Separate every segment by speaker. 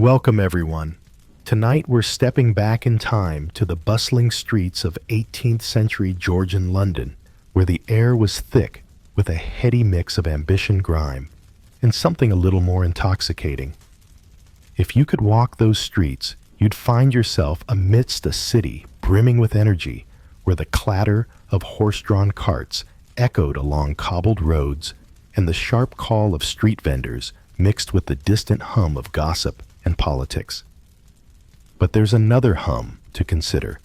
Speaker 1: Welcome, everyone. Tonight we're stepping back in time to the bustling streets of 18th century Georgian London, where the air was thick with a heady mix of ambition, grime, and something a little more intoxicating. If you could walk those streets, you'd find yourself amidst a city brimming with energy, where the clatter of horse-drawn carts echoed along cobbled roads, and the sharp call of street vendors mixed with the distant hum of gossip and politics. But there's another hum to consider,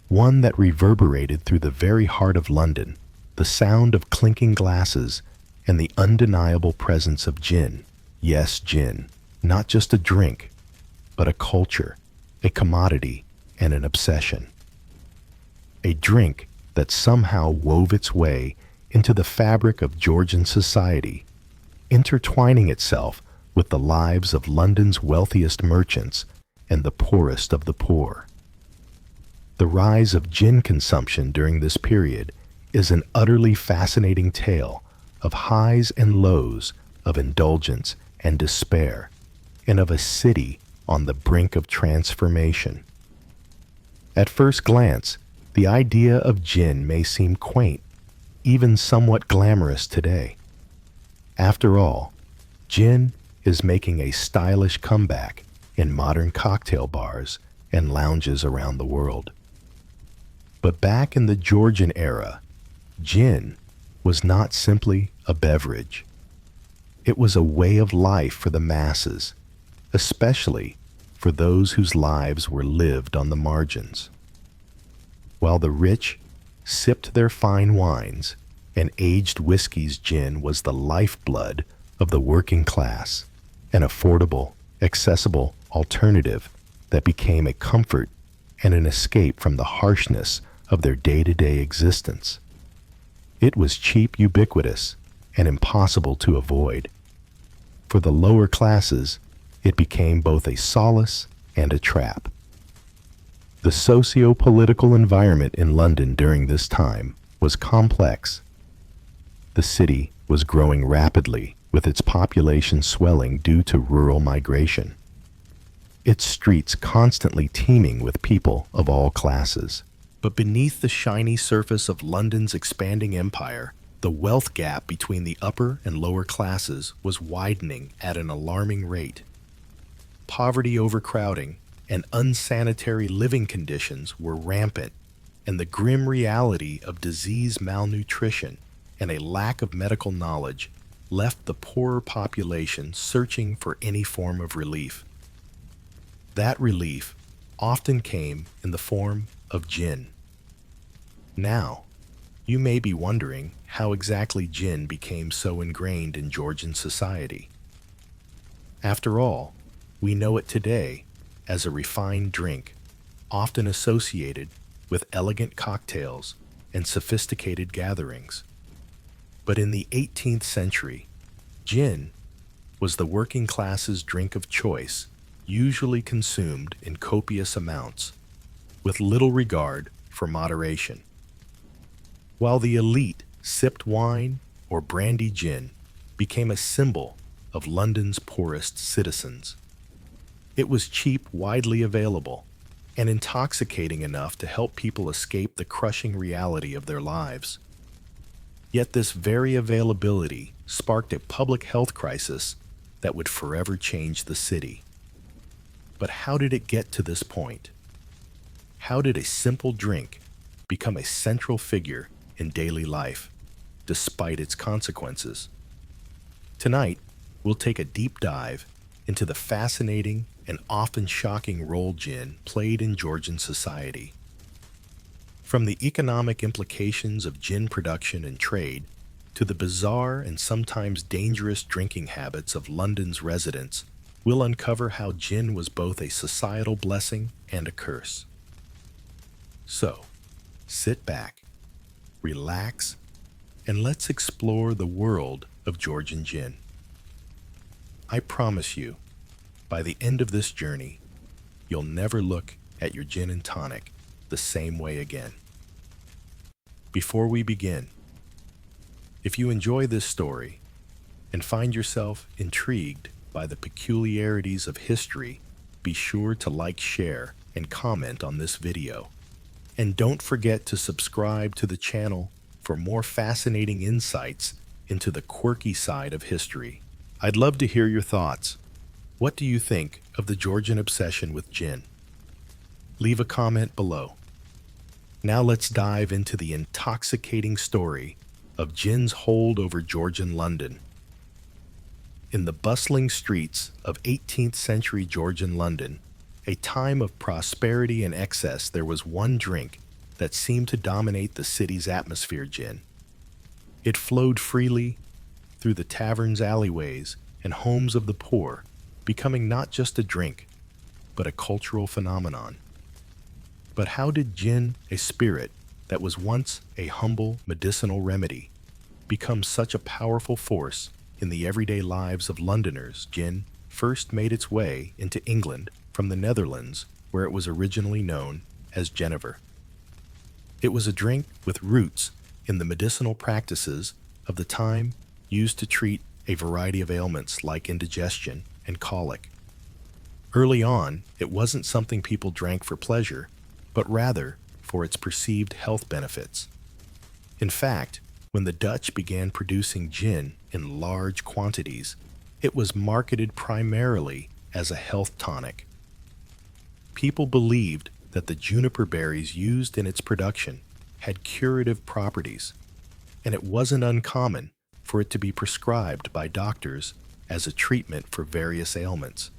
Speaker 1: one that reverberated through the very heart of London, the sound of clinking glasses and the undeniable presence of gin. Yes, gin, not just a drink, but a culture, a commodity, and an obsession. A drink that somehow wove its way into the fabric of Georgian society, intertwining itself with the lives of London's wealthiest merchants and the poorest of the poor. The rise of gin consumption during this period is an utterly fascinating tale of highs and lows, of indulgence and despair, and of a city on the brink of transformation. At first glance, the idea of gin may seem quaint, even somewhat glamorous today. After all, gin is making a stylish comeback in modern cocktail bars and lounges around the world. But back in the Georgian era, gin was not simply a beverage. It was a way of life for the masses, especially for those whose lives were lived on the margins. While the rich sipped their fine wines and aged whiskeys, gin was the lifeblood of the working class, an affordable, accessible alternative that became a comfort and an escape from the harshness of their day-to-day existence. It was cheap, ubiquitous, and impossible to avoid. For the lower classes, it became both a solace and a trap. The socio-political environment in London during this time was complex. The city was growing rapidly, with its population swelling due to rural migration. Its streets constantly teeming with people of all classes. But beneath the shiny surface of London's expanding empire, the wealth gap between the upper and lower classes was widening at an alarming rate. Poverty, overcrowding, and unsanitary living conditions were rampant, and the grim reality of disease, malnutrition, and a lack of medical knowledge left the poorer population searching for any form of relief. That relief often came in the form of gin. Now, you may be wondering how exactly gin became so ingrained in Georgian society. After all, we know it today as a refined drink, often associated with elegant cocktails and sophisticated gatherings. But in the 18th century, gin was the working class's drink of choice, usually consumed in copious amounts, with little regard for moderation. While the elite sipped wine or brandy, gin became a symbol of London's poorest citizens. It was cheap, widely available, and intoxicating enough to help people escape the crushing reality of their lives. Yet this very availability sparked a public health crisis that would forever change the city. But how did it get to this point? How did a simple drink become a central figure in daily life, despite its consequences? Tonight, we'll take a deep dive into the fascinating and often shocking role gin played in Georgian society. From the economic implications of gin production and trade, to the bizarre and sometimes dangerous drinking habits of London's residents, we'll uncover how gin was both a societal blessing and a curse. So, sit back, relax, and let's explore the world of Georgian gin. I promise you, by the end of this journey, you'll never look at your gin and tonic the same way again. Before we begin, if you enjoy this story and find yourself intrigued by the peculiarities of history be sure to like, share, and comment on this video. And don't forget to subscribe to the channel for more fascinating insights into the quirky side of history. I'd love to hear your thoughts. What do you think of the Georgian obsession with gin? Leave a comment below. Now let's dive into the intoxicating story of gin's hold over Georgian London. In the bustling streets of 18th century Georgian London, a time of prosperity and excess, there was one drink that seemed to dominate the city's atmosphere: gin. It flowed freely through the taverns, alleyways, and homes of the poor, becoming not just a drink, but a cultural phenomenon. But how did gin, a spirit that was once a humble medicinal remedy, become such a powerful force in the everyday lives of Londoners? Gin first made its way into England from the Netherlands, where it was originally known as Genever. It was a drink with roots in the medicinal practices of the time, used to treat a variety of ailments like indigestion and colic. Early on, it wasn't something people drank for pleasure, but rather for its perceived health benefits. In fact, when the Dutch began producing gin in large quantities, it was marketed primarily as a health tonic. People believed that the juniper berries used in its production had curative properties, and it wasn't uncommon for it to be prescribed by doctors as a treatment for various ailments.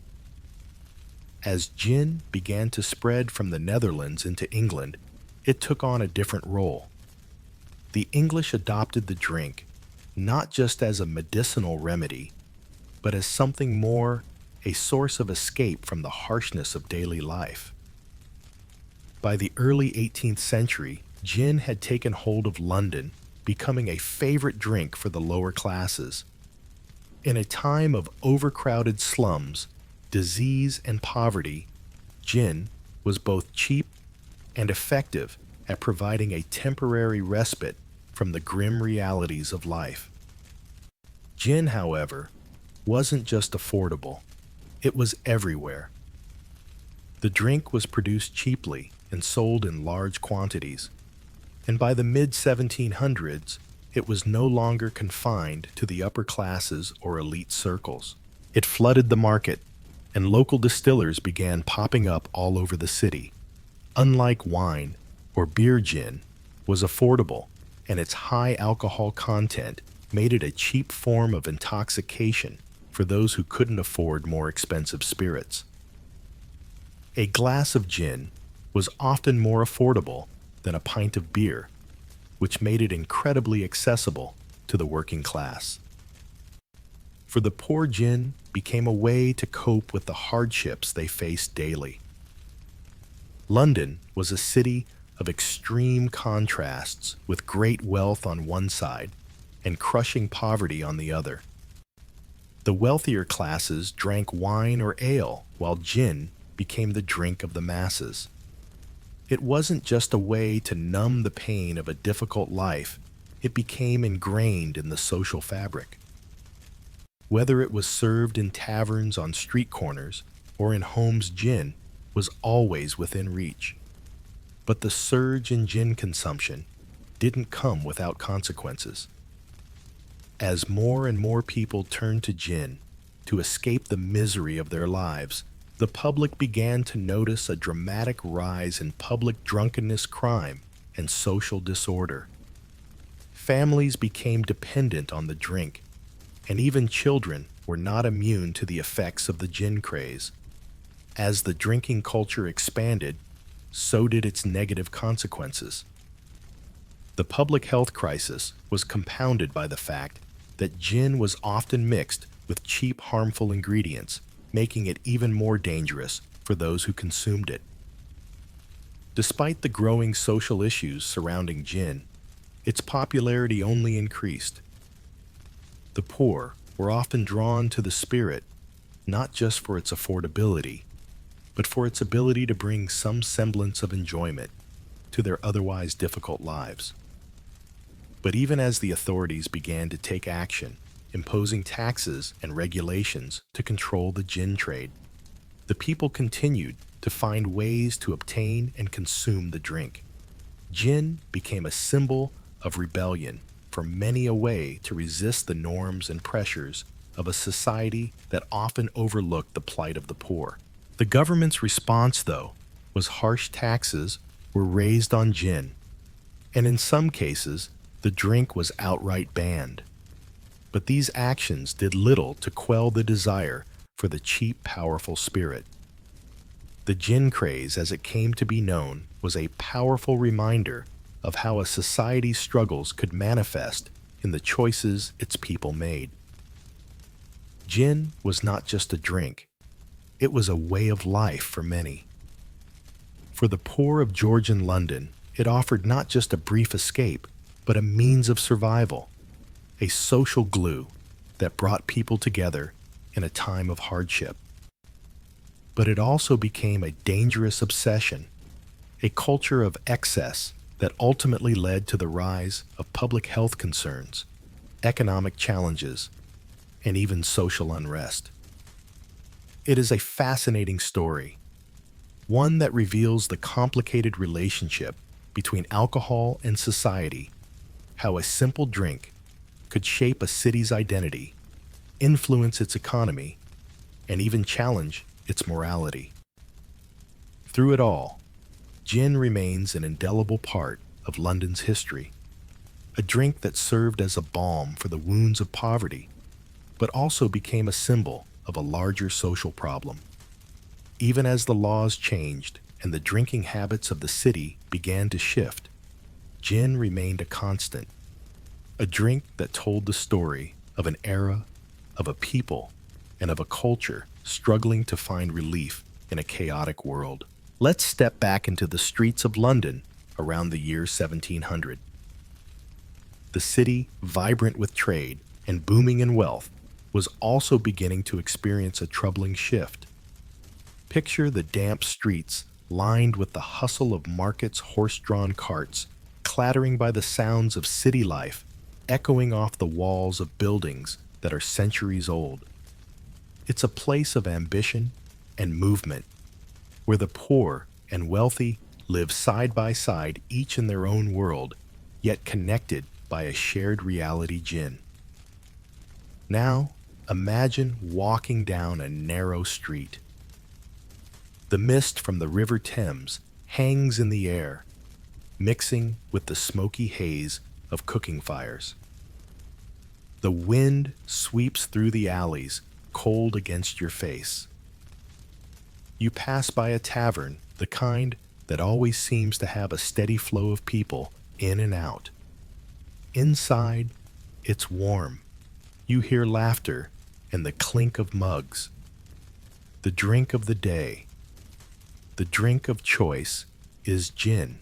Speaker 1: As gin began to spread from the Netherlands into England, it took on a different role. The English adopted the drink not just as a medicinal remedy, but as something more, a source of escape from the harshness of daily life. By the early 18th century, gin had taken hold of London, becoming a favorite drink for the lower classes. In a time of overcrowded slums, disease, and poverty, gin was both cheap and effective at providing a temporary respite from the grim realities of life. Gin, however, wasn't just affordable. It was everywhere. The drink was produced cheaply and sold in large quantities, and by the mid-1700s, it was no longer confined to the upper classes or elite circles. It flooded the market, and local distillers began popping up all over the city. Unlike wine or beer, gin was affordable, and its high alcohol content made it a cheap form of intoxication for those who couldn't afford more expensive spirits. A glass of gin was often more affordable than a pint of beer, which made it incredibly accessible to the working class. For the poor, gin became a way to cope with the hardships they faced daily. London was a city of extreme contrasts, with great wealth on one side and crushing poverty on the other. The wealthier classes drank wine or ale, while gin became the drink of the masses. It wasn't just a way to numb the pain of a difficult life, it became ingrained in the social fabric. Whether it was served in taverns, on street corners, or in homes, gin was always within reach. But the surge in gin consumption didn't come without consequences. As more and more people turned to gin to escape the misery of their lives, the public began to notice a dramatic rise in public drunkenness, crime, and social disorder. Families became dependent on the drink, and even children were not immune to the effects of the gin craze. As the drinking culture expanded, so did its negative consequences. The public health crisis was compounded by the fact that gin was often mixed with cheap, harmful ingredients, making it even more dangerous for those who consumed it. Despite the growing social issues surrounding gin, its popularity only increased. The poor were often drawn to the spirit, not just for its affordability, but for its ability to bring some semblance of enjoyment to their otherwise difficult lives. But even as the authorities began to take action, imposing taxes and regulations to control the gin trade, the people continued to find ways to obtain and consume the drink. Gin became a symbol of rebellion, for many a way to resist the norms and pressures of a society that often overlooked the plight of the poor. The government's response, though, was harsh taxes were raised on gin, and in some cases, the drink was outright banned. But these actions did little to quell the desire for the cheap, powerful spirit. The gin craze, as it came to be known, was a powerful reminder of how a society's struggles could manifest in the choices its people made. Gin was not just a drink, it was a way of life for many. For the poor of Georgian London, it offered not just a brief escape, but a means of survival, a social glue that brought people together in a time of hardship. But it also became a dangerous obsession, a culture of excess that ultimately led to the rise of public health concerns, economic challenges, and even social unrest. It is a fascinating story, one that reveals the complicated relationship between alcohol and society, how a simple drink could shape a city's identity, influence its economy, and even challenge its morality. Through it all, gin remains an indelible part of London's history, a drink that served as a balm for the wounds of poverty, but also became a symbol of a larger social problem. Even as the laws changed and the drinking habits of the city began to shift, gin remained a constant, a drink that told the story of an era, of a people, and of a culture struggling to find relief in a chaotic world. Let's step back into the streets of London around the year 1700. The city, vibrant with trade and booming in wealth, was also beginning to experience a troubling shift. Picture the damp streets lined with the hustle of markets' horse-drawn carts, clattering by the sounds of city life, echoing off the walls of buildings that are centuries old. It's a place of ambition and movement, where the poor and wealthy live side by side, each in their own world, yet connected by a shared reality: gin. Now, imagine walking down a narrow street. The mist from the River Thames hangs in the air, mixing with the smoky haze of cooking fires. The wind sweeps through the alleys, cold against your face. You pass by a tavern, the kind that always seems to have a steady flow of people in and out. Inside, it's warm. You hear laughter and the clink of mugs. The drink of the day, the drink of choice, is gin.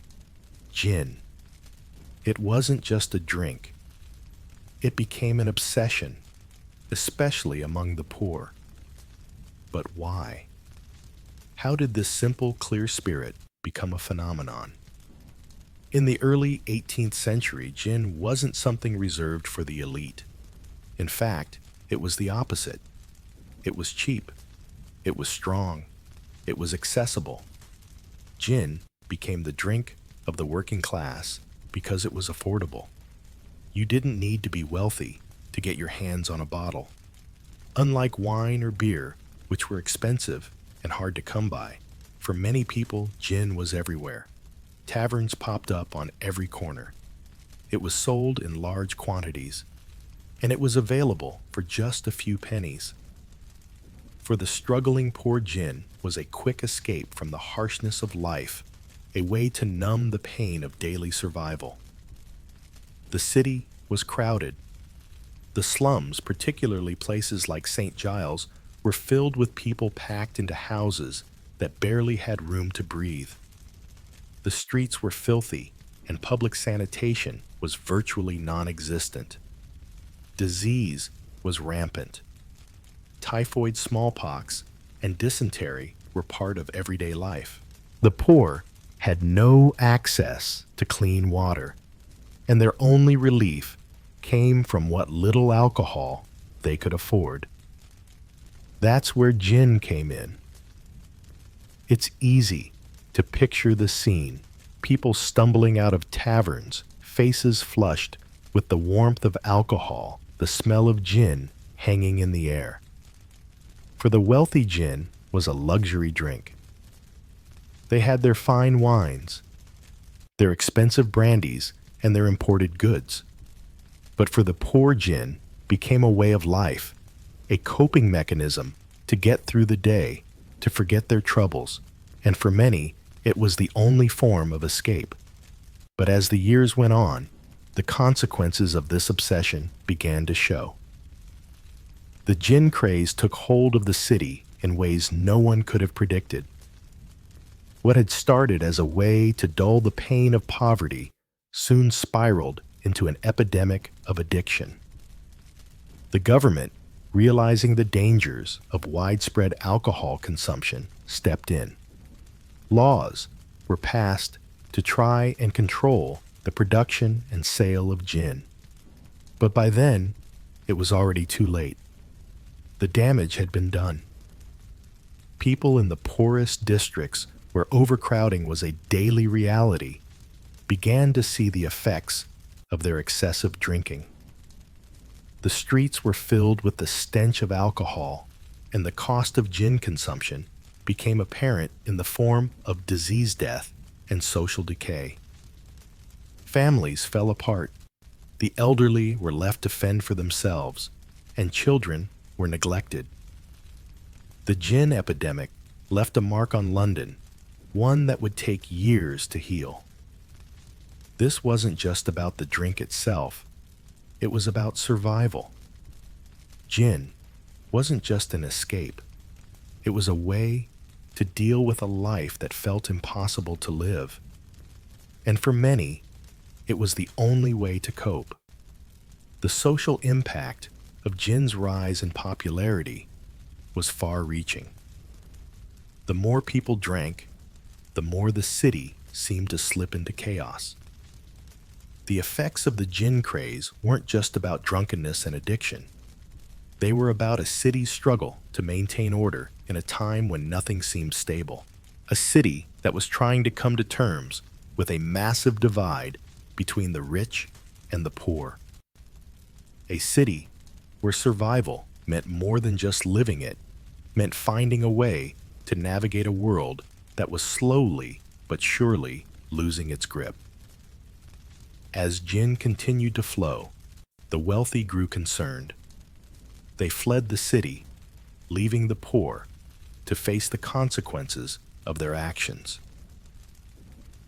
Speaker 1: Gin. It wasn't just a drink. It became an obsession, especially among the poor. But why? How did this simple, clear spirit become a phenomenon? In the early 18th century, gin wasn't something reserved for the elite. In fact, it was the opposite. It was cheap. It was strong. It was accessible. Gin became the drink of the working class because it was affordable. You didn't need to be wealthy to get your hands on a bottle. Unlike wine or beer, which were expensive and hard to come by, for many people, gin was everywhere. Taverns popped up on every corner. It was sold in large quantities, and it was available for just a few pennies. For the struggling poor, gin was a quick escape from the harshness of life, a way to numb the pain of daily survival. The city was crowded. The slums, particularly places like St. Giles, were filled with people packed into houses that barely had room to breathe. The streets were filthy, and public sanitation was virtually non-existent. Disease was rampant. Typhoid, smallpox, and dysentery were part of everyday life. The poor had no access to clean water, and their only relief came from what little alcohol they could afford. That's where gin came in. It's easy to picture the scene, people stumbling out of taverns, faces flushed with the warmth of alcohol, the smell of gin hanging in the air. For the wealthy, gin was a luxury drink. They had their fine wines, their expensive brandies, and their imported goods. But for the poor, gin became a way of life, a coping mechanism to get through the day, to forget their troubles, and for many, it was the only form of escape. But as the years went on, the consequences of this obsession began to show. The gin craze took hold of the city in ways no one could have predicted. What had started as a way to dull the pain of poverty soon spiraled into an epidemic of addiction. The government, realizing the dangers of widespread alcohol consumption, stepped in. Laws were passed to try and control the production and sale of gin. But by then, it was already too late. The damage had been done. People in the poorest districts, where overcrowding was a daily reality, began to see the effects of their excessive drinking. The streets were filled with the stench of alcohol, and the cost of gin consumption became apparent in the form of disease death and social decay. Families fell apart. The elderly were left to fend for themselves, and children were neglected. The gin epidemic left a mark on London, one that would take years to heal. This wasn't just about the drink itself, it was about survival. Gin wasn't just an escape, it was a way to deal with a life that felt impossible to live. And for many, it was the only way to cope. The social impact of gin's rise in popularity was far-reaching. The more people drank, the more the city seemed to slip into chaos. The effects of the gin craze weren't just about drunkenness and addiction. They were about a city's struggle to maintain order in a time when nothing seemed stable. A city that was trying to come to terms with a massive divide between the rich and the poor. A city where survival meant more than just living it, meant finding a way to navigate a world that was slowly but surely losing its grip. As gin continued to flow, the wealthy grew concerned. They fled the city, leaving the poor to face the consequences of their actions.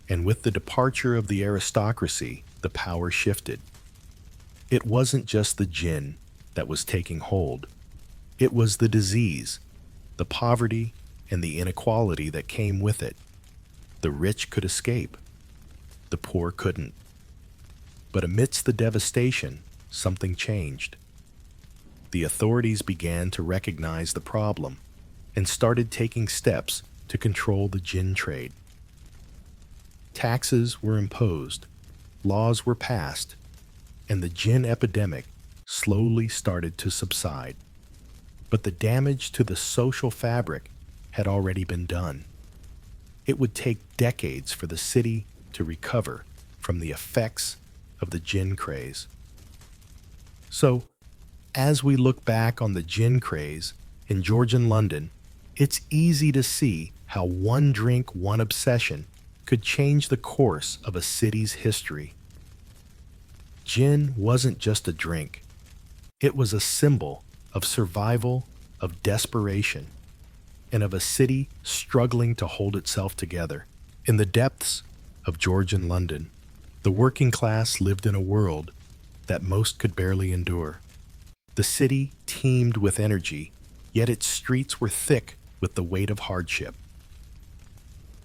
Speaker 1: And with the departure of the aristocracy, the power shifted. It wasn't just the gin that was taking hold. It was the disease, the poverty, and the inequality that came with it. The rich could escape. The poor couldn't. But amidst the devastation, something changed. The authorities began to recognize the problem and started taking steps to control the gin trade. Taxes were imposed, laws were passed, and the gin epidemic slowly started to subside. But the damage to the social fabric had already been done. It would take decades for the city to recover from the effects of the gin craze. So, as we look back on the gin craze in Georgian London, it's easy to see how one drink, one obsession could change the course of a city's history. Gin wasn't just a drink. It was a symbol of survival, of desperation, and of a city struggling to hold itself together. In the depths of Georgian London, the working class lived in a world that most could barely endure. The city teemed with energy, yet its streets were thick with the weight of hardship.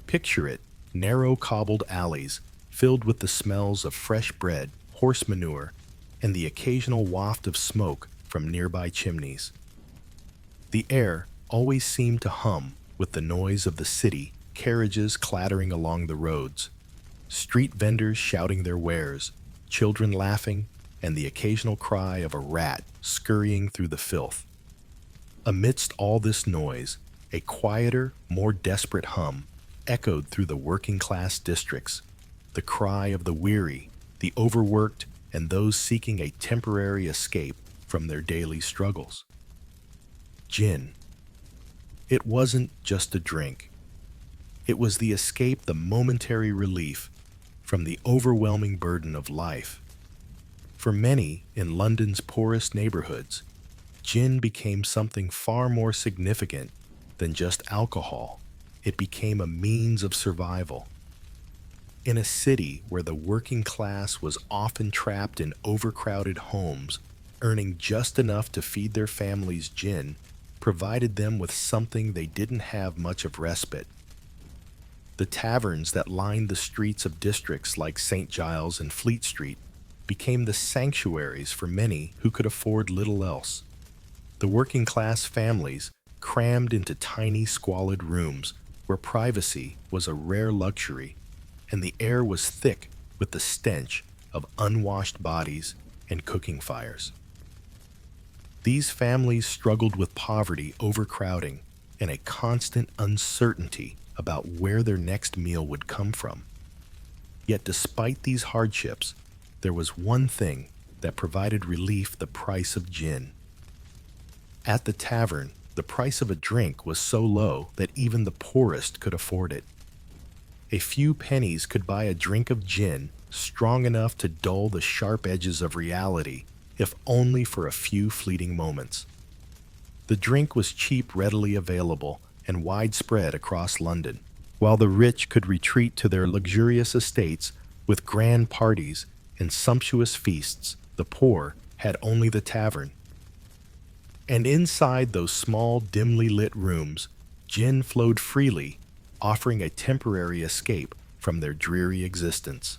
Speaker 1: Picture it, narrow cobbled alleys filled with the smells of fresh bread, horse manure, and the occasional waft of smoke from nearby chimneys. The air always seemed to hum with the noise of the city, carriages clattering along the roads, street vendors shouting their wares, children laughing, and the occasional cry of a rat scurrying through the filth. Amidst all this noise, A quieter, more desperate hum echoed through the working-class districts, the cry of the weary, the overworked, and those seeking a temporary escape from their daily struggles. Gin. It wasn't just a drink. It was the escape, the momentary relief from the overwhelming burden of life. For many in London's poorest neighborhoods, gin became something far more significant than just alcohol. It became a means of survival. In a city where the working class was often trapped in overcrowded homes, earning just enough to feed their families, gin provided them with something they didn't have much of respite. The taverns that lined the streets of districts like St. Giles and Fleet Street became the sanctuaries for many who could afford little else. The working class families crammed into tiny, squalid rooms where privacy was a rare luxury, and the air was thick with the stench of unwashed bodies and cooking fires. These families struggled with poverty, overcrowding, and a constant uncertainty about where their next meal would come from. Yet despite these hardships, there was one thing that provided relief: the price of gin. At the tavern, the price of a drink was so low that even the poorest could afford it. A few pennies could buy a drink of gin strong enough to dull the sharp edges of reality, if only for a few fleeting moments. The drink was cheap, readily available, and widespread across London. While the rich could retreat to their luxurious estates with grand parties and sumptuous feasts, the poor had only the tavern. And inside those small, dimly lit rooms, gin flowed freely, offering a temporary escape from their dreary existence.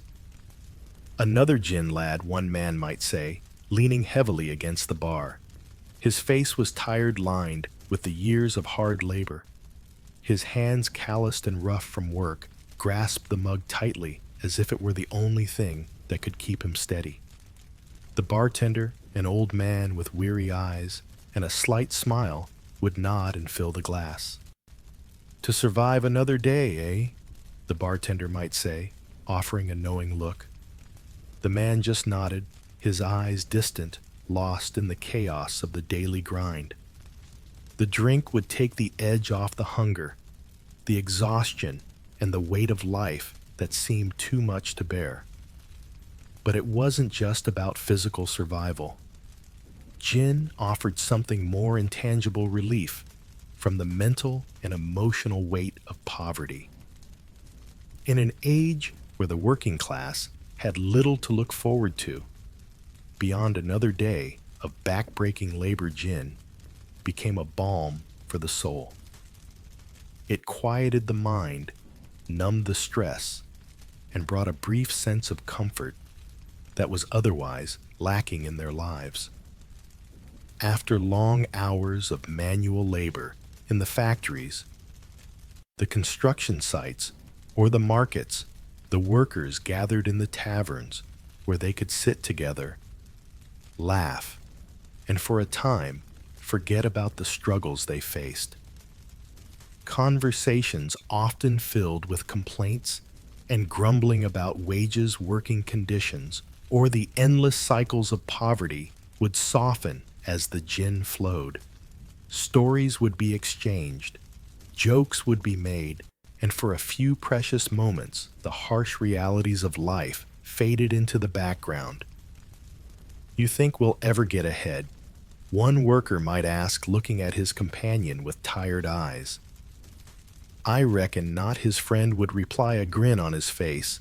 Speaker 1: Another gin lad, one man might say, leaning heavily against the bar. His face was tired, lined with the years of hard labor. His hands, calloused and rough from work, grasped the mug tightly as if it were the only thing that could keep him steady. The bartender, an old man with weary eyes and a slight smile, would nod and fill the glass. "To survive another day, eh?" the bartender might say, offering a knowing look. The man just nodded, his eyes distant, lost in the chaos of the daily grind. The drink would take the edge off the hunger, the exhaustion, and the weight of life that seemed too much to bear. But it wasn't just about physical survival. Gin offered something more: intangible relief from the mental and emotional weight of poverty. In an age where the working class had little to look forward to, beyond another day of back-breaking labor, gin became a balm for the soul. It quieted the mind, numbed the stress, and brought a brief sense of comfort that was otherwise lacking in their lives. After long hours of manual labor in the factories, the construction sites, or the markets, the workers gathered in the taverns where they could sit together, laugh, and for a time forget about the struggles they faced. Conversations often filled with complaints and grumbling about wages, working conditions, or the endless cycles of poverty would soften as the gin flowed. Stories would be exchanged, jokes would be made, and for a few precious moments, the harsh realities of life faded into the background. "You think we'll ever get ahead?" one worker might ask, looking at his companion with tired eyes. "I reckon not," his friend would reply, a grin on his face,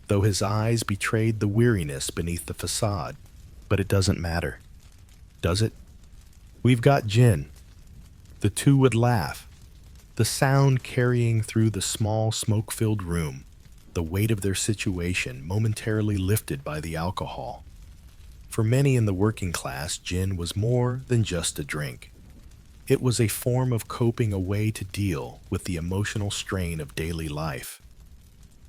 Speaker 1: though his eyes betrayed the weariness beneath the facade. "But it doesn't matter, does it? We've got gin." The two would laugh, the sound carrying through the small, smoke-filled room, the weight of their situation momentarily lifted by the alcohol. For many in the working class, gin was more than just a drink. It was a form of coping, a way to deal with the emotional strain of daily life.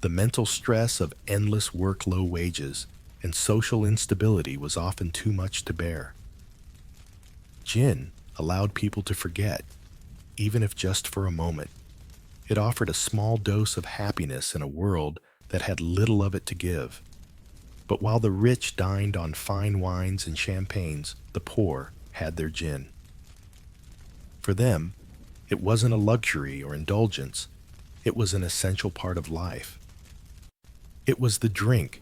Speaker 1: The mental stress of endless work, low wages, and social instability was often too much to bear. Gin allowed people to forget. even if just for a moment. It offered a small dose of happiness in a world that had little of it to give. But while the rich dined on fine wines and champagnes, the poor had their gin. For them, it wasn't a luxury or indulgence, it was an essential part of life. It was the drink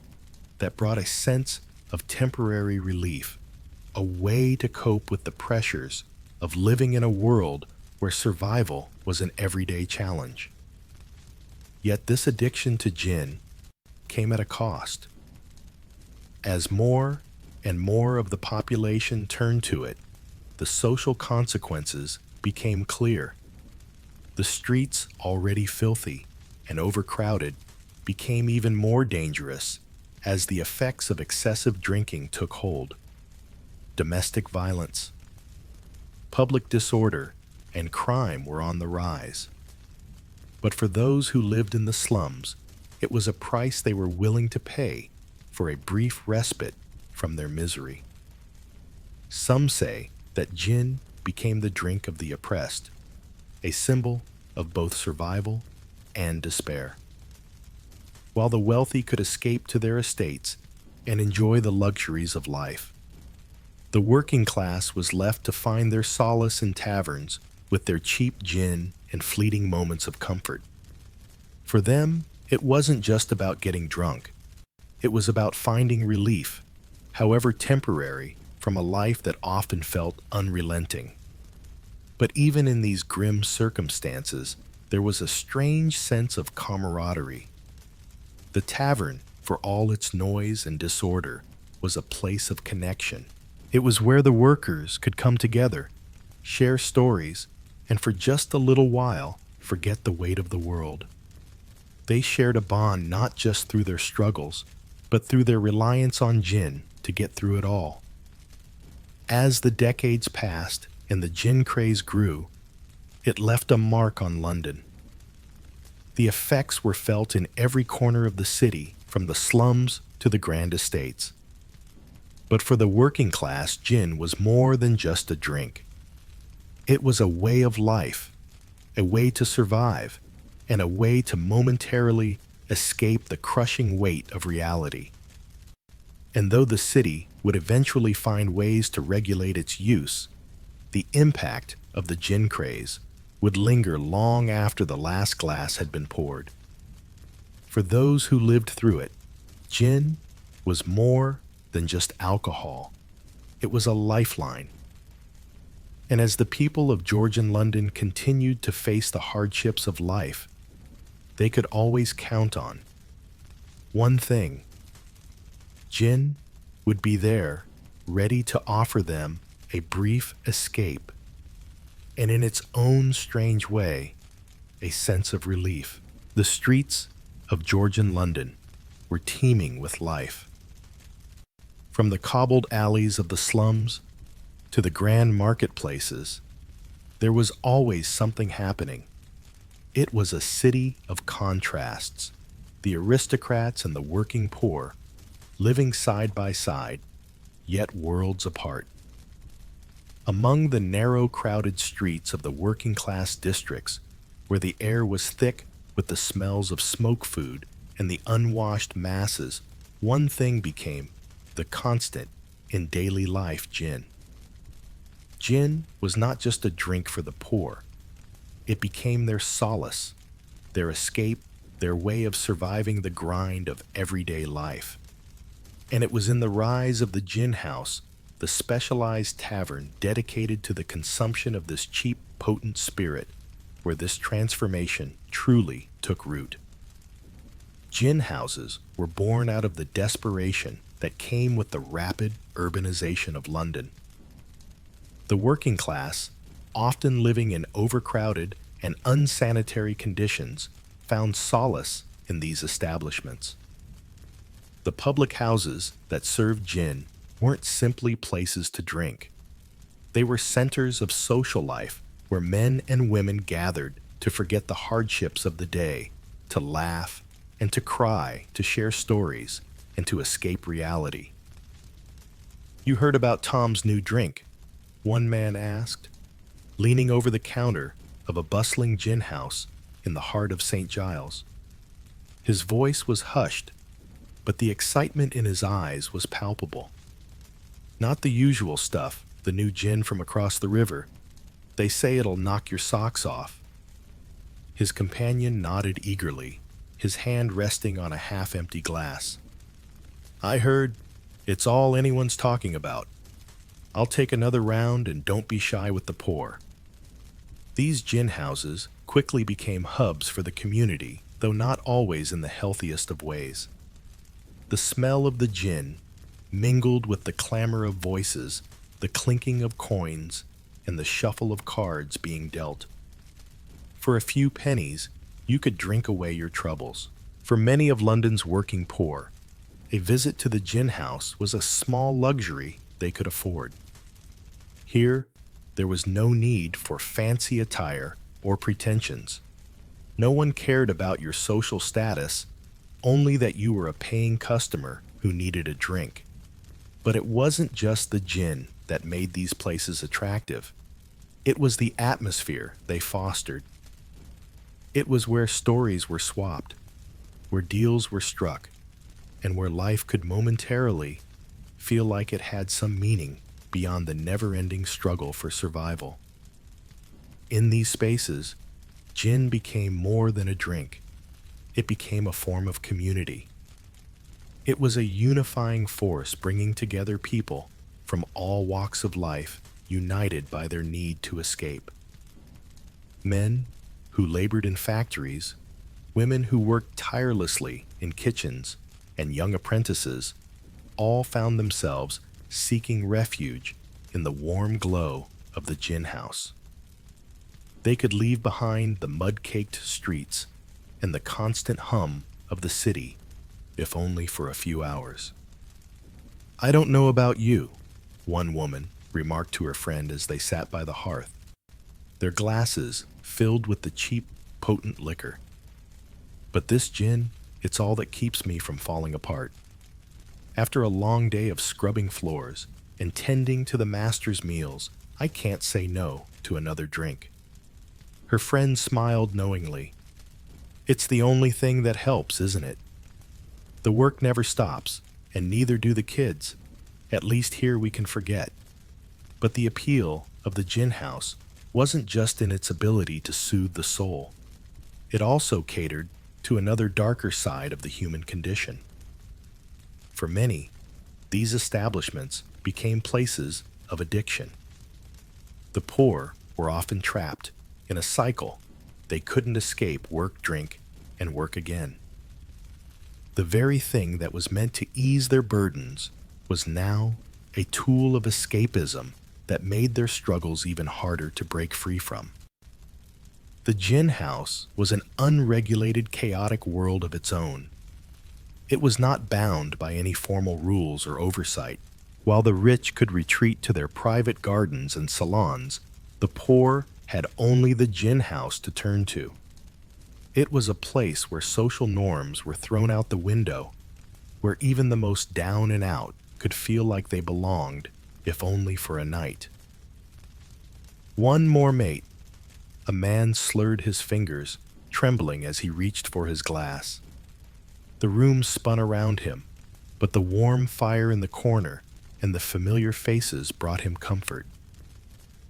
Speaker 1: that brought a sense of temporary relief, a way to cope with the pressures of living in a world where survival was an everyday challenge. Yet this addiction to gin came at a cost. As more and more of the population turned to it, the social consequences became clear. The streets, already filthy and overcrowded, became even more dangerous as the effects of excessive drinking took hold. Domestic violence, public disorder, and crime were on the rise. But for those who lived in the slums, it was a price they were willing to pay for a brief respite from their misery. Some say that gin became the drink of the oppressed, a symbol of both survival and despair. While the wealthy could escape to their estates and enjoy the luxuries of life, the working class was left to find their solace in taverns with their cheap gin and fleeting moments of comfort. For them, it wasn't just about getting drunk. It was about finding relief, however temporary, from a life that often felt unrelenting. But even in these grim circumstances, there was a strange sense of camaraderie. The tavern, for all its noise and disorder, was a place of connection. It was where the workers could come together, share stories, and for just a little while, forget the weight of the world. They shared a bond not just through their struggles, but through their reliance on gin to get through it all. As the decades passed and the gin craze grew, it left a mark on London. The effects were felt in every corner of the city, from the slums to the grand estates. But for the working class, gin was more than just a drink. It was a way of life, a way to survive, and a way to momentarily escape the crushing weight of reality. And though the city would eventually find ways to regulate its use, the impact of the gin craze would linger long after the last glass had been poured. For those who lived through it, gin was more than just alcohol. It was a lifeline. And as the people of Georgian London continued to face the hardships of life, they could always count on one thing: gin would be there, ready to offer them a brief escape, and in its own strange way, a sense of relief. The streets of Georgian London were teeming with life. From the cobbled alleys of the slums to the grand marketplaces, there was always something happening. It was a city of contrasts, the aristocrats and the working poor, living side by side, yet worlds apart. Among the narrow, crowded streets of the working-class districts, where the air was thick with the smells of smoke food and the unwashed masses, one thing became the constant in daily life: gin. Gin was not just a drink for the poor. It became their solace, their escape, their way of surviving the grind of everyday life. And it was in the rise of the gin house, the specialized tavern dedicated to the consumption of this cheap, potent spirit, where this transformation truly took root. Gin houses were born out of the desperation that came with the rapid urbanization of London. The working class, often living in overcrowded and unsanitary conditions, found solace in these establishments. The public houses that served gin weren't simply places to drink. They were centers of social life where men and women gathered to forget the hardships of the day, to laugh and to cry, to share stories, and to escape reality. "You heard about Tom's new drink?" one man asked, leaning over the counter of a bustling gin house in the heart of St. Giles. His voice was hushed, but the excitement in his eyes was palpable. Not the usual stuff, the new gin from across the river. They say it'll knock your socks off. His companion nodded eagerly, his hand resting on a half-empty glass. I heard, it's all anyone's talking about. I'll take another round and don't be shy with the pour. These gin houses quickly became hubs for the community, though not always in the healthiest of ways. The smell of the gin mingled with the clamor of voices, the clinking of coins, and the shuffle of cards being dealt. For a few pennies, you could drink away your troubles. For many of London's working poor, a visit to the gin house was a small luxury they could afford. Here, there was no need for fancy attire or pretensions. No one cared about your social status, only that you were a paying customer who needed a drink. But it wasn't just the gin that made these places attractive. It was the atmosphere they fostered. It was where stories were swapped, where deals were struck, and where life could momentarily feel like it had some meaning beyond the never-ending struggle for survival. In these spaces, gin became more than a drink. It became a form of community. It was a unifying force bringing together people from all walks of life, united by their need to escape. Men who labored in factories, women who worked tirelessly in kitchens, and young apprentices all found themselves seeking refuge in the warm glow of the gin house. They could leave behind the mud-caked streets and the constant hum of the city, if only for a few hours. I don't know about you, one woman remarked to her friend as they sat by the hearth, their glasses filled with the cheap, potent liquor. But this gin, it's all that keeps me from falling apart. After a long day of scrubbing floors and tending to the master's meals, I can't say no to another drink. Her friend smiled knowingly. It's the only thing that helps, isn't it? The work never stops, and neither do the kids. At least here we can forget. But the appeal of the gin house wasn't just in its ability to soothe the soul. It also catered to another darker side of the human condition. For many, these establishments became places of addiction. The poor were often trapped in a cycle they couldn't escape: work, drink, and work again. The very thing that was meant to ease their burdens was now a tool of escapism that made their struggles even harder to break free from. The gin house was an unregulated, chaotic world of its own. It was not bound by any formal rules or oversight. While the rich could retreat to their private gardens and salons, the poor had only the gin house to turn to. It was a place where social norms were thrown out the window, where even the most down and out could feel like they belonged, if only for a night. One more mate. A man slurred his fingers, trembling as he reached for his glass. The room spun around him, but the warm fire in the corner and the familiar faces brought him comfort.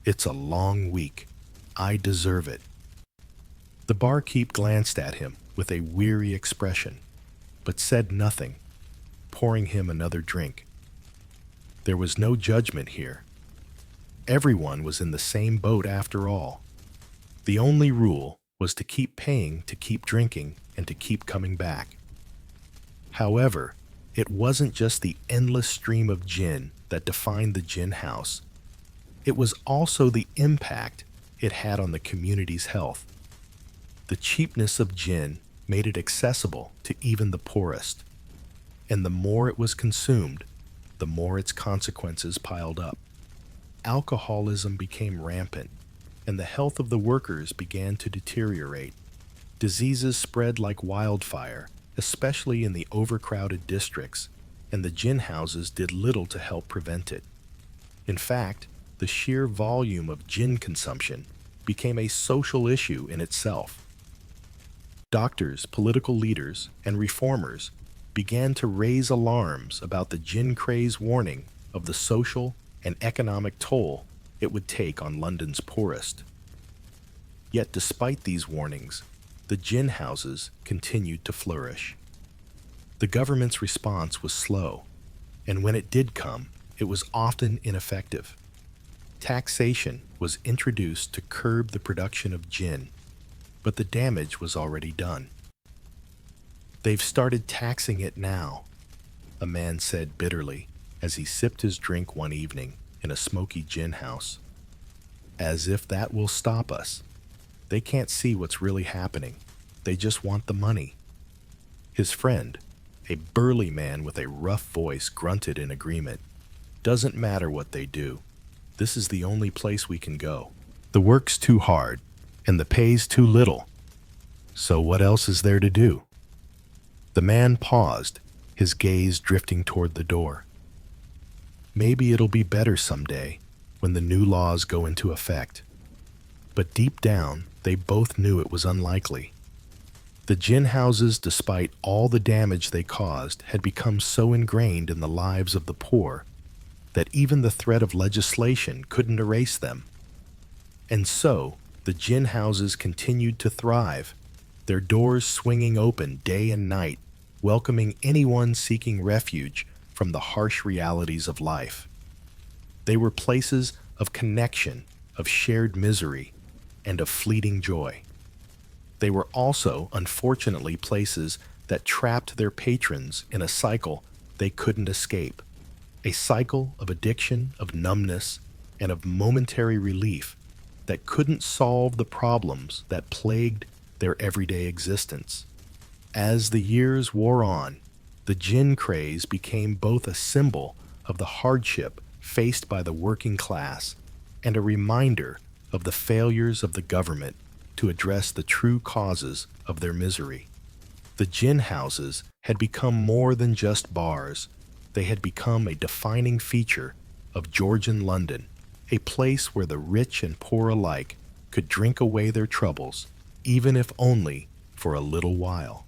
Speaker 1: It's a long week. I deserve it. The barkeep glanced at him with a weary expression, but said nothing, pouring him another drink. There was no judgment here. Everyone was in the same boat after all. The only rule was to keep paying, to keep drinking, and to keep coming back. However, it wasn't just the endless stream of gin that defined the gin house. It was also the impact it had on the community's health. The cheapness of gin made it accessible to even the poorest, and the more it was consumed, the more its consequences piled up. Alcoholism became rampant, and the health of the workers began to deteriorate. Diseases spread like wildfire, especially in the overcrowded districts, and the gin houses did little to help prevent it. In fact, the sheer volume of gin consumption became a social issue in itself. Doctors, political leaders, and reformers began to raise alarms about the gin craze, warning of the social and economic toll it would take on London's poorest. Yet despite these warnings, the gin houses continued to flourish. The government's response was slow, and when it did come, it was often ineffective. Taxation was introduced to curb the production of gin, but the damage was already done. "They've started taxing it now," a man said bitterly as he sipped his drink one evening in a smoky gin house. "As if that will stop us. They can't see what's really happening. They just want the money." His friend, a burly man with a rough voice, grunted in agreement. "Doesn't matter what they do. This is the only place we can go. The work's too hard, and the pay's too little. So what else is there to do?" The man paused, his gaze drifting toward the door. "Maybe it'll be better someday, when the new laws go into effect." But deep down, they both knew it was unlikely. The gin houses, despite all the damage they caused, had become so ingrained in the lives of the poor that even the threat of legislation couldn't erase them. And so, the gin houses continued to thrive, their doors swinging open day and night, welcoming anyone seeking refuge from the harsh realities of life. They were places of connection, of shared misery, and of fleeting joy. They were also, unfortunately, places that trapped their patrons in a cycle they couldn't escape, a cycle of addiction, of numbness, and of momentary relief that couldn't solve the problems that plagued their everyday existence. As the years wore on, the gin craze became both a symbol of the hardship faced by the working class and a reminder of the failures of the government to address the true causes of their misery. The gin houses had become more than just bars. They had become a defining feature of Georgian London, a place where the rich and poor alike could drink away their troubles, even if only for a little while.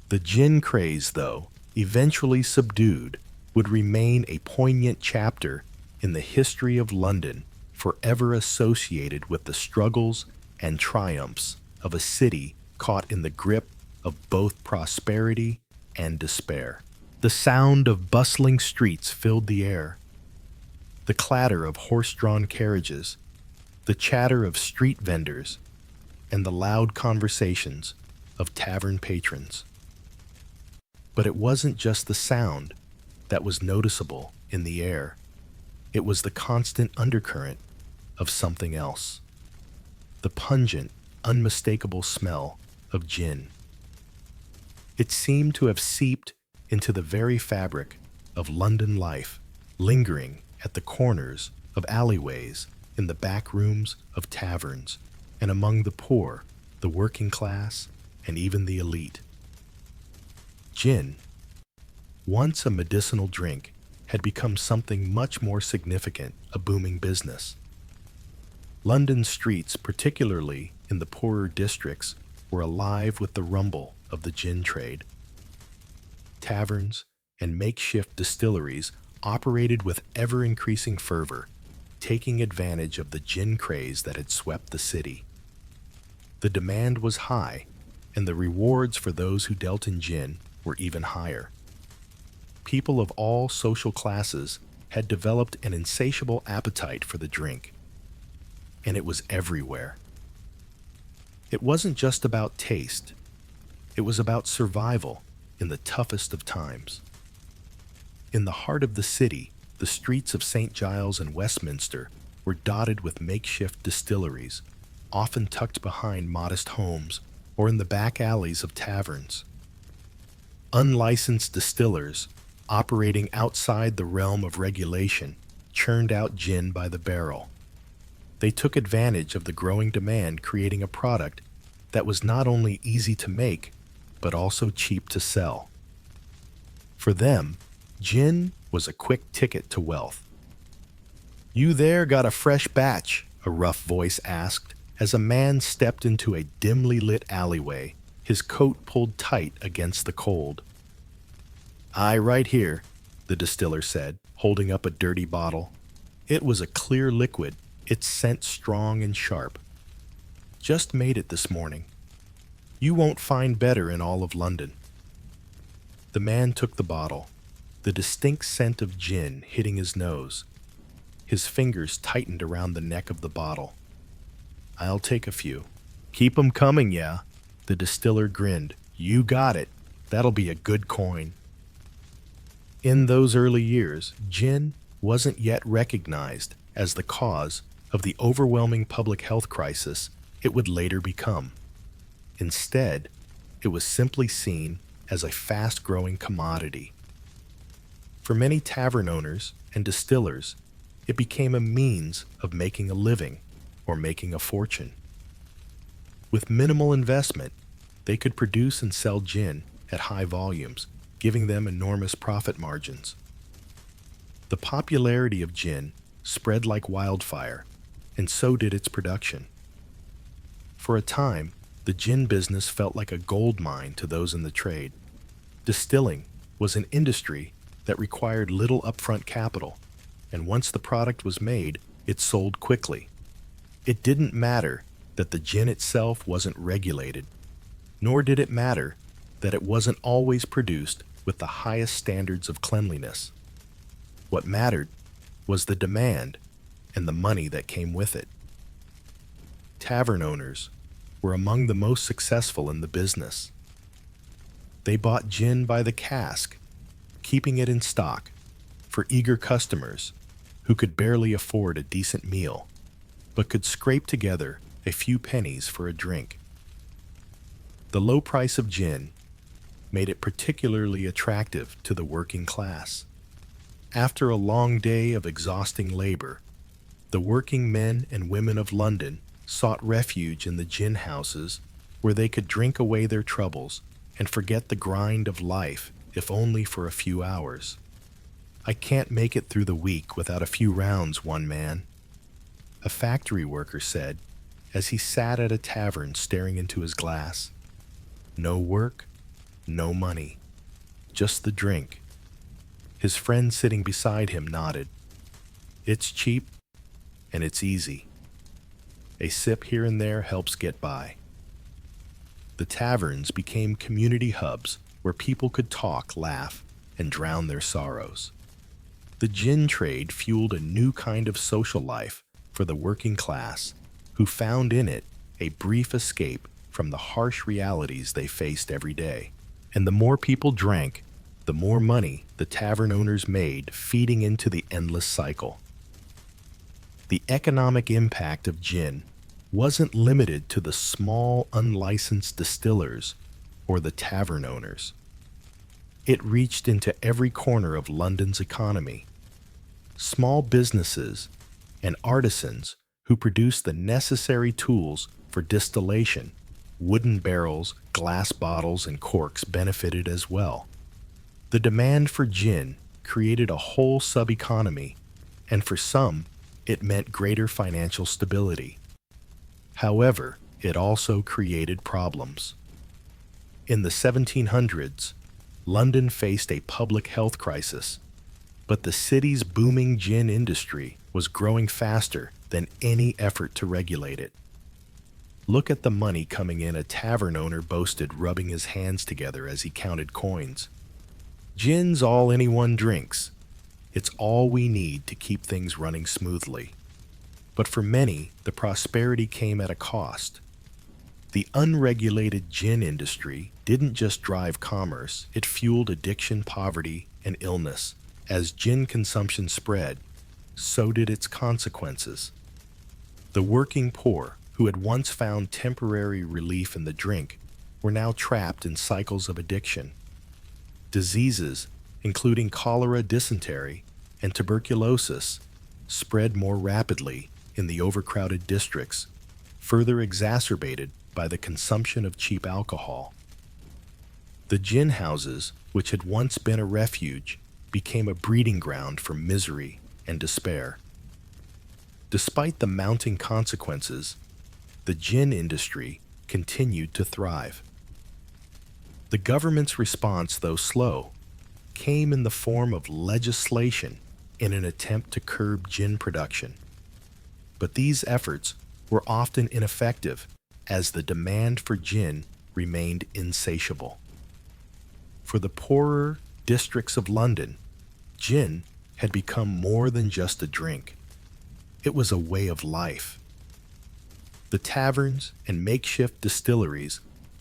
Speaker 1: The gin craze, though eventually subdued, would remain a poignant chapter in the history of London, forever associated with the struggles and triumphs of a city caught in the grip of both prosperity and despair. The sound of bustling streets filled the air, the clatter of horse-drawn carriages, the chatter of street vendors, and the loud conversations of tavern patrons. But it wasn't just the sound that was noticeable in the air. It was the constant undercurrent of something else. The pungent, unmistakable smell of gin. It seemed to have seeped into the very fabric of London life, lingering at the corners of alleyways, in the back rooms of taverns, and among the poor, the working class, and even the elite. Gin, once a medicinal drink, had become something much more significant, a booming business. London streets, particularly in the poorer districts, were alive with the rumble of the gin trade. Taverns and makeshift distilleries operated with ever-increasing fervor, taking advantage of the gin craze that had swept the city. The demand was high, and the rewards for those who dealt in gin were even higher. People of all social classes had developed an insatiable appetite for the drink, and it was everywhere. It wasn't just about taste. It was about survival in the toughest of times. In the heart of the city, the streets of St. Giles and Westminster were dotted with makeshift distilleries, often tucked behind modest homes or in the back alleys of taverns. Unlicensed distillers, operating outside the realm of regulation, churned out gin by the barrel. They took advantage of the growing demand, creating a product that was not only easy to make, but also cheap to sell. For them, gin was a quick ticket to wealth. "You there got a fresh batch?" a rough voice asked as a man stepped into a dimly lit alleyway, his coat pulled tight against the cold. "Aye, right here," the distiller said, holding up a dirty bottle. It was a clear liquid, its scent strong and sharp. "Just made it this morning. You won't find better in all of London." The man took the bottle, the distinct scent of gin hitting his nose. His fingers tightened around the neck of the bottle. "I'll take a few." "Keep 'em coming, yeah." The distiller grinned. "You got it. That'll be a good coin." In those early years, gin wasn't yet recognized as the cause of the overwhelming public health crisis it would later become. Instead, it was simply seen as a fast-growing commodity. For many tavern owners and distillers, it became a means of making a living or making a fortune. With minimal investment, they could produce and sell gin at high volumes, giving them enormous profit margins. The popularity of gin spread like wildfire, and so did its production. For a time, the gin business felt like a gold mine to those in the trade. Distilling was an industry that required little upfront capital, and once the product was made, it sold quickly. It didn't matter that the gin itself wasn't regulated, nor did it matter that it wasn't always produced with the highest standards of cleanliness. What mattered was the demand and the money that came with it. Tavern owners were among the most successful in the business. They bought gin by the cask, keeping it in stock for eager customers who could barely afford a decent meal, but could scrape together a few pennies for a drink. The low price of gin made it particularly attractive to the working class. After a long day of exhausting labor, the working men and women of London sought refuge in the gin houses where they could drink away their troubles and forget the grind of life, if only for a few hours. "I can't make it through the week without a few rounds," one man, a factory worker, said as he sat at a tavern staring into his glass. No work, no money, just the drink. His friend sitting beside him nodded. "It's cheap, and it's easy. A sip here and there helps get by." The taverns became community hubs where people could talk, laugh, and drown their sorrows. The gin trade fueled a new kind of social life for the working class, who found in it a brief escape from the harsh realities they faced every day. And the more people drank, the more money the tavern owners made, feeding into the endless cycle. The economic impact of gin wasn't limited to the small, unlicensed distillers or the tavern owners. It reached into every corner of London's economy. Small businesses and artisans who produced the necessary tools for distillation, wooden barrels, glass bottles, and corks, benefited as well. The demand for gin created a whole sub-economy, and for some, it meant greater financial stability. However, it also created problems. In the 1700s, London faced a public health crisis, but the city's booming gin industry was growing faster than any effort to regulate it. Look at the money coming in, a tavern owner boasted, rubbing his hands together as he counted coins. "Gin's all anyone drinks. It's all we need to keep things running smoothly." But for many, the prosperity came at a cost. The unregulated gin industry didn't just drive commerce, it fueled addiction, poverty, and illness. As gin consumption spread, so did its consequences. The working poor, who had once found temporary relief in the drink, were now trapped in cycles of addiction. Diseases, including cholera, dysentery, and tuberculosis, spread more rapidly in the overcrowded districts, further exacerbated by the consumption of cheap alcohol. The gin houses, which had once been a refuge, became a breeding ground for misery and despair. Despite the mounting consequences, the gin industry continued to thrive. The government's response, though slow, came in the form of legislation in an attempt to curb gin production. But these efforts were often ineffective as the demand for gin remained insatiable. For the poorer districts of London, gin had become more than just a drink. It was a way of life. The taverns and makeshift distilleries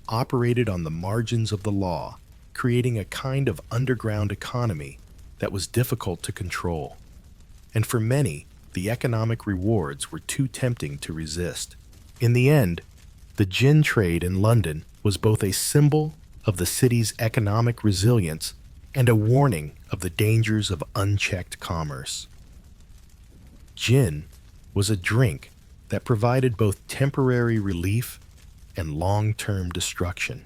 Speaker 1: operated on the margins of the law, creating a kind of underground economy that was difficult to control. And for many, the economic rewards were too tempting to resist. In the end, the gin trade in London was both a symbol of the city's economic resilience and a warning of the dangers of unchecked commerce. Gin was a drink that provided both temporary relief and long-term destruction.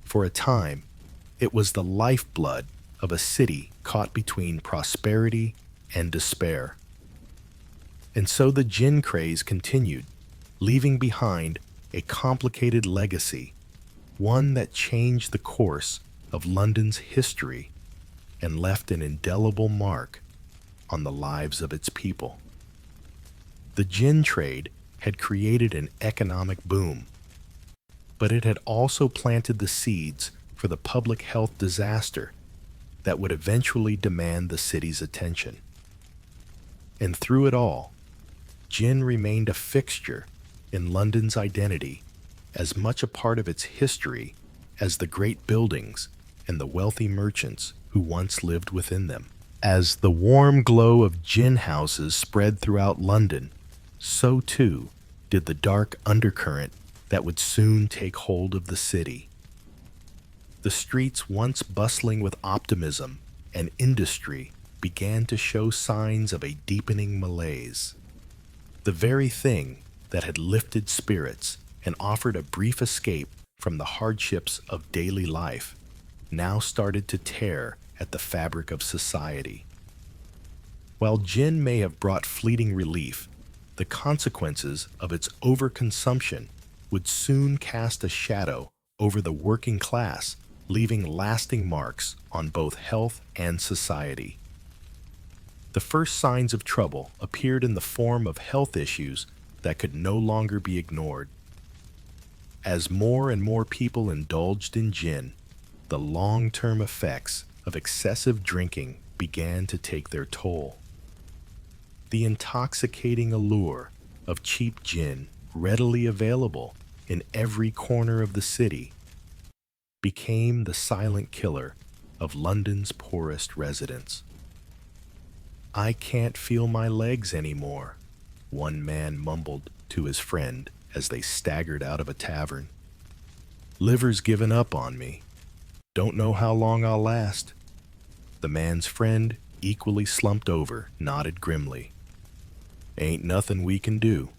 Speaker 1: For a time, it was the lifeblood of a city caught between prosperity and despair. And so the gin craze continued, leaving behind a complicated legacy, one that changed the course of London's history and left an indelible mark on the lives of its people. The gin trade had created an economic boom, but it had also planted the seeds for the public health disaster that would eventually demand the city's attention. And through it all, gin remained a fixture in London's identity, as much a part of its history as the great buildings and the wealthy merchants who once lived within them. As the warm glow of gin houses spread throughout London, so too did the dark undercurrent that would soon take hold of the city. The streets, once bustling with optimism and industry, began to show signs of a deepening malaise. The very thing that had lifted spirits and offered a brief escape from the hardships of daily life now started to tear at the fabric of society. While gin may have brought fleeting relief, the consequences of its overconsumption would soon cast a shadow over the working class, leaving lasting marks on both health and society. The first signs of trouble appeared in the form of health issues that could no longer be ignored. As more and more people indulged in gin, the long-term effects of excessive drinking began to take their toll. The intoxicating allure of cheap gin, readily available in every corner of the city, became the silent killer of London's poorest residents. "I can't feel my legs anymore," one man mumbled to his friend as they staggered out of a tavern. "Liver's given up on me. Don't know how long I'll last." The man's friend, equally slumped over, nodded grimly. "Ain't nothing we can do.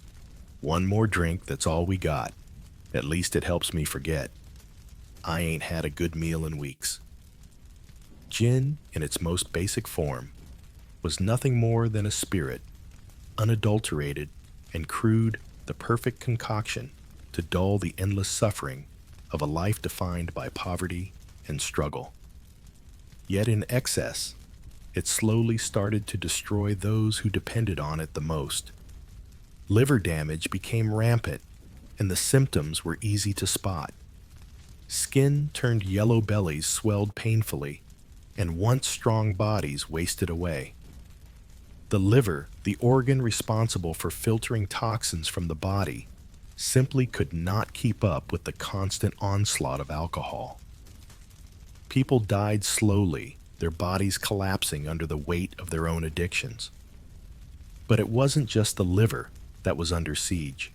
Speaker 1: One more drink, that's all we got. At least it helps me forget. I ain't had a good meal in weeks." Gin, in its most basic form, was nothing more than a spirit, unadulterated and crude, the perfect concoction to dull the endless suffering of a life defined by poverty and struggle. Yet in excess, it slowly started to destroy those who depended on it the most. Liver damage became rampant, and the symptoms were easy to spot. Skin turned yellow, bellies swelled painfully, and once strong bodies wasted away. The liver, the organ responsible for filtering toxins from the body, simply could not keep up with the constant onslaught of alcohol. People died slowly, their bodies collapsing under the weight of their own addictions. But it wasn't just the liver that was under siege.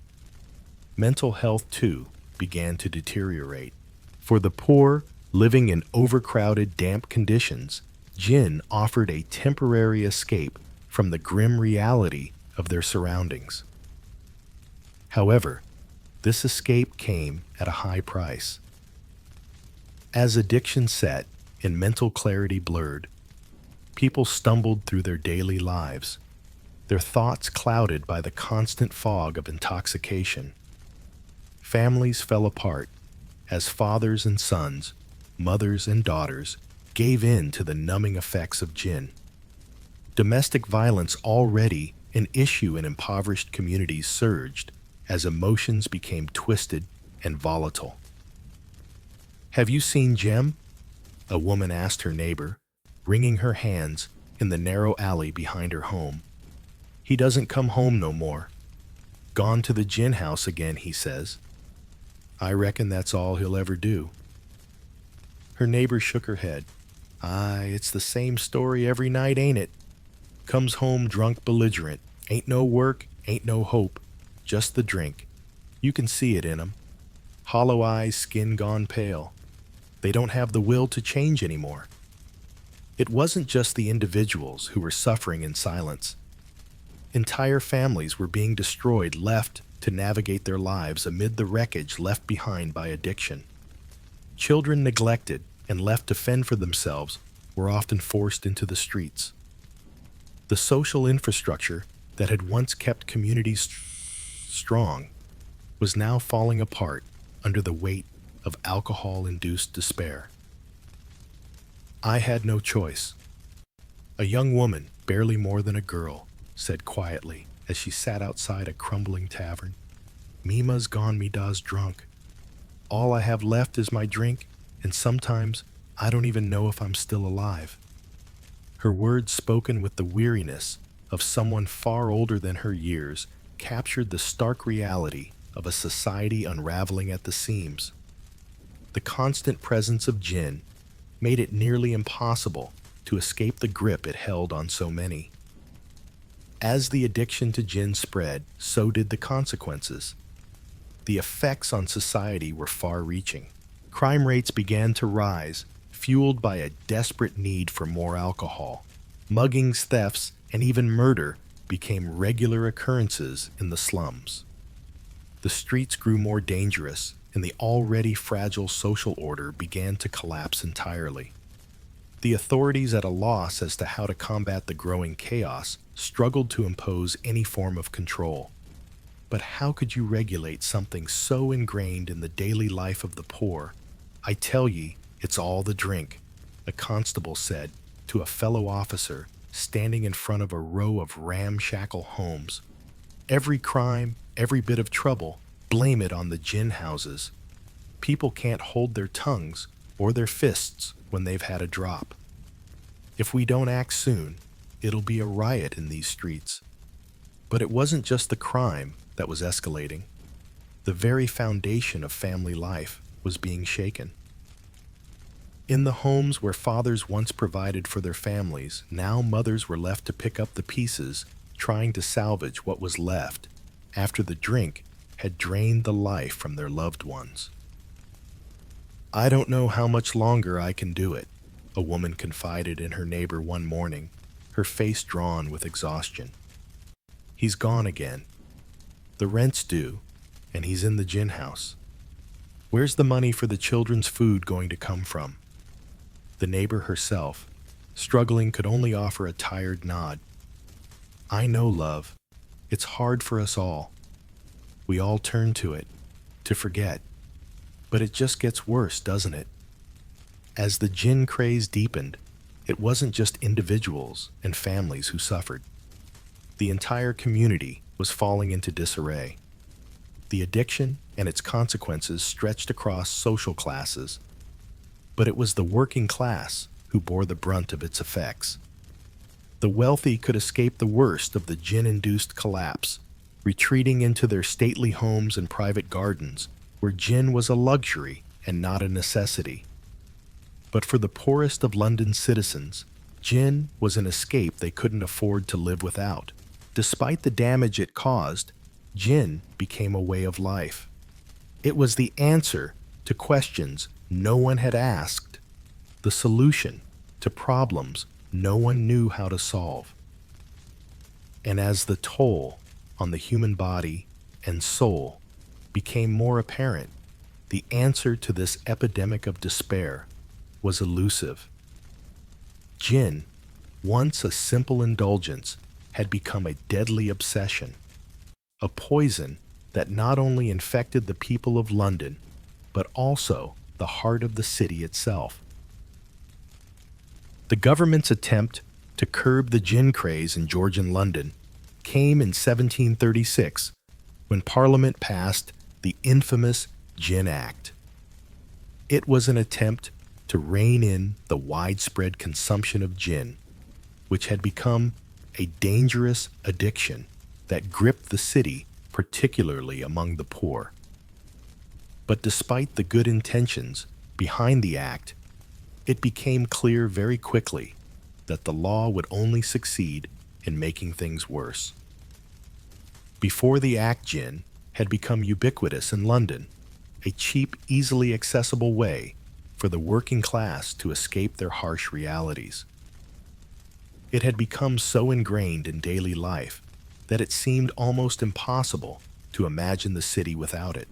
Speaker 1: Mental health, too, began to deteriorate. For the poor, living in overcrowded, damp conditions, gin offered a temporary escape from the grim reality of their surroundings. However, this escape came at a high price. As addiction set and mental clarity blurred, people stumbled through their daily lives, their thoughts clouded by the constant fog of intoxication. Families fell apart as fathers and sons, mothers and daughters gave in to the numbing effects of gin. Domestic violence, already an issue in impoverished communities, surged as emotions became twisted and volatile. "Have you seen Jem?" a woman asked her neighbor, wringing her hands in the narrow alley behind her home. "He doesn't come home no more. Gone to the gin house again, he says. I reckon that's all he'll ever do." Her neighbor shook her head. "Aye, it's the same story every night, ain't it? Comes home drunk, belligerent. Ain't no work, ain't no hope. Just the drink. You can see it in 'em. Hollow eyes, skin gone pale. They don't have the will to change anymore." It wasn't just the individuals who were suffering in silence. Entire families were being destroyed, left to navigate their lives amid the wreckage left behind by addiction. Children neglected and left to fend for themselves were often forced into the streets. The social infrastructure that had once kept communities strong was now falling apart under the weight of alcohol-induced despair. "I had no choice," a young woman, barely more than a girl, said quietly as she sat outside a crumbling tavern. "Mima's gone me da's drunk. All I have left is my drink, and sometimes I don't even know if I'm still alive." Her words, spoken with the weariness of someone far older than her years, captured the stark reality of a society unraveling at the seams. The constant presence of gin made it nearly impossible to escape the grip it held on so many. As the addiction to gin spread, so did the consequences. The effects on society were far-reaching. Crime rates began to rise, fueled by a desperate need for more alcohol. Muggings, thefts, and even murder became regular occurrences in the slums. The streets grew more dangerous, and the already fragile social order began to collapse entirely. The authorities, at a loss as to how to combat the growing chaos, struggled to impose any form of control. But how could you regulate something so ingrained in the daily life of the poor? "I tell ye, it's all the drink," a constable said to a fellow officer standing in front of a row of ramshackle homes. "Every crime, every bit of trouble, blame it on the gin houses. People can't hold their tongues or their fists when they've had a drop. If we don't act soon, it'll be a riot in these streets." But it wasn't just the crime that was escalating. The very foundation of family life was being shaken. In the homes where fathers once provided for their families, now mothers were left to pick up the pieces, trying to salvage what was left after the drink had drained the life from their loved ones. "I don't know how much longer I can do it," a woman confided in her neighbor one morning, her face drawn with exhaustion. "He's gone again. The rent's due, and he's in the gin house. Where's the money for the children's food going to come from?" The neighbor herself, struggling, could only offer a tired nod. "I know, love. It's hard for us all. We all turn to it, to forget. But it just gets worse, doesn't it?" As the gin craze deepened, it wasn't just individuals and families who suffered. The entire community was falling into disarray. The addiction and its consequences stretched across social classes, but it was the working class who bore the brunt of its effects. The wealthy could escape the worst of the gin-induced collapse, retreating into their stately homes and private gardens, where gin was a luxury and not a necessity. But for the poorest of London's citizens, gin was an escape they couldn't afford to live without. Despite the damage it caused, gin became a way of life. It was the answer to questions no one had asked, the solution to problems no one knew how to solve. And as the toll on the human body and soul became more apparent, the answer to this epidemic of despair was elusive. Gin, once a simple indulgence, had become a deadly obsession, a poison that not only infected the people of London, but also the heart of the city itself. The government's attempt to curb the gin craze in Georgian London came in 1736 when Parliament passed the infamous Gin Act. It was an attempt to rein in the widespread consumption of gin, which had become a dangerous addiction that gripped the city, particularly among the poor. But despite the good intentions behind the act, it became clear very quickly that the law would only succeed in making things worse. Before the act, gin had become ubiquitous in London, a cheap, easily accessible way for the working class to escape their harsh realities. It had become so ingrained in daily life that it seemed almost impossible to imagine the city without it.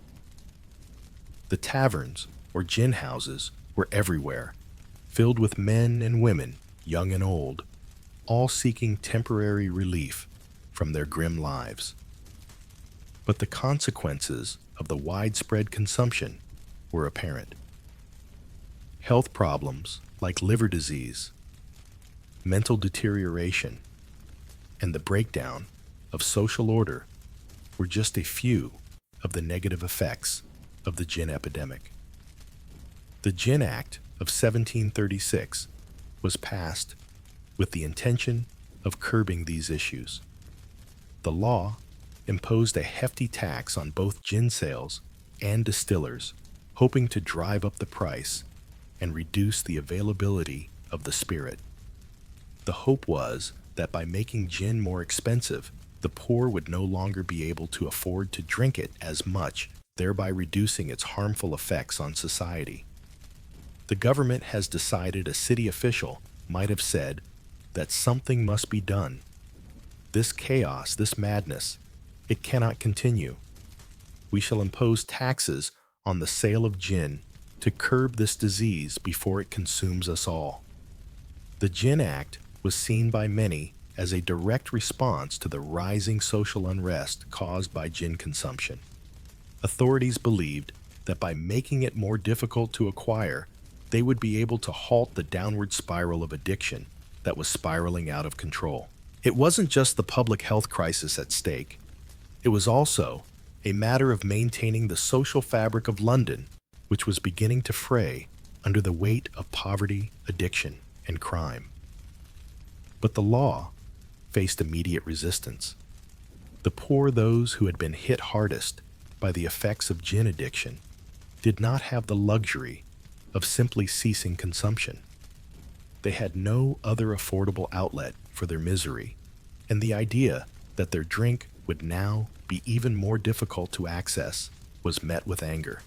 Speaker 1: The taverns, or gin houses, were everywhere, filled with men and women, young and old, all seeking temporary relief from their grim lives. But the consequences of the widespread consumption were apparent. Health problems like liver disease, mental deterioration, and the breakdown of social order were just a few of the negative effects of the gin epidemic. The Gin Act of 1736 was passed with the intention of curbing these issues. The law imposed a hefty tax on both gin sales and distillers, hoping to drive up the price and reduce the availability of the spirit. The hope was that by making gin more expensive, the poor would no longer be able to afford to drink it as much, thereby reducing its harmful effects on society. The government has decided a city official might have said that something must be done. This chaos, this madness, it cannot continue. We shall impose taxes on the sale of gin to curb this disease before it consumes us all. The Gin Act was seen by many as a direct response to the rising social unrest caused by gin consumption. Authorities believed that by making it more difficult to acquire, they would be able to halt the downward spiral of addiction that was spiraling out of control. It wasn't just the public health crisis at stake. It was also a matter of maintaining the social fabric of London, which was beginning to fray under the weight of poverty, addiction, and crime. But the law faced immediate resistance. The poor, those who had been hit hardest by the effects of gin addiction, did not have the luxury of simply ceasing consumption. They had no other affordable outlet for their misery, and the idea that their drink would now be even more difficult to access was met with anger.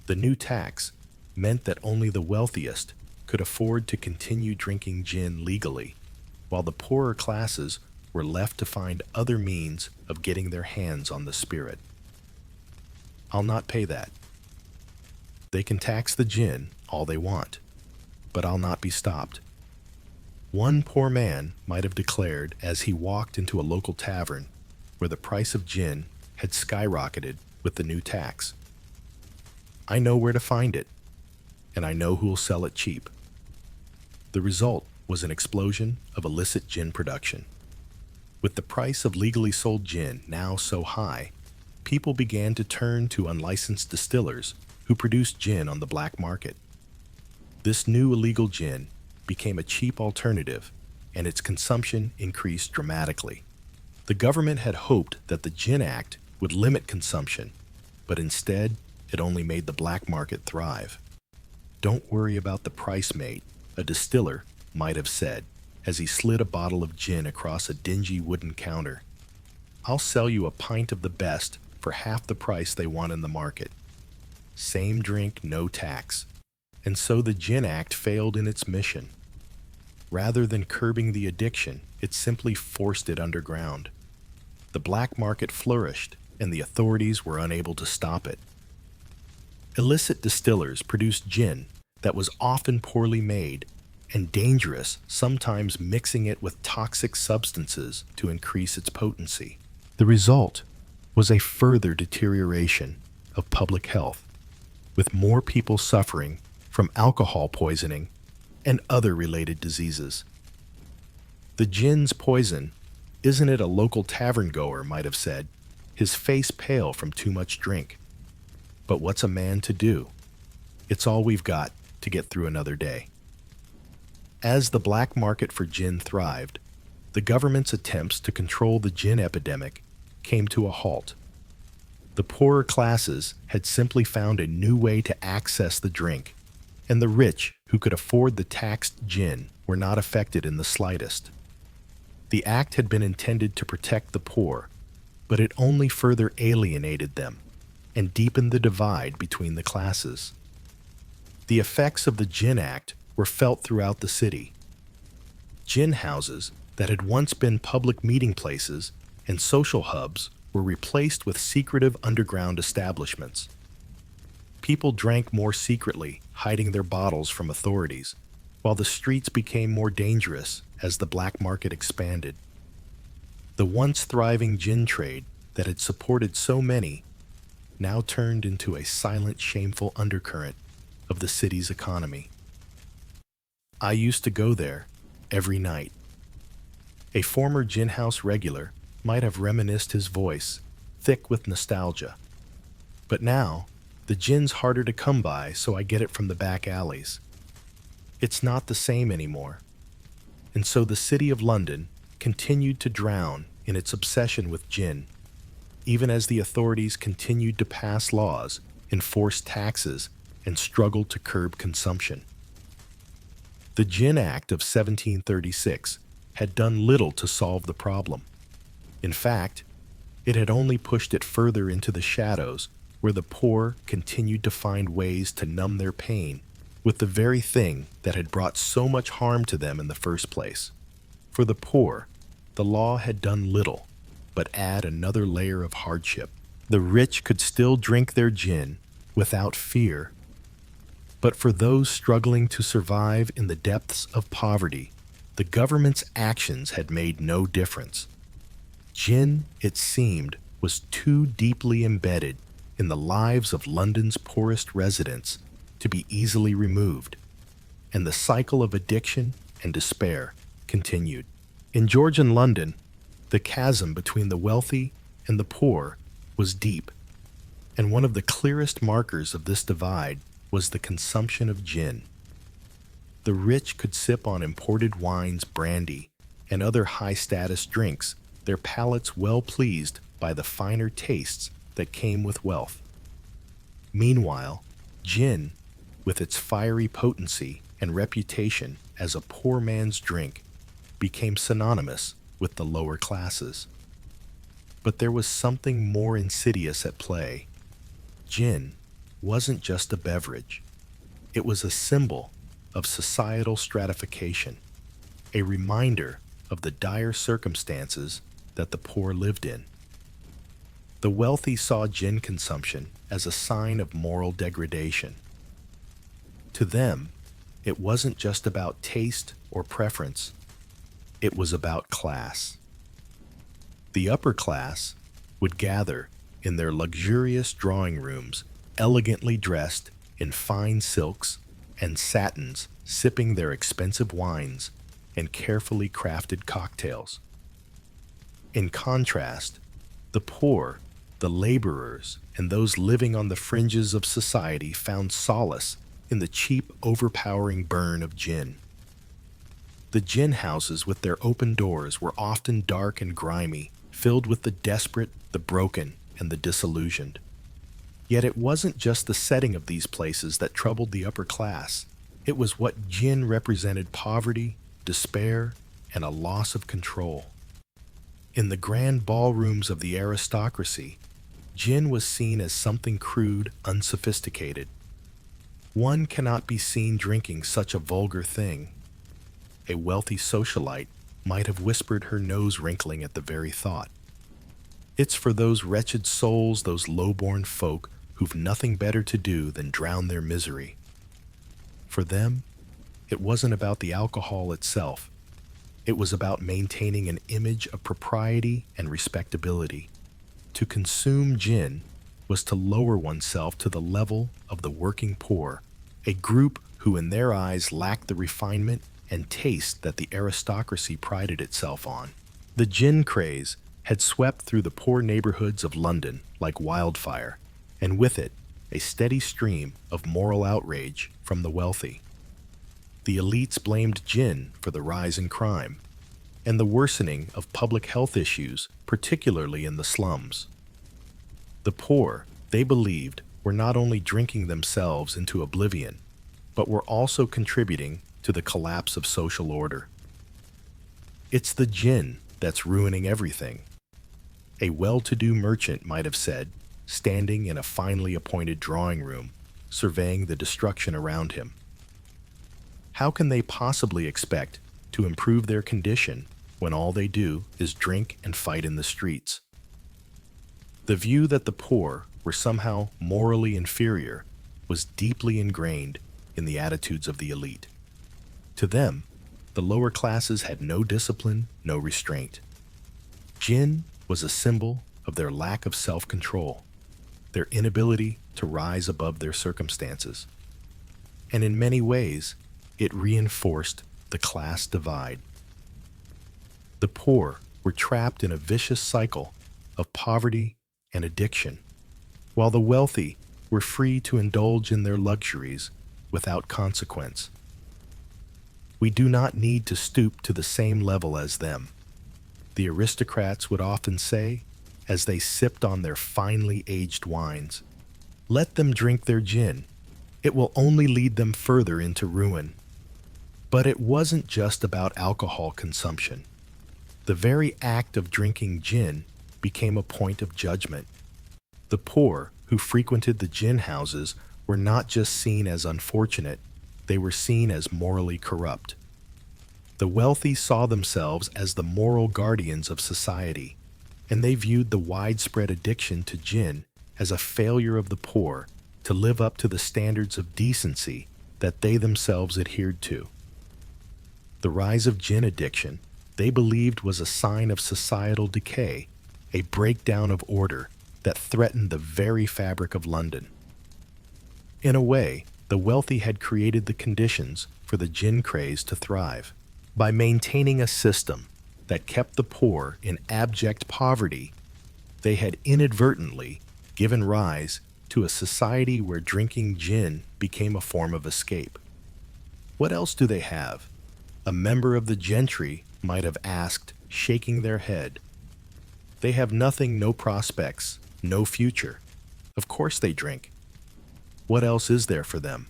Speaker 1: The new tax meant that only the wealthiest could afford to continue drinking gin legally, while the poorer classes were left to find other means of getting their hands on the spirit. I'll not pay that. They can tax the gin all they want, but I'll not be stopped. One poor man might have declared as he walked into a local tavern where the price of gin had skyrocketed with the new tax. I know where to find it, and I know who'll sell it cheap. The result was an explosion of illicit gin production. With the price of legally sold gin now so high, people began to turn to unlicensed distillers who produced gin on the black market. This new illegal gin became a cheap alternative, and its consumption increased dramatically. The government had hoped that the Gin Act would limit consumption, but instead, it only made the black market thrive. "Don't worry about the price, mate," a distiller might have said as he slid a bottle of gin across a dingy wooden counter. "I'll sell you a pint of the best for half the price they want in the market." Same drink, no tax. And so the Gin Act failed in its mission. Rather than curbing the addiction, it simply forced it underground. The black market flourished, and the authorities were unable to stop it. Illicit distillers produced gin that was often poorly made and dangerous, sometimes mixing it with toxic substances to increase its potency. The result was a further deterioration of public health, with more people suffering from alcohol poisoning and other related diseases. The gin's poison, isn't it, a local tavern goer might have said, his face pale from too much drink. But what's a man to do? It's all we've got to get through another day. As the black market for gin thrived, the government's attempts to control the gin epidemic came to a halt. The poorer classes had simply found a new way to access the drink, and the rich who could afford the taxed gin were not affected in the slightest. The act had been intended to protect the poor, but it only further alienated them and deepened the divide between the classes. The effects of the Gin Act were felt throughout the city. Gin houses that had once been public meeting places and social hubs were replaced with secretive underground establishments. People drank more secretly, hiding their bottles from authorities, while the streets became more dangerous as the black market expanded. The once thriving gin trade that had supported so many now turned into a silent, shameful undercurrent of the city's economy. I used to go there every night. A former gin house regular might have reminisced, his voice thick with nostalgia. But now, the gin's harder to come by, so I get it from the back alleys. It's not the same anymore. And so the city of London continued to drown in its obsession with gin, even as the authorities continued to pass laws, enforce taxes, and struggled to curb consumption. The Gin Act of 1736 had done little to solve the problem. In fact, it had only pushed it further into the shadows, where the poor continued to find ways to numb their pain with the very thing that had brought so much harm to them in the first place. For the poor, the law had done little but add another layer of hardship. The rich could still drink their gin without fear, but for those struggling to survive in the depths of poverty, the government's actions had made no difference. Gin, it seemed, was too deeply embedded in the lives of London's poorest residents to be easily removed, and the cycle of addiction and despair continued. In Georgian London, the chasm between the wealthy and the poor was deep, and one of the clearest markers of this divide was the consumption of gin. The rich could sip on imported wines, brandy, and other high-status drinks, their palates well pleased by the finer tastes that came with wealth. Meanwhile, gin, with its fiery potency and reputation as a poor man's drink, became synonymous with the lower classes. But there was something more insidious at play. Gin wasn't just a beverage. It was a symbol of societal stratification, a reminder of the dire circumstances that the poor lived in. The wealthy saw gin consumption as a sign of moral degradation. To them, it wasn't just about taste or preference. It was about class. The upper class would gather in their luxurious drawing rooms, elegantly dressed in fine silks and satins, sipping their expensive wines and carefully crafted cocktails. In contrast, the poor, the laborers, and those living on the fringes of society found solace in the cheap, overpowering burn of gin. The gin houses with their open doors were often dark and grimy, filled with the desperate, the broken, and the disillusioned. Yet it wasn't just the setting of these places that troubled the upper class. It was what gin represented: poverty, despair, and a loss of control. In the grand ballrooms of the aristocracy, gin was seen as something crude, unsophisticated. One cannot be seen drinking such a vulgar thing. A wealthy socialite might have whispered, her nose wrinkling at the very thought. It's for those wretched souls, those low-born folk who've nothing better to do than drown their misery. For them, It wasn't about the alcohol itself. It was about maintaining an image of propriety and respectability. To consume gin was to lower oneself to the level of the working poor, a group who in their eyes lacked the refinement and taste that the aristocracy prided itself on. The gin craze had swept through the poor neighborhoods of London like wildfire, and with it, a steady stream of moral outrage from the wealthy. The elites blamed gin for the rise in crime and the worsening of public health issues, particularly in the slums. The poor, they believed, were not only drinking themselves into oblivion, but were also contributing to the collapse of social order. "It's the gin that's ruining everything," a well-to-do merchant might have said, standing in a finely appointed drawing room, surveying the destruction around him. How can they possibly expect to improve their condition when all they do is drink and fight in the streets? The view that the poor were somehow morally inferior was deeply ingrained in the attitudes of the elite. To them, the lower classes had no discipline, no restraint. Gin was a symbol of their lack of self-control, their inability to rise above their circumstances. And in many ways, it reinforced the class divide. The poor were trapped in a vicious cycle of poverty and addiction, while the wealthy were free to indulge in their luxuries without consequence. "We do not need to stoop to the same level as them," the aristocrats would often say as they sipped on their finely aged wines. "Let them drink their gin. It will only lead them further into ruin." But it wasn't just about alcohol consumption. The very act of drinking gin became a point of judgment. The poor who frequented the gin houses were not just seen as unfortunate, they were seen as morally corrupt. The wealthy saw themselves as the moral guardians of society, and they viewed the widespread addiction to gin as a failure of the poor to live up to the standards of decency that they themselves adhered to. The rise of gin addiction, they believed, was a sign of societal decay, a breakdown of order that threatened the very fabric of London. In a way, the wealthy had created the conditions for the gin craze to thrive. By maintaining a system that kept the poor in abject poverty, they had inadvertently given rise to a society where drinking gin became a form of escape. What else do they have? A member of the gentry might have asked, shaking their head. They have nothing, no prospects, no future. Of course they drink. What else is there for them?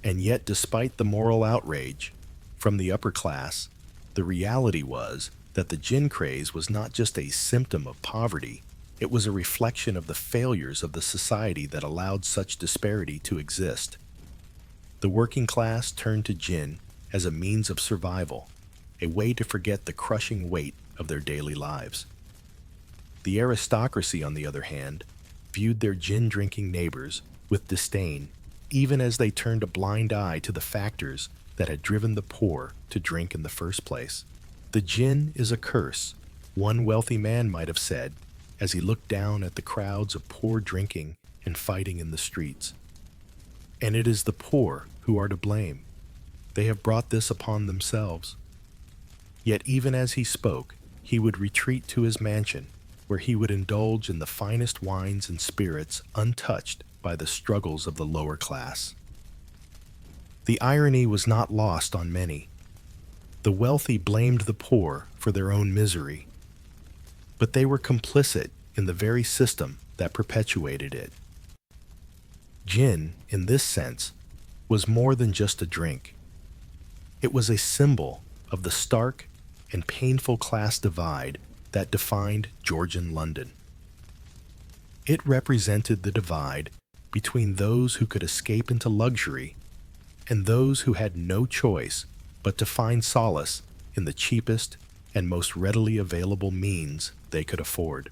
Speaker 1: And yet, despite the moral outrage from the upper class, the reality was that the gin craze was not just a symptom of poverty, it was a reflection of the failures of the society that allowed such disparity to exist. The working class turned to gin as a means of survival, a way to forget the crushing weight of their daily lives. The aristocracy, on the other hand, viewed their gin-drinking neighbors with disdain, even as they turned a blind eye to the factors that had driven the poor to drink in the first place. "The gin is a curse," one wealthy man might have said as he looked down at the crowds of poor drinking and fighting in the streets. "And it is the poor who are to blame. They have brought this upon themselves." Yet even as he spoke, he would retreat to his mansion, where he would indulge in the finest wines and spirits untouched by the struggles of the lower class. The irony was not lost on many. The wealthy blamed the poor for their own misery, but they were complicit in the very system that perpetuated it. Gin, in this sense, was more than just a drink. It was a symbol of the stark and painful class divide that defined Georgian London. It represented the divide between those who could escape into luxury and those who had no choice but to find solace in the cheapest and most readily available means they could afford.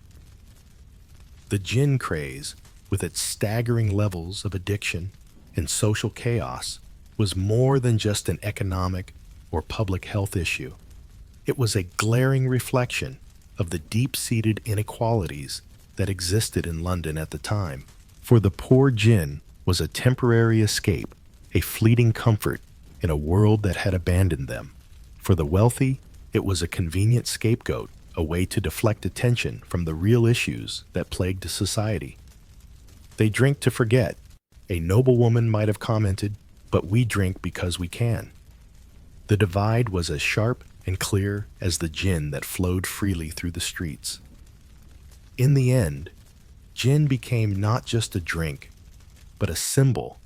Speaker 1: The gin craze, with its staggering levels of addiction and social chaos, was more than just an economic or public health issue. It was a glaring reflection of the deep-seated inequalities that existed in London at the time. For the poor, gin was a temporary escape, a fleeting comfort in a world that had abandoned them. For the wealthy, it was a convenient scapegoat, a way to deflect attention from the real issues that plagued society. They drink to forget, a noblewoman might have commented, but we drink because we can. The divide was as sharp and clear as the gin that flowed freely through the streets. In the end, gin became not just a drink, but a symbol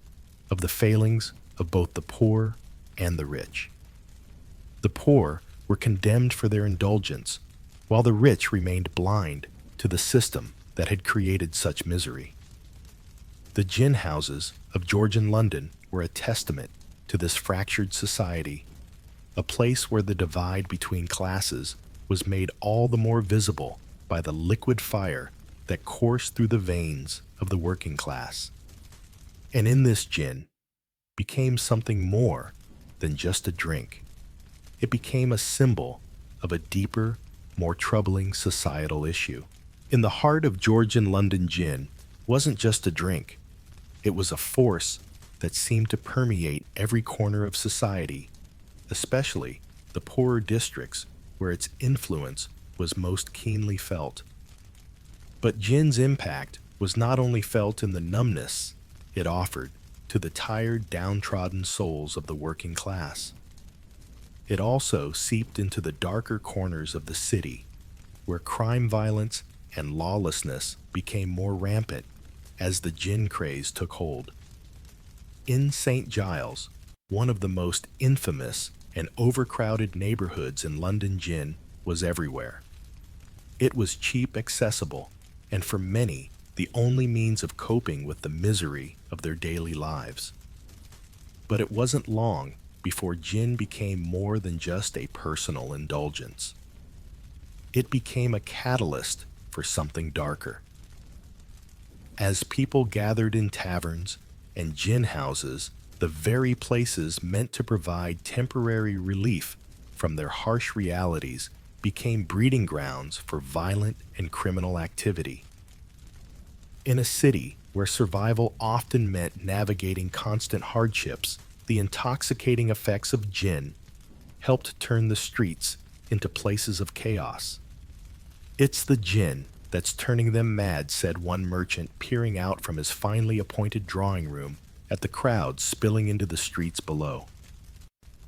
Speaker 1: of the failings of both the poor and the rich. The poor were condemned for their indulgence, while the rich remained blind to the system that had created such misery. The gin houses of Georgian London were a testament to this fractured society, a place where the divide between classes was made all the more visible by the liquid fire that coursed through the veins of the working class. And in this gin became something more than just a drink. It became a symbol of a deeper, more troubling societal issue. In the heart of Georgian London, gin wasn't just a drink. It was a force that seemed to permeate every corner of society, especially the poorer districts where its influence was most keenly felt. But gin's impact was not only felt in the numbness it offered to the tired, downtrodden souls of the working class. It also seeped into the darker corners of the city, where crime, violence, and lawlessness became more rampant as the gin craze took hold. In St. Giles, one of the most infamous and overcrowded neighborhoods in London, gin was everywhere. It was cheap, accessible, and for many, the only means of coping with the misery of their daily lives. But it wasn't long before gin became more than just a personal indulgence. It became a catalyst for something darker. As people gathered in taverns and gin houses, the very places meant to provide temporary relief from their harsh realities became breeding grounds for violent and criminal activity. In a city where survival often meant navigating constant hardships, the intoxicating effects of gin helped turn the streets into places of chaos. "It's the gin that's turning them mad," said one merchant, peering out from his finely appointed drawing room at the crowd spilling into the streets below.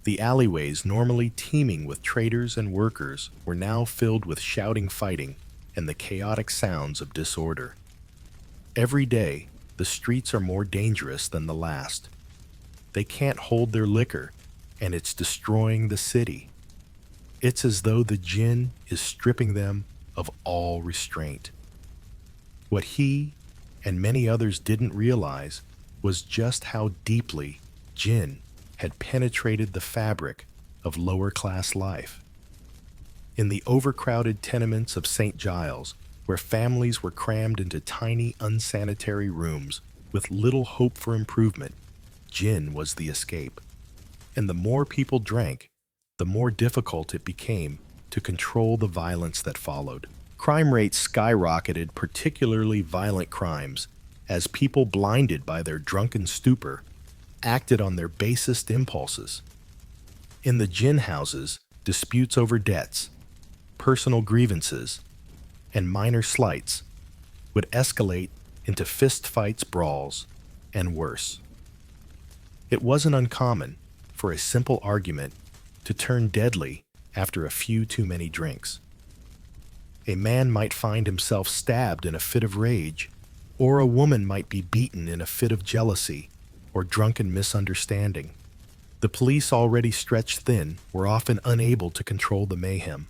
Speaker 1: The alleyways, normally teeming with traders and workers, were now filled with shouting, fighting, and the chaotic sounds of disorder. Every day, the streets are more dangerous than the last. They can't hold their liquor, and it's destroying the city. It's as though the gin is stripping them of all restraint. What he and many others didn't realize was just how deeply gin had penetrated the fabric of lower-class life. In the overcrowded tenements of St. Giles, where families were crammed into tiny, unsanitary rooms with little hope for improvement, gin was the escape. And the more people drank, the more difficult it became to control the violence that followed. Crime rates skyrocketed, particularly violent crimes, as people, blinded by their drunken stupor, acted on their basest impulses. In the gin houses, disputes over debts, personal grievances, and minor slights would escalate into fistfights, brawls, and worse. It wasn't uncommon for a simple argument to turn deadly after a few too many drinks. A man might find himself stabbed in a fit of rage, or a woman might be beaten in a fit of jealousy or drunken misunderstanding. The police, already stretched thin, were often unable to control the mayhem.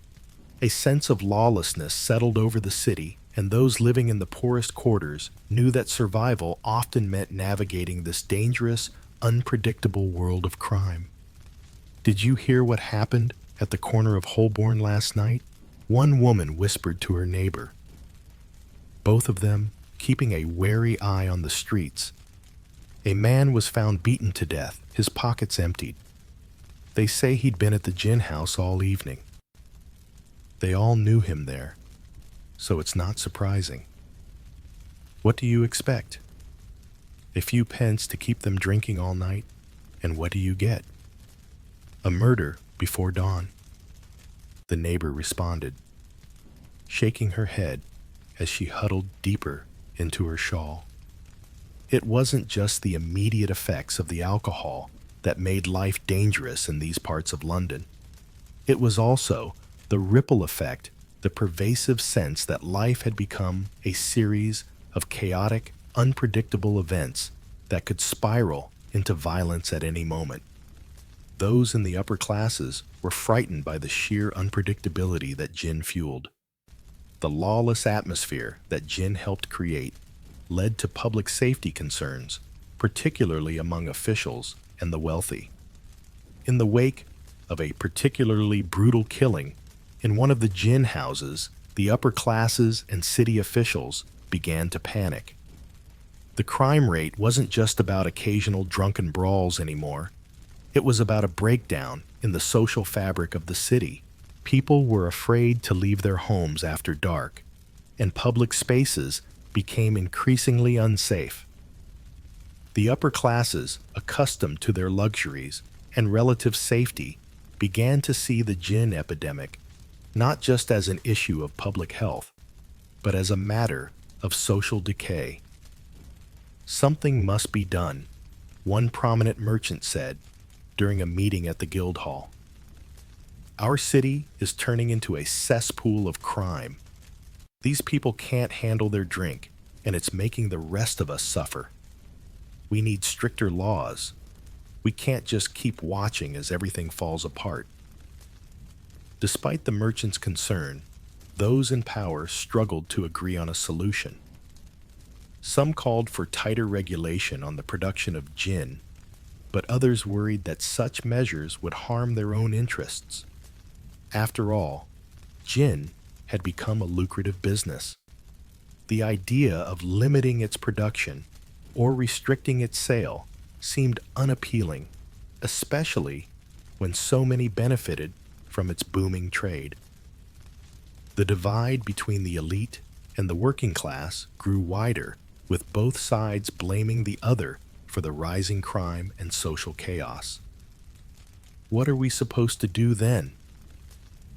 Speaker 1: A sense of lawlessness settled over the city, and those living in the poorest quarters knew that survival often meant navigating this dangerous, unpredictable world of crime. "Did you hear what happened at the corner of Holborn last night?" one woman whispered to her neighbor, both of them keeping a wary eye on the streets. A man was found beaten to death, his pockets emptied. They say he'd been at the gin house all evening. They all knew him there, so it's not surprising. What do you expect? A few pence to keep them drinking all night, and what do you get? A murder before dawn. The neighbor responded, shaking her head as she huddled deeper into her shawl. It wasn't just the immediate effects of the alcohol that made life dangerous in these parts of London. It was also the ripple effect, the pervasive sense that life had become a series of chaotic, unpredictable events that could spiral into violence at any moment. Those in the upper classes were frightened by the sheer unpredictability that gin fueled. The lawless atmosphere that gin helped create led to public safety concerns, particularly among officials and the wealthy. In the wake of a particularly brutal killing in one of the gin houses, the upper classes and city officials began to panic. The crime rate wasn't just about occasional drunken brawls anymore. It was about a breakdown in the social fabric of the city. People were afraid to leave their homes after dark, and public spaces became increasingly unsafe. The upper classes, accustomed to their luxuries and relative safety, began to see the gin epidemic not just as an issue of public health, but as a matter of social decay. Something must be done, one prominent merchant said during a meeting at the Guildhall. Our city is turning into a cesspool of crime. These people can't handle their drink, and it's making the rest of us suffer. We need stricter laws. We can't just keep watching as everything falls apart. Despite the merchant's concern, those in power struggled to agree on a solution. Some called for tighter regulation on the production of gin, but others worried that such measures would harm their own interests. After all, gin had become a lucrative business. The idea of limiting its production or restricting its sale seemed unappealing, especially when so many benefited from its booming trade. The divide between the elite and the working class grew wider, with both sides blaming the other for the rising crime and social chaos. What are we supposed to do then?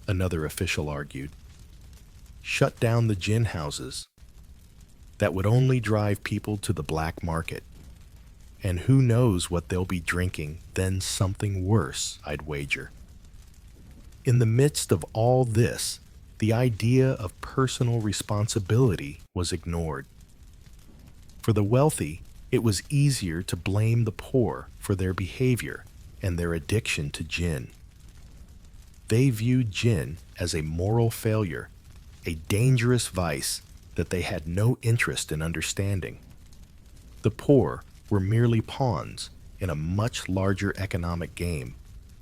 Speaker 1: Another official argued. Shut down the gin houses. That would only drive people to the black market. And who knows what they'll be drinking, then something worse, I'd wager. In the midst of all this, the idea of personal responsibility was ignored. For the wealthy, it was easier to blame the poor for their behavior and their addiction to gin. They viewed gin as a moral failure, a dangerous vice that they had no interest in understanding. The poor were merely pawns in a much larger economic game,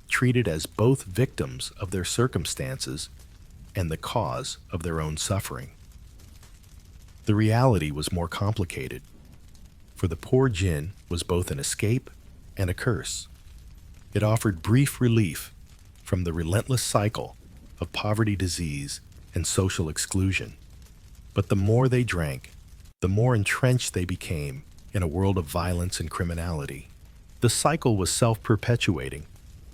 Speaker 1: treated as both victims of their circumstances and the cause of their own suffering. The reality was more complicated. For the poor, gin was both an escape and a curse. It offered brief relief from the relentless cycle of poverty, disease, and social exclusion. But the more they drank, the more entrenched they became in a world of violence and criminality. The cycle was self-perpetuating,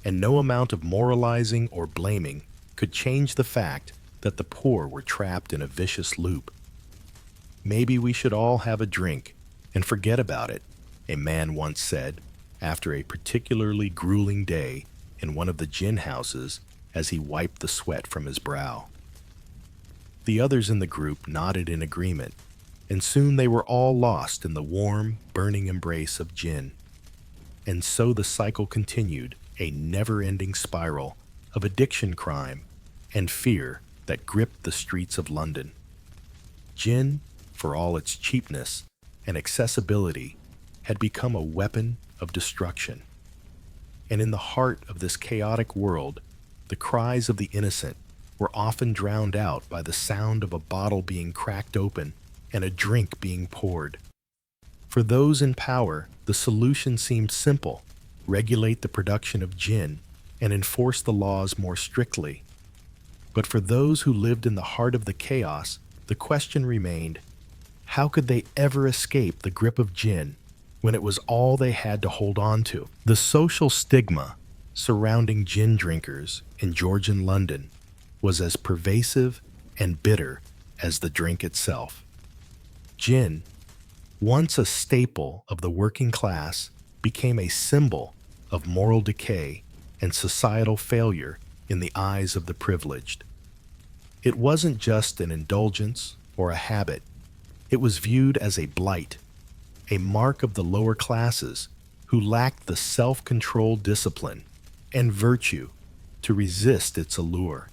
Speaker 1: and no amount of moralizing or blaming could change the fact that the poor were trapped in a vicious loop. Maybe we should all have a drink and forget about it, a man once said after a particularly grueling day in one of the gin houses as he wiped the sweat from his brow. The others in the group nodded in agreement, and soon they were all lost in the warm, burning embrace of gin. And so the cycle continued, a never-ending spiral of addiction, crime, and fear that gripped the streets of London. Gin, for all its cheapness and accessibility, had become a weapon of destruction. And in the heart of this chaotic world, the cries of the innocent were often drowned out by the sound of a bottle being cracked open and a drink being poured. For those in power, the solution seemed simple: regulate the production of gin and enforce the laws more strictly. But for those who lived in the heart of the chaos, the question remained: how could they ever escape the grip of gin when it was all they had to hold on to? The social stigma surrounding gin drinkers in Georgian London was as pervasive and bitter as the drink itself. Gin, once a staple of the working class, became a symbol of moral decay and societal failure in the eyes of the privileged. It wasn't just an indulgence or a habit. It was viewed as a blight, a mark of the lower classes who lacked the self-control, discipline, and virtue to resist its allure.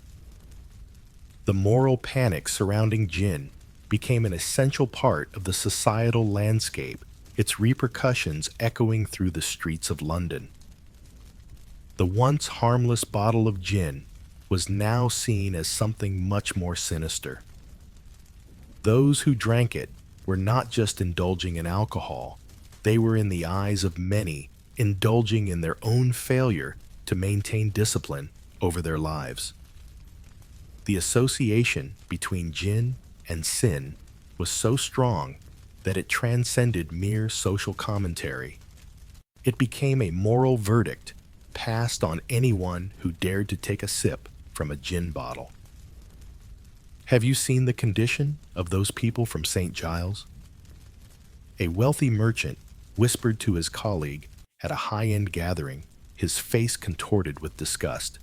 Speaker 1: The moral panic surrounding gin became an essential part of the societal landscape, its repercussions echoing through the streets of London. The once harmless bottle of gin was now seen as something much more sinister. Those who drank it were not just indulging in alcohol, they were, in the eyes of many, indulging in their own failure to maintain discipline over their lives. The association between gin and sin was so strong that it transcended mere social commentary. It became a moral verdict passed on anyone who dared to take a sip from a gin bottle. Have you seen the condition of those people from St. Giles? A wealthy merchant whispered to his colleague at a high-end gathering, his face contorted with disgust.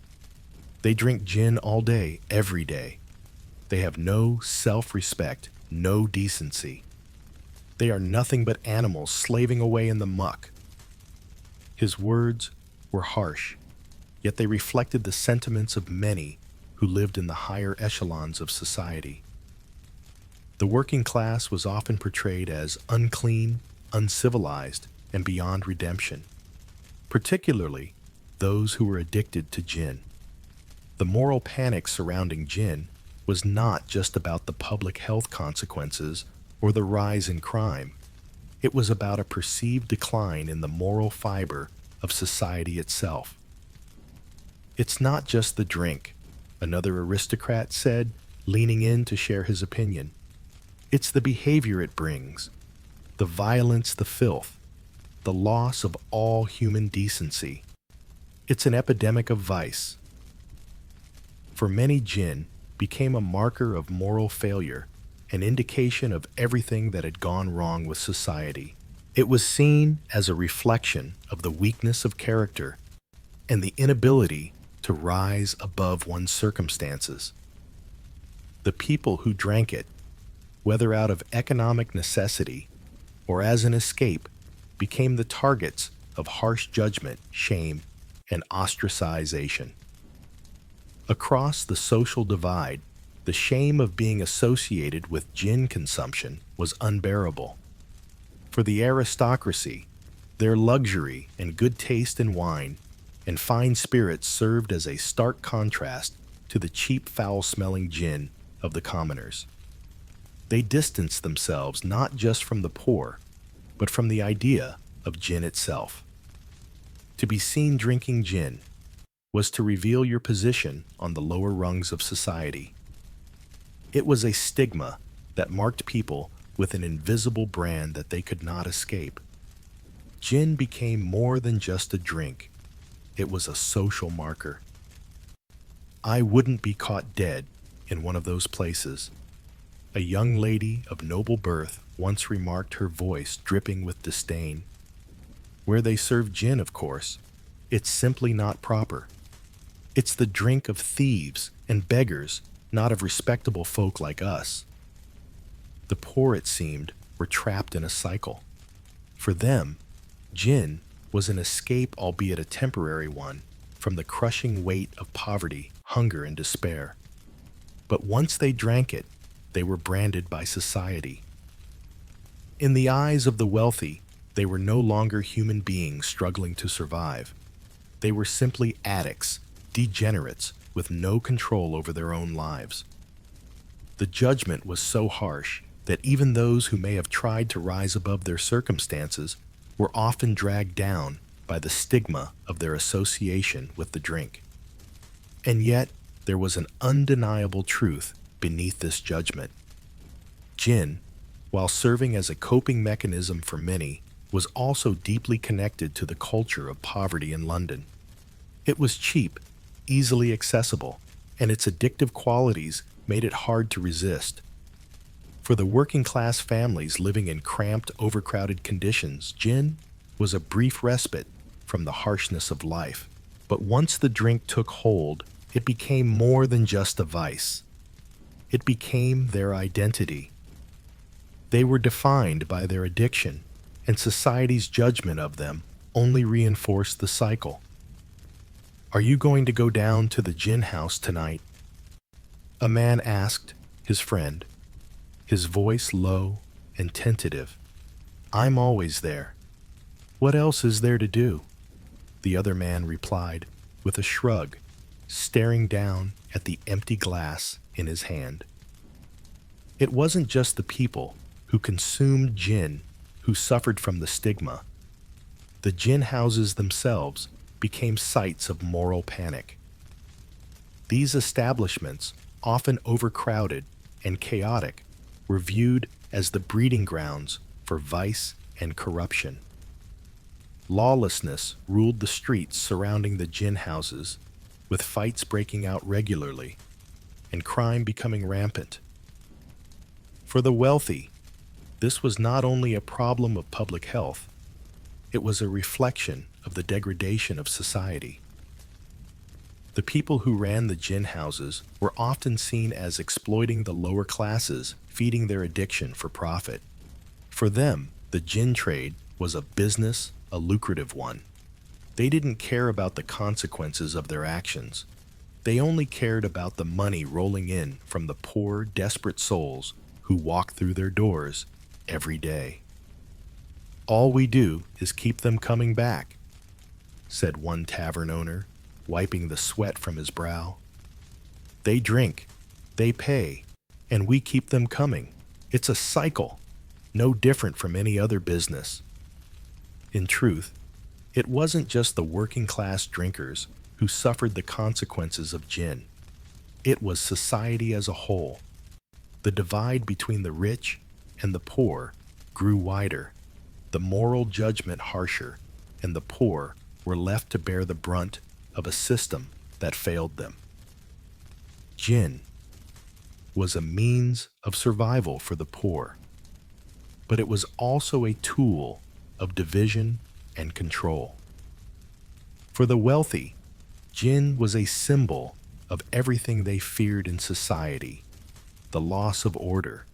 Speaker 1: They drink gin all day, every day. They have no self-respect, no decency. They are nothing but animals slaving away in the muck. His words were harsh, yet they reflected the sentiments of many who lived in the higher echelons of society. The working class was often portrayed as unclean, uncivilized, and beyond redemption, particularly those who were addicted to gin. The moral panic surrounding gin was not just about the public health consequences or the rise in crime. It was about a perceived decline in the moral fiber of society itself. "It's not just the drink," another aristocrat said, leaning in to share his opinion. "It's the behavior it brings, the violence, the filth, the loss of all human decency. It's an epidemic of vice." For many, gin became a marker of moral failure, an indication of everything that had gone wrong with society. It was seen as a reflection of the weakness of character and the inability to rise above one's circumstances. The people who drank it, whether out of economic necessity or as an escape, became the targets of harsh judgment, shame, and ostracization. Across the social divide, the shame of being associated with gin consumption was unbearable. For the aristocracy, their luxury and good taste in wine and fine spirits served as a stark contrast to the cheap, foul-smelling gin of the commoners. They distanced themselves not just from the poor, but from the idea of gin itself. To be seen drinking gin was to reveal your position on the lower rungs of society. It was a stigma that marked people with an invisible brand that they could not escape. Gin became more than just a drink. It was a social marker. I wouldn't be caught dead in one of those places. A young lady of noble birth once remarked, her voice dripping with disdain. Where they serve gin, of course, it's simply not proper. It's the drink of thieves and beggars, not of respectable folk like us. The poor, it seemed, were trapped in a cycle. For them, gin was an escape, albeit a temporary one, from the crushing weight of poverty, hunger, and despair. But once they drank it, they were branded by society. In the eyes of the wealthy, they were no longer human beings struggling to survive. They were simply addicts, degenerates with no control over their own lives. The judgment was so harsh that even those who may have tried to rise above their circumstances were often dragged down by the stigma of their association with the drink. And yet, there was an undeniable truth beneath this judgment. Gin, while serving as a coping mechanism for many, was also deeply connected to the culture of poverty in London. It was cheap, easily accessible, and its addictive qualities made it hard to resist. For the working-class families living in cramped, overcrowded conditions, gin was a brief respite from the harshness of life. But once the drink took hold, it became more than just a vice. It became their identity. They were defined by their addiction, and society's judgment of them only reinforced the cycle. "Are you going to go down to the gin house tonight?" a man asked his friend, his voice low and tentative. "I'm always there. What else is there to do?" the other man replied with a shrug, staring down at the empty glass in his hand. It wasn't just the people who consumed gin who suffered from the stigma. The gin houses themselves became sites of moral panic. These establishments, often overcrowded and chaotic, were viewed as the breeding grounds for vice and corruption. Lawlessness ruled the streets surrounding the gin houses, with fights breaking out regularly and crime becoming rampant. For the wealthy, this was not only a problem of public health, it was a reflection of the degradation of society. The people who ran the gin houses were often seen as exploiting the lower classes, feeding their addiction for profit. For them, the gin trade was a business, a lucrative one. They didn't care about the consequences of their actions. They only cared about the money rolling in from the poor, desperate souls who walk through their doors every day. "All we do is keep them coming back," said one tavern owner, wiping the sweat from his brow. "They drink, they pay, and we keep them coming. It's a cycle, no different from any other business." In truth, it wasn't just the working-class drinkers who suffered the consequences of gin. It was society as a whole. The divide between the rich and the poor grew wider, the moral judgment harsher, and the poor were left to bear the brunt of a system that failed them. Gin was a means of survival for the poor, but it was also a tool of division and control. For the wealthy, gin was a symbol of everything they feared in society: the loss of order,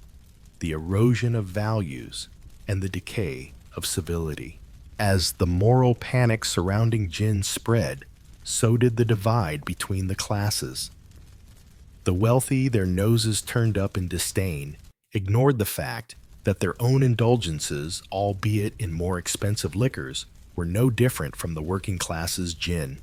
Speaker 1: the erosion of values, and the decay of civility. As the moral panic surrounding gin spread, so did the divide between the classes. The wealthy, their noses turned up in disdain, ignored the fact that their own indulgences, albeit in more expensive liquors, were no different from the working class's gin.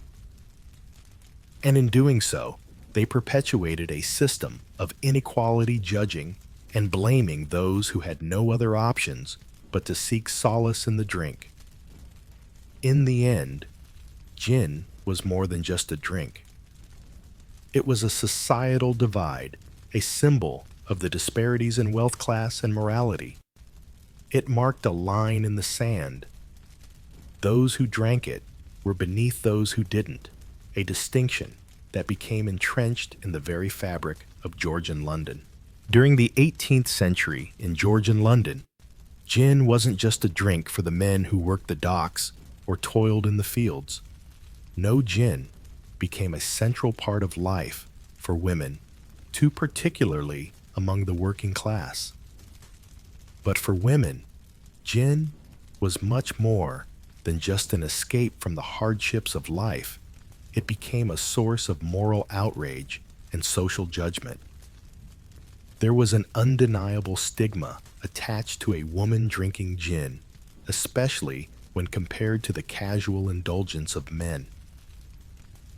Speaker 1: And in doing so, they perpetuated a system of inequality, judging and blaming those who had no other options but to seek solace in the drink. In the end, gin was more than just a drink. It was a societal divide, a symbol of the disparities in wealth class and morality. It marked a line in the sand. Those who drank it were beneath those who didn't, a distinction that became entrenched in the very fabric of Georgian London. During the 18th century in Georgian London, gin wasn't just a drink for the men who worked the docks or toiled in the fields. No, gin became a central part of life for women, too particularly among the working class. But for women, gin was much more than just an escape from the hardships of life. It became a source of moral outrage and social judgment. There was an undeniable stigma attached to a woman drinking gin, especially when compared to the casual indulgence of men.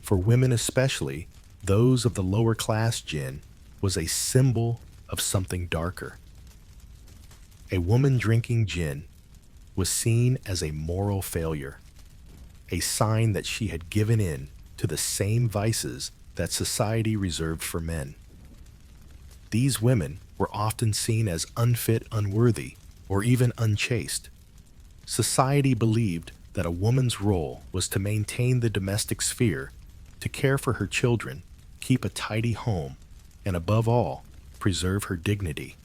Speaker 1: For women especially, those of the lower class, gin was a symbol of something darker. A woman drinking gin was seen as a moral failure, a sign that she had given in to the same vices that society reserved for men. These women were often seen as unfit, unworthy, or even unchaste. Society believed that a woman's role was to maintain the domestic sphere, to care for her children, keep a tidy home, and above all, preserve her dignity.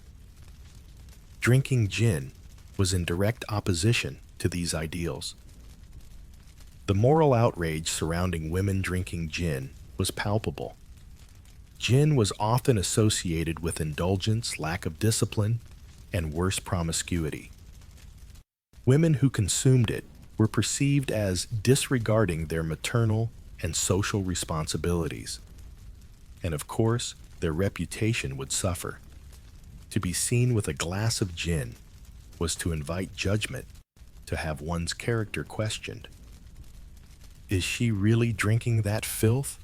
Speaker 1: Drinking gin was in direct opposition to these ideals. The moral outrage surrounding women drinking gin was palpable. Gin was often associated with indulgence, lack of discipline, and worse, promiscuity. Women who consumed it were perceived as disregarding their maternal and social responsibilities. And of course, their reputation would suffer. To be seen with a glass of gin was to invite judgment, to have one's character questioned. Is she really drinking that filth?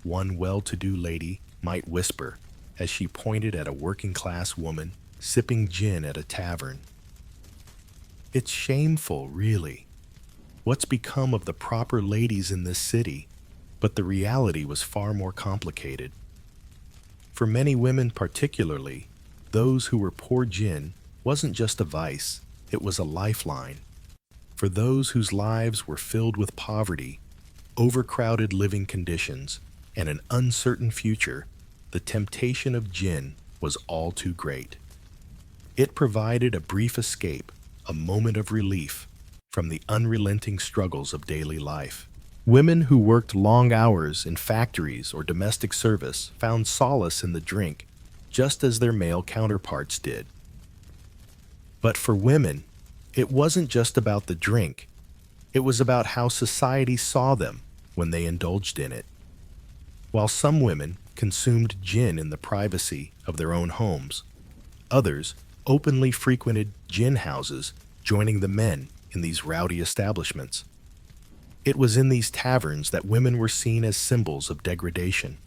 Speaker 1: One well-to-do lady might whisper as she pointed at a working-class woman sipping gin at a tavern. It's shameful, really. What's become of the proper ladies in this city? But the reality was far more complicated. For many women particularly, those who were poor gin wasn't just a vice, it was a lifeline. For those whose lives were filled with poverty, overcrowded living conditions, and an uncertain future, the temptation of gin was all too great. It provided a brief escape, a moment of relief from the unrelenting struggles of daily life. Women who worked long hours in factories or domestic service found solace in the drink, just as their male counterparts did. But for women, it wasn't just about the drink. It was about how society saw them when they indulged in it. While some women consumed gin in the privacy of their own homes, others openly frequented gin houses, joining the men in these rowdy establishments. It was in these taverns that women were seen as symbols of degradation.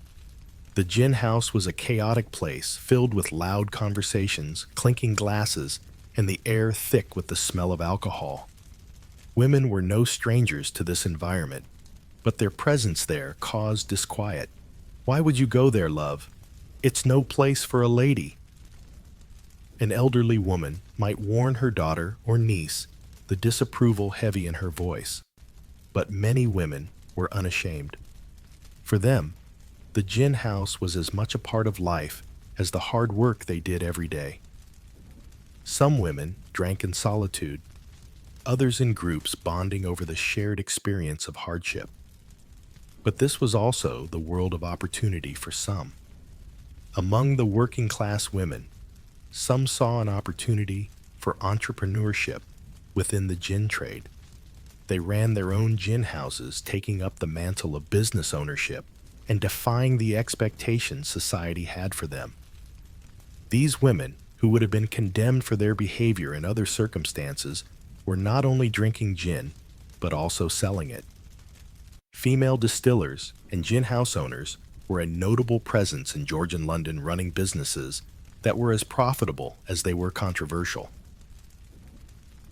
Speaker 1: The gin house was a chaotic place filled with loud conversations, clinking glasses, and the air thick with the smell of alcohol. Women were no strangers to this environment, but their presence there caused disquiet. Why would you go there, love? It's no place for a lady. An elderly woman might warn her daughter or niece, the disapproval heavy in her voice. But many women were unashamed. For them, the gin house was as much a part of life as the hard work they did every day. Some women drank in solitude, others in groups bonding over the shared experience of hardship. But this was also the world of opportunity for some. Among the working-class women, some saw an opportunity for entrepreneurship within the gin trade. They ran their own gin houses, taking up the mantle of business ownership and defying the expectations society had for them. These women, who would have been condemned for their behavior in other circumstances, were not only drinking gin, but also selling it. Female distillers and gin house owners were a notable presence in Georgian London, running businesses that were as profitable as they were controversial.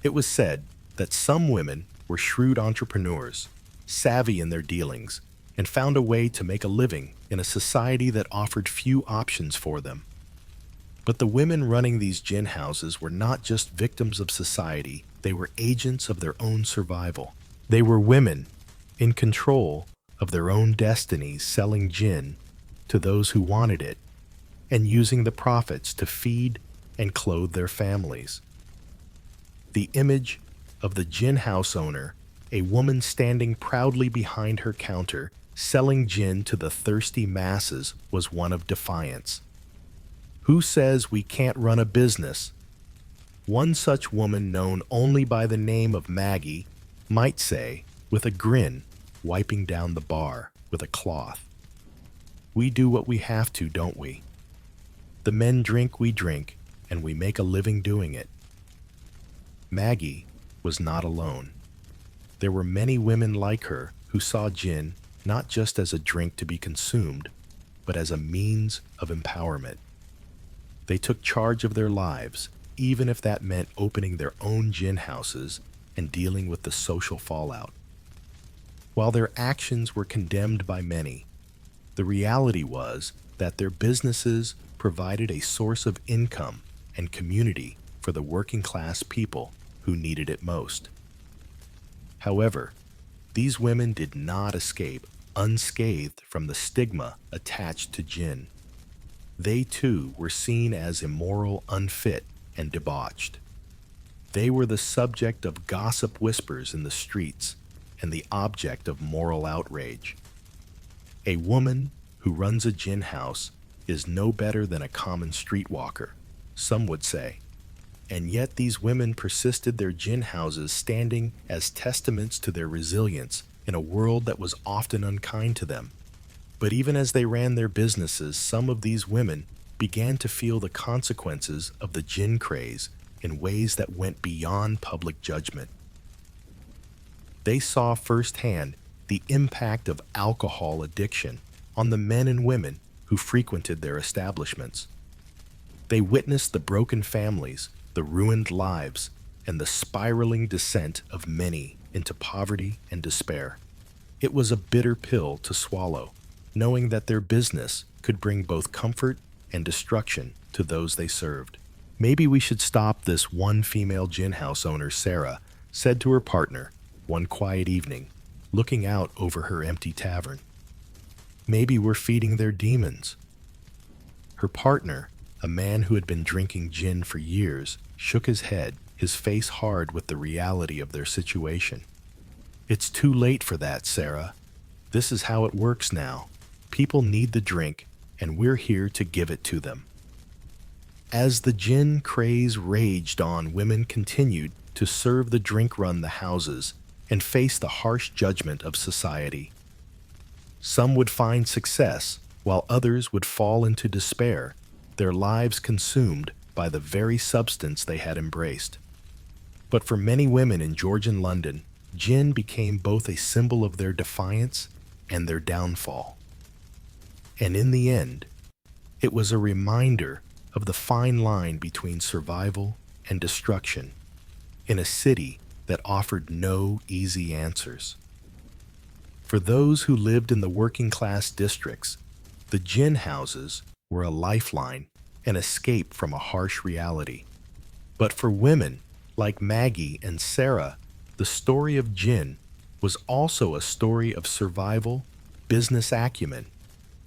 Speaker 1: It was said that some women were shrewd entrepreneurs, savvy in their dealings, and found a way to make a living in a society that offered few options for them. But the women running these gin houses were not just victims of society, they were agents of their own survival. They were women in control of their own destinies, selling gin to those who wanted it, and using the profits to feed and clothe their families. The image of the gin house owner, a woman standing proudly behind her counter, selling gin to the thirsty masses, was one of defiance. Who says we can't run a business? One such woman, known only by the name of Maggie, might say, with a grin, wiping down the bar with a cloth, "We do what we have to, don't we? The men drink, we drink, and we make a living doing it." Maggie was not alone. There were many women like her who saw gin not just as a drink to be consumed, but as a means of empowerment. They took charge of their lives, even if that meant opening their own gin houses and dealing with the social fallout. While their actions were condemned by many, the reality was that their businesses provided a source of income and community for the working class people who needed it most. However, these women did not escape unscathed from the stigma attached to gin. They too were seen as immoral, unfit, and debauched. They were the subject of gossip whispers in the streets and the object of moral outrage. A woman who runs a gin house is no better than a common streetwalker, some would say. And yet these women persisted their gin houses standing as testaments to their resilience in a world that was often unkind to them. But even as they ran their businesses, some of these women began to feel the consequences of the gin craze in ways that went beyond public judgment. They saw firsthand the impact of alcohol addiction on the men and women who frequented their establishments. They witnessed the broken families, the ruined lives, and the spiraling descent of many into poverty and despair. It was a bitter pill to swallow, knowing that their business could bring both comfort and destruction to those they served. "Maybe we should stop this," one female gin house owner, Sarah, said to her partner one quiet evening, looking out over her empty tavern. "Maybe we're feeding their demons." Her partner, a man who had been drinking gin for years, shook his head, his face hard with the reality of their situation. "It's too late for that, Sarah. This is how it works now. People need the drink, and we're here to give it to them." As the gin craze raged on, women continued to serve the drink, run the houses, and face the harsh judgment of society. Some would find success, while others would fall into despair, their lives consumed by the very substance they had embraced. But for many women in Georgian London, gin became both a symbol of their defiance and their downfall. And in the end, it was a reminder of the fine line between survival and destruction in a city that offered no easy answers. For those who lived in the working class districts, the gin houses were a lifeline, an escape from a harsh reality. But for women like Maggie and Sarah, the story of gin was also a story of survival, business acumen,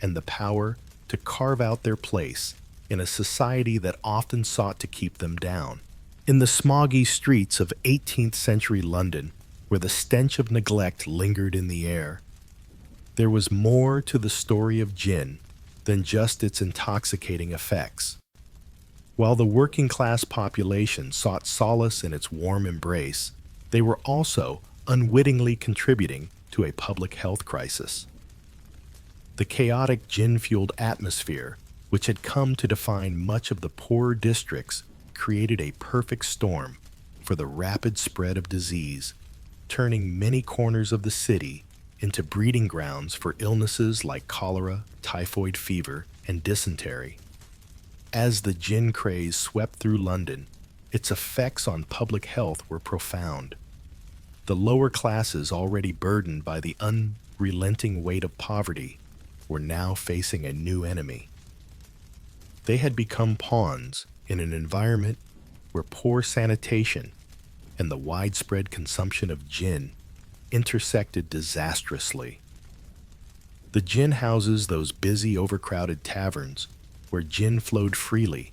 Speaker 1: and the power to carve out their place in a society that often sought to keep them down. In the smoggy streets of 18th century London, where the stench of neglect lingered in the air, there was more to the story of gin than just its intoxicating effects. While the working class population sought solace in its warm embrace, they were also unwittingly contributing to a public health crisis. The chaotic gin-fueled atmosphere, which had come to define much of the poorer districts, created a perfect storm for the rapid spread of disease, turning many corners of the city into breeding grounds for illnesses like cholera, typhoid fever, and dysentery. As the gin craze swept through London, its effects on public health were profound. The lower classes, already burdened by the unrelenting weight of poverty, were now facing a new enemy. They had become pawns in an environment where poor sanitation and the widespread consumption of gin intersected disastrously. The gin houses, those busy, overcrowded taverns where gin flowed freely,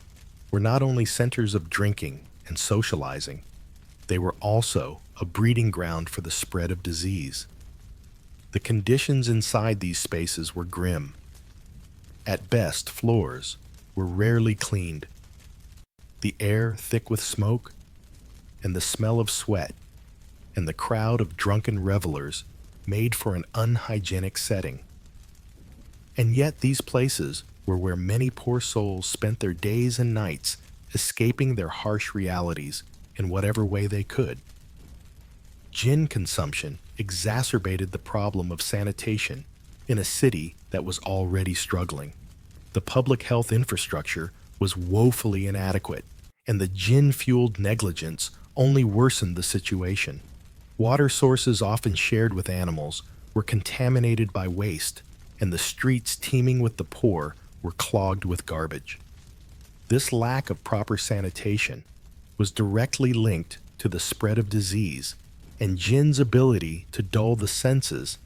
Speaker 1: were not only centers of drinking and socializing, they were also a breeding ground for the spread of disease. The conditions inside these spaces were grim. At best, floors were rarely cleaned, the air thick with smoke, and the smell of sweat, and the crowd of drunken revelers made for an unhygienic setting. And yet these places were where many poor souls spent their days and nights, escaping their harsh realities in whatever way they could. Gin consumption exacerbated the problem of sanitation in a city that was already struggling. The public health infrastructure was woefully inadequate, and the gin-fueled negligence only worsened the situation. Water sources often shared with animals were contaminated by waste, and the streets teeming with the poor were clogged with garbage. This lack of proper sanitation was directly linked to the spread of disease, and gin's ability to dull the senses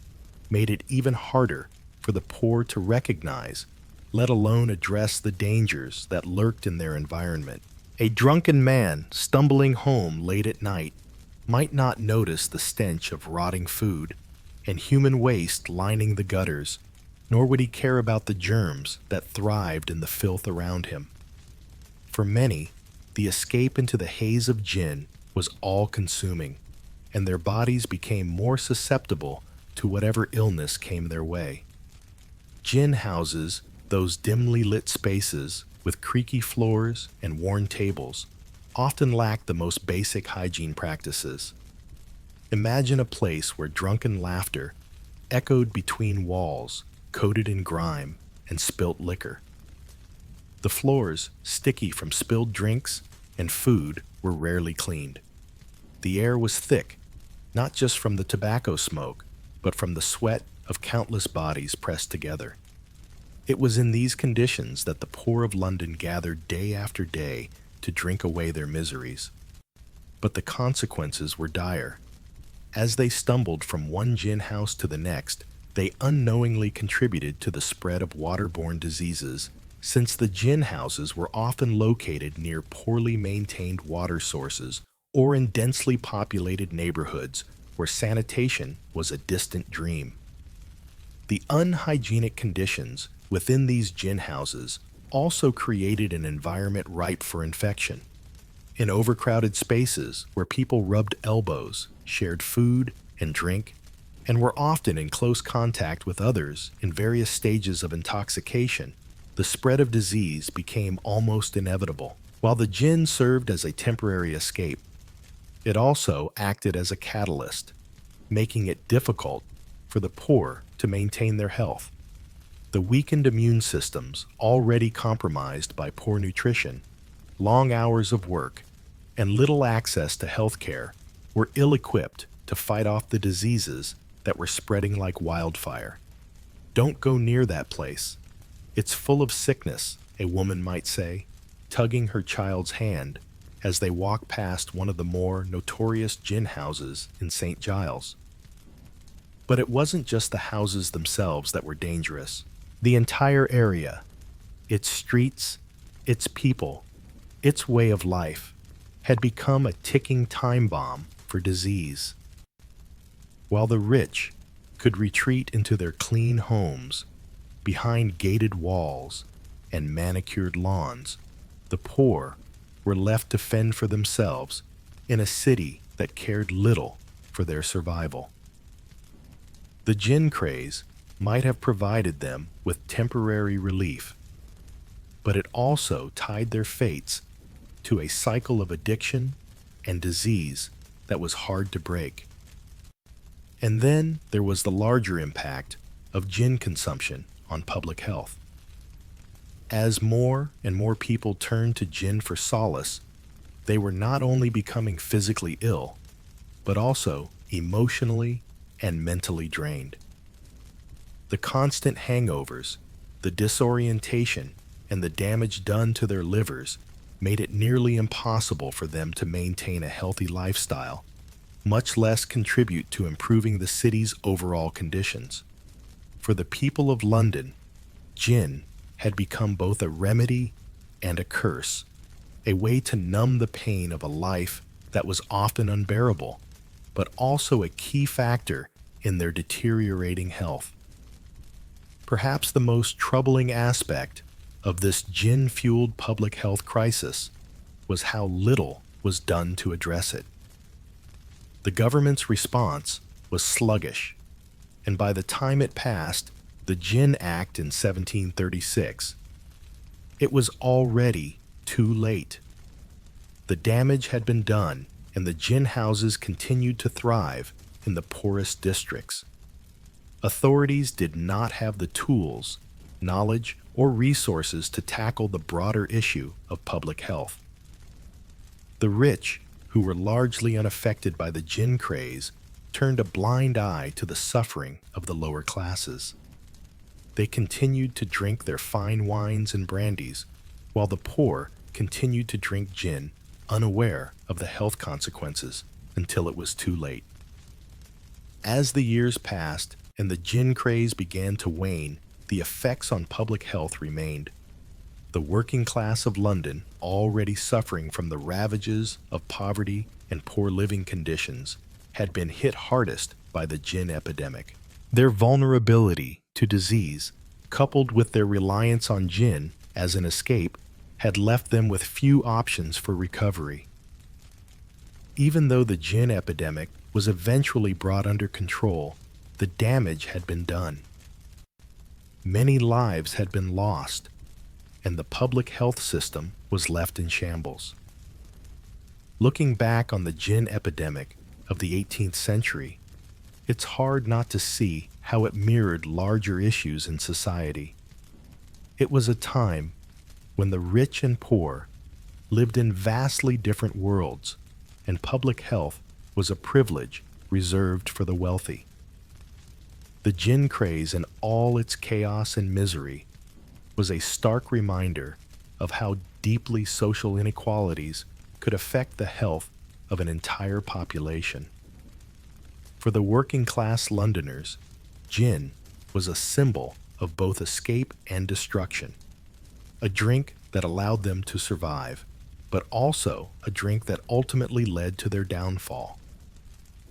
Speaker 1: made it even harder for the poor to recognize, let alone address the dangers that lurked in their environment. A drunken man stumbling home late at night might not notice the stench of rotting food and human waste lining the gutters, nor would he care about the germs that thrived in the filth around him. For many, the escape into the haze of gin was all-consuming, and their bodies became more susceptible to whatever illness came their way. Gin houses, those dimly lit spaces with creaky floors and worn tables, often lacked the most basic hygiene practices. Imagine a place where drunken laughter echoed between walls coated in grime and spilt liquor. The floors, sticky from spilled drinks and food, were rarely cleaned. The air was thick, not just from the tobacco smoke, but from the sweat of countless bodies pressed together. It was in these conditions that the poor of London gathered day after day to drink away their miseries. But the consequences were dire. As they stumbled from one gin house to the next, they unknowingly contributed to the spread of waterborne diseases, since the gin houses were often located near poorly maintained water sources or in densely populated neighborhoods where sanitation was a distant dream. The unhygienic conditions within these gin houses also created an environment ripe for infection. In overcrowded spaces where people rubbed elbows, shared food and drink, and were often in close contact with others in various stages of intoxication, the spread of disease became almost inevitable. While the gin served as a temporary escape, it also acted as a catalyst, making it difficult for the poor to maintain their health. The weakened immune systems, already compromised by poor nutrition, long hours of work, and little access to health care, were ill-equipped to fight off the diseases that were spreading like wildfire. "Don't go near that place. It's full of sickness," a woman might say, tugging her child's hand as they walk past one of the more notorious gin houses in St. Giles. But it wasn't just the houses themselves that were dangerous. The entire area, its streets, its people, its way of life, had become a ticking time bomb for disease. While the rich could retreat into their clean homes, behind gated walls and manicured lawns, the poor were left to fend for themselves in a city that cared little for their survival. The gin craze might have provided them with temporary relief, but it also tied their fates to a cycle of addiction and disease that was hard to break. And then there was the larger impact of gin consumption on public health. As more and more people turned to gin for solace, they were not only becoming physically ill, but also emotionally and mentally drained. The constant hangovers, the disorientation, and the damage done to their livers made it nearly impossible for them to maintain a healthy lifestyle, much less contribute to improving the city's overall conditions. For the people of London, gin had become both a remedy and a curse, a way to numb the pain of a life that was often unbearable, but also a key factor in their deteriorating health. Perhaps the most troubling aspect of this gin-fueled public health crisis was how little was done to address it. The government's response was sluggish, and by the time it passed the Gin Act in 1736, it was already too late. The damage had been done, and the gin houses continued to thrive in the poorest districts. Authorities did not have the tools, knowledge, or resources to tackle the broader issue of public health. The rich, who were largely unaffected by the gin craze, turned a blind eye to the suffering of the lower classes. They continued to drink their fine wines and brandies, while the poor continued to drink gin, unaware of the health consequences, until it was too late. As the years passed and the gin craze began to wane, the effects on public health remained. The working class of London, already suffering from the ravages of poverty and poor living conditions, had been hit hardest by the gin epidemic. Their vulnerability to disease, coupled with their reliance on gin as an escape, had left them with few options for recovery. Even though the gin epidemic was eventually brought under control, the damage had been done. Many lives had been lost, and the public health system was left in shambles. Looking back on the gin epidemic of the 18th century, it's hard not to see how it mirrored larger issues in society. It was a time when the rich and poor lived in vastly different worlds, and public health was a privilege reserved for the wealthy. The gin craze in all its chaos and misery was a stark reminder of how deeply social inequalities could affect the health of an entire population. For the working class Londoners, gin was a symbol of both escape and destruction, a drink that allowed them to survive, but also a drink that ultimately led to their downfall.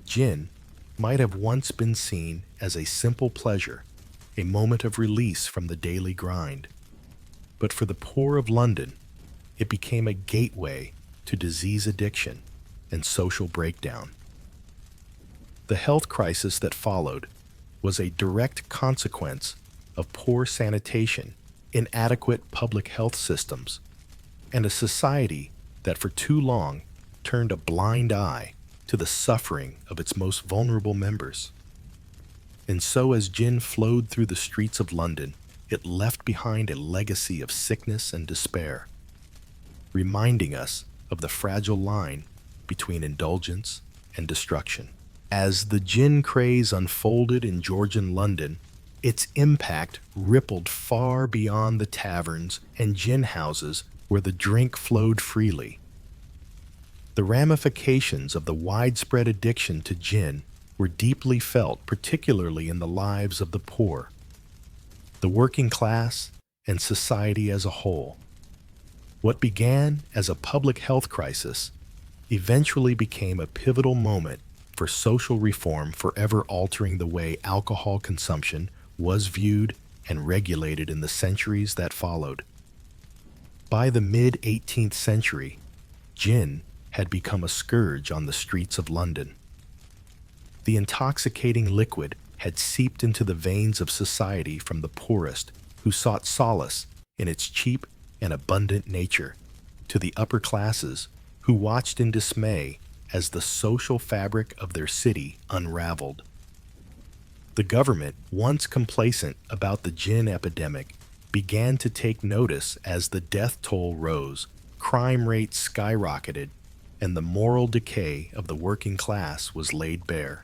Speaker 1: Gin might have once been seen as a simple pleasure, a moment of release from the daily grind. But for the poor of London, it became a gateway to disease addiction and social breakdown. The health crisis that followed was a direct consequence of poor sanitation, inadequate public health systems, and a society that for too long turned a blind eye to the suffering of its most vulnerable members. And so as gin flowed through the streets of London, it left behind a legacy of sickness and despair, reminding us of the fragile line between indulgence and destruction. As the gin craze unfolded in Georgian London, its impact rippled far beyond the taverns and gin houses where the drink flowed freely. The ramifications of the widespread addiction to gin were deeply felt, particularly in the lives of the poor, the working class, and society as a whole. What began as a public health crisis eventually became a pivotal moment for social reform, forever altering the way alcohol consumption was viewed and regulated in the centuries that followed. By the mid-18th century, gin had become a scourge on the streets of London. The intoxicating liquid had seeped into the veins of society from the poorest, who sought solace in its cheap and abundant nature, to the upper classes, who watched in dismay as the social fabric of their city unraveled. The government, once complacent about the gin epidemic, began to take notice as the death toll rose, crime rates skyrocketed, and the moral decay of the working class was laid bare.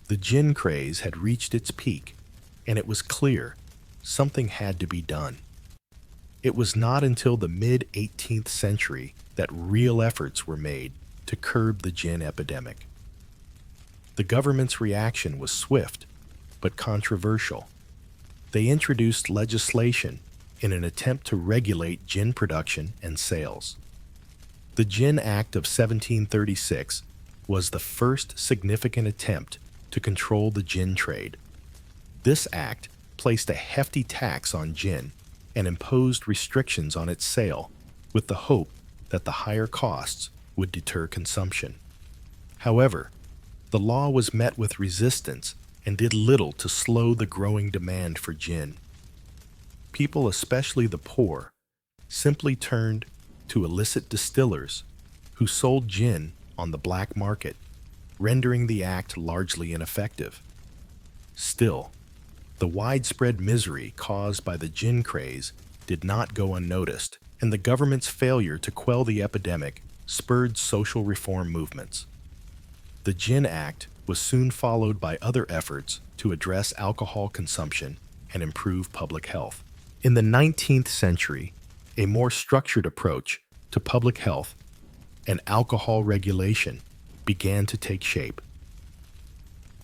Speaker 1: The gin craze had reached its peak, and it was clear something had to be done. It was not until the mid-18th century that real efforts were made to curb the gin epidemic. The government's reaction was swift, but controversial. They introduced legislation in an attempt to regulate gin production and sales. The Gin Act of 1736 was the first significant attempt to control the gin trade. This act placed a hefty tax on gin and imposed restrictions on its sale, with the hope that the higher costs would deter consumption. However, the law was met with resistance and did little to slow the growing demand for gin. People, especially the poor, simply turned to illicit distillers who sold gin on the black market, rendering the act largely ineffective. Still, the widespread misery caused by the gin craze did not go unnoticed, and the government's failure to quell the epidemic spurred social reform movements. The Gin Act was soon followed by other efforts to address alcohol consumption and improve public health. In the 19th century, a more structured approach to public health and alcohol regulation began to take shape.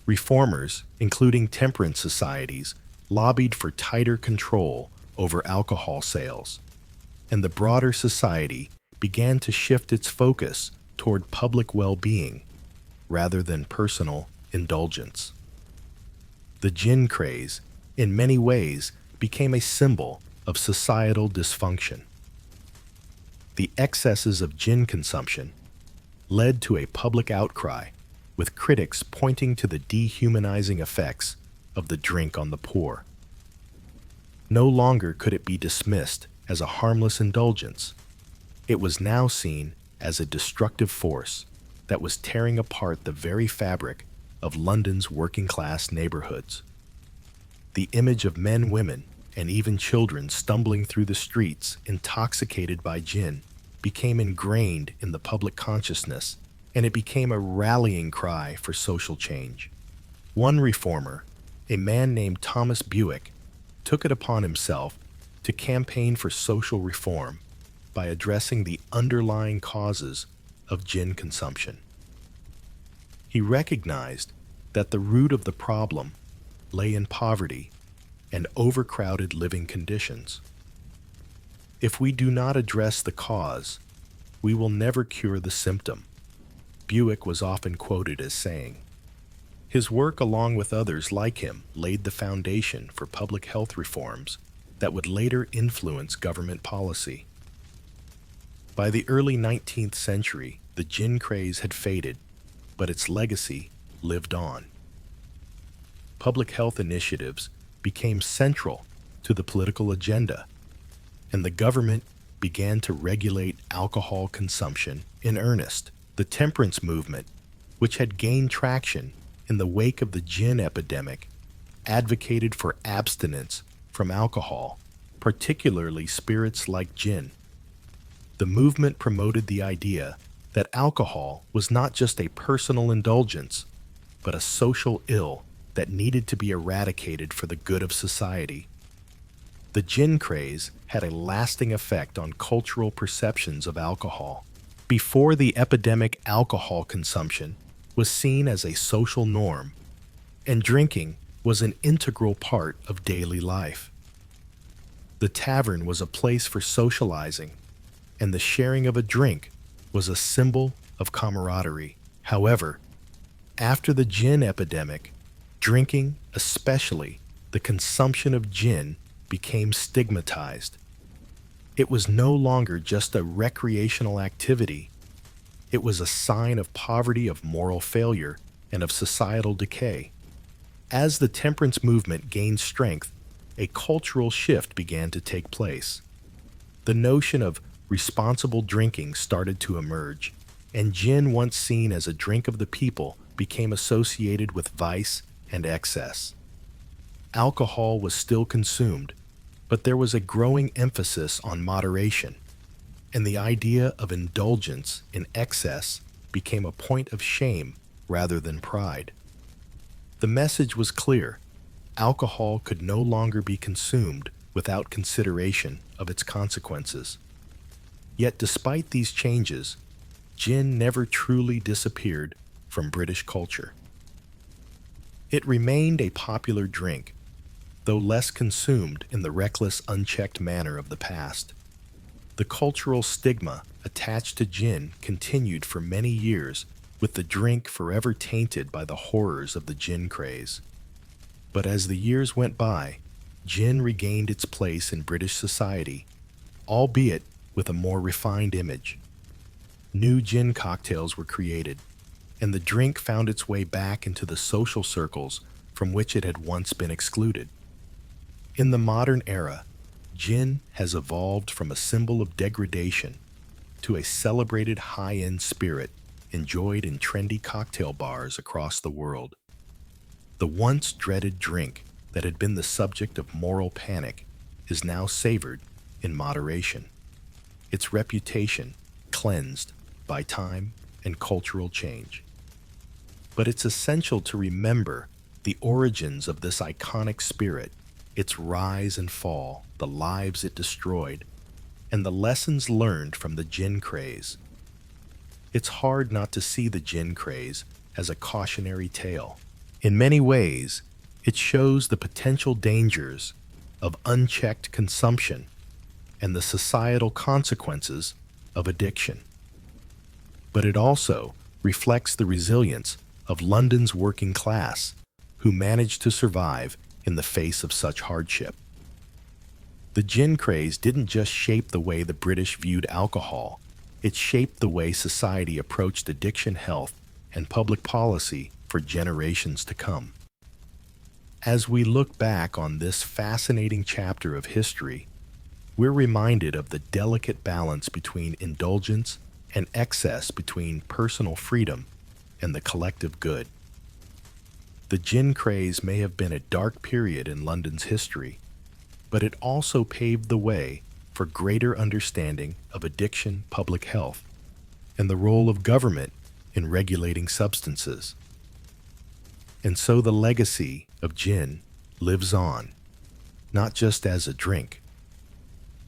Speaker 1: Reformers, including temperance societies, lobbied for tighter control over alcohol sales, and the broader society began to shift its focus toward public well-being rather than personal indulgence. The gin craze, in many ways, became a symbol of societal dysfunction. The excesses of gin consumption led to a public outcry, with critics pointing to the dehumanizing effects of the drink on the poor. No longer could it be dismissed as a harmless indulgence. It was now seen as a destructive force that was tearing apart the very fabric of London's working-class neighborhoods. The image of men, women, and even children stumbling through the streets intoxicated by gin became ingrained in the public consciousness, and it became a rallying cry for social change. One reformer, a man named Thomas Buick, took it upon himself to campaign for social reform by addressing the underlying causes of gin consumption. He recognized that the root of the problem lay in poverty and overcrowded living conditions. If we do not address the cause, we will never cure the symptom, Buick was often quoted as saying. His work, along with others like him, laid the foundation for public health reforms that would later influence government policy. By the early 19th century, the gin craze had faded, but its legacy lived on. Public health initiatives became central to the political agenda, and the government began to regulate alcohol consumption in earnest. The temperance movement, which had gained traction in the wake of the gin epidemic, advocated for abstinence from alcohol, particularly spirits like gin. The movement promoted the idea that alcohol was not just a personal indulgence, but a social ill that needed to be eradicated for the good of society. The gin craze had a lasting effect on cultural perceptions of alcohol. Before the epidemic, alcohol consumption was seen as a social norm, and drinking was an integral part of daily life. The tavern was a place for socializing, and the sharing of a drink was a symbol of camaraderie. However, after the gin epidemic, drinking, especially the consumption of gin, became stigmatized. It was no longer just a recreational activity. It was a sign of poverty, of moral failure, and of societal decay. As the temperance movement gained strength, a cultural shift began to take place. The notion of responsible drinking started to emerge, and gin, once seen as a drink of the people, became associated with vice and excess. Alcohol was still consumed, but there was a growing emphasis on moderation, and the idea of indulgence in excess became a point of shame rather than pride. The message was clear: alcohol could no longer be consumed without consideration of its consequences. Yet despite these changes, gin never truly disappeared from British culture. It remained a popular drink, though less consumed in the reckless, unchecked manner of the past. The cultural stigma attached to gin continued for many years, with the drink forever tainted by the horrors of the gin craze. But as the years went by, gin regained its place in British society, albeit with a more refined image. New gin cocktails were created, and the drink found its way back into the social circles from which it had once been excluded. In the modern era, gin has evolved from a symbol of degradation to a celebrated high-end spirit enjoyed in trendy cocktail bars across the world. The once dreaded drink that had been the subject of moral panic is now savored in moderation, its reputation cleansed by time and cultural change. But it's essential to remember the origins of this iconic spirit, its rise and fall, the lives it destroyed, and the lessons learned from the gin craze. It's hard not to see the gin craze as a cautionary tale. In many ways, it shows the potential dangers of unchecked consumption and the societal consequences of addiction. But it also reflects the resilience of London's working class, who managed to survive in the face of such hardship. The gin craze didn't just shape the way the British viewed alcohol, it shaped the way society approached addiction health and public policy for generations to come. As we look back on this fascinating chapter of history, we're reminded of the delicate balance between indulgence and excess, between personal freedom and the collective good. The gin craze may have been a dark period in London's history, but it also paved the way for greater understanding of addiction, public health, and the role of government in regulating substances. And so the legacy of gin lives on, not just as a drink,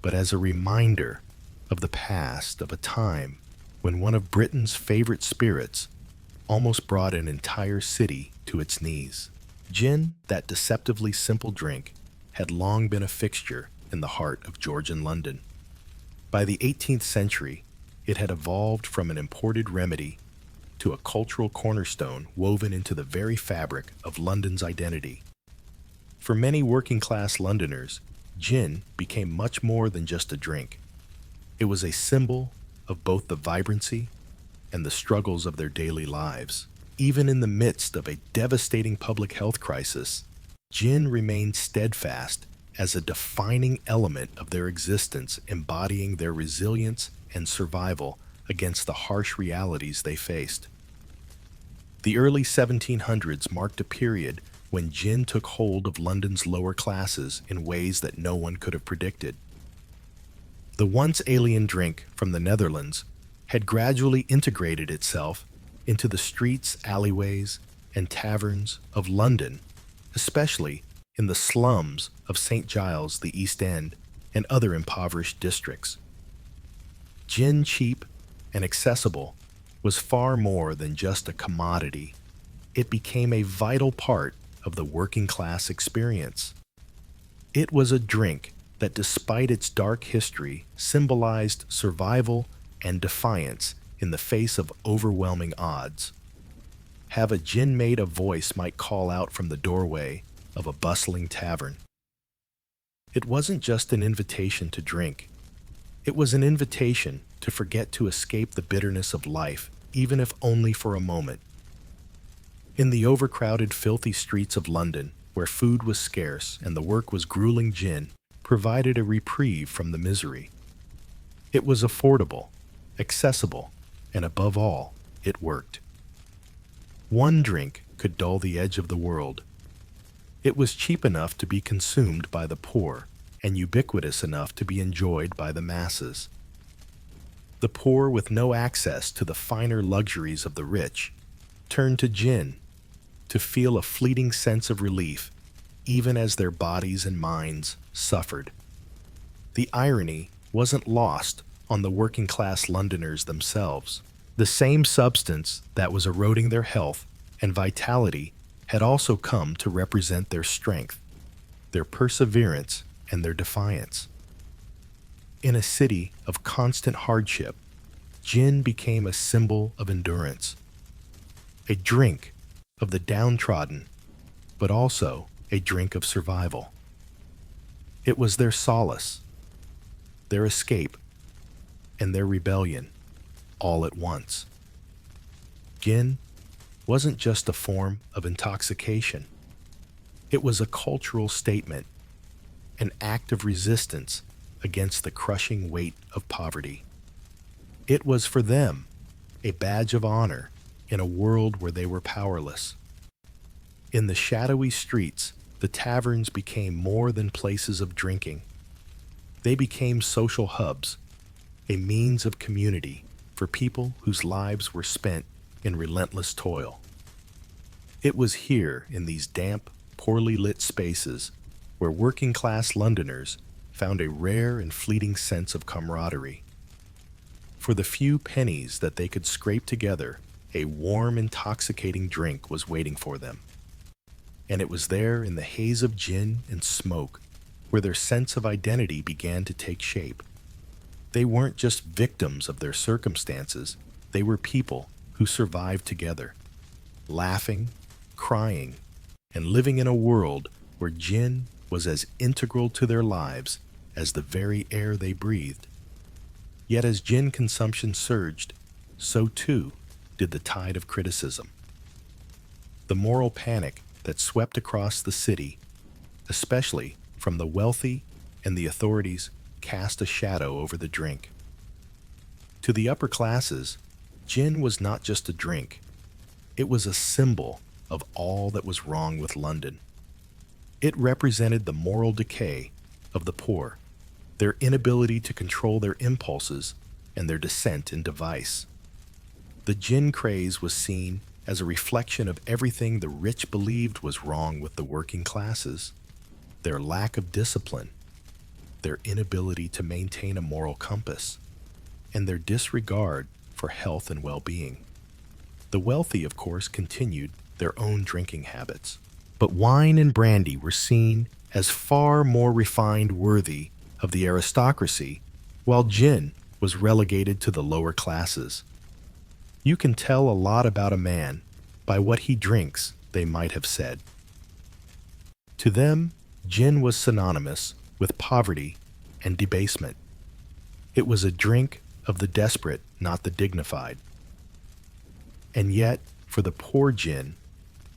Speaker 1: but as a reminder of the past, of a time when one of Britain's favorite spirits almost brought an entire city to its knees. Gin, that deceptively simple drink, had long been a fixture in the heart of Georgian London. By the 18th century, it had evolved from an imported remedy to a cultural cornerstone woven into the very fabric of London's identity. For many working-class Londoners, gin became much more than just a drink. It was a symbol of both the vibrancy and the struggles of their daily lives. Even in the midst of a devastating public health crisis, gin remained steadfast as a defining element of their existence, embodying their resilience and survival against the harsh realities they faced. The early 1700s marked a period when gin took hold of London's lower classes in ways that no one could have predicted. The once alien drink from the Netherlands had gradually integrated itself into the streets, alleyways, and taverns of London, especially in the slums of St. Giles, the East End, and other impoverished districts. Gin, cheap and accessible, was far more than just a commodity. It became a vital part of the working class experience. It was a drink that, despite its dark history, symbolized survival and defiance in the face of overwhelming odds. Have a gin made a voice might call out from the doorway of a bustling tavern. It wasn't just an invitation to drink. It was an invitation to forget to escape the bitterness of life, even if only for a moment. In the overcrowded, filthy streets of London, where food was scarce and the work was grueling, gin provided a reprieve from the misery. It was affordable, accessible, and above all, it worked. One drink could dull the edge of the world. It was cheap enough to be consumed by the poor and ubiquitous enough to be enjoyed by the masses. The poor, with no access to the finer luxuries of the rich, turned to gin to feel a fleeting sense of relief, even as their bodies and minds suffered. The irony wasn't lost on the working-class Londoners themselves. The same substance that was eroding their health and vitality had also come to represent their strength, their perseverance, and their defiance. In a city of constant hardship, gin became a symbol of endurance, a drink of the downtrodden, but also a drink of survival. It was their solace, their escape, and their rebellion, all at once. Gin wasn't just a form of intoxication. It was a cultural statement, an act of resistance against the crushing weight of poverty. It was for them a badge of honor in a world where they were powerless. In the shadowy streets, the taverns became more than places of drinking. They became social hubs, a means of community, for people whose lives were spent in relentless toil. It was here, in these damp, poorly lit spaces, where working-class Londoners found a rare and fleeting sense of camaraderie. For the few pennies that they could scrape together, a warm, intoxicating drink was waiting for them. And it was there, in the haze of gin and smoke, where their sense of identity began to take shape. They weren't just victims of their circumstances, they were people who survived together, laughing, crying, and living in a world where gin was as integral to their lives as the very air they breathed. Yet as gin consumption surged, so too did the tide of criticism. The moral panic that swept across the city, especially from the wealthy and the authorities, cast a shadow over the drink. To the upper classes, gin was not just a drink. It was a symbol of all that was wrong with London. It represented the moral decay of the poor, their inability to control their impulses, and their descent into vice. The gin craze was seen as a reflection of everything the rich believed was wrong with the working classes: their lack of discipline, their inability to maintain a moral compass, and their disregard for health and well-being. The wealthy, of course, continued their own drinking habits, but wine and brandy were seen as far more refined, worthy of the aristocracy, while gin was relegated to the lower classes. You can tell a lot about a man by what he drinks, they might have said. To them, gin was synonymous with poverty and debasement. It was a drink of the desperate, not the dignified. And yet, for the poor, gin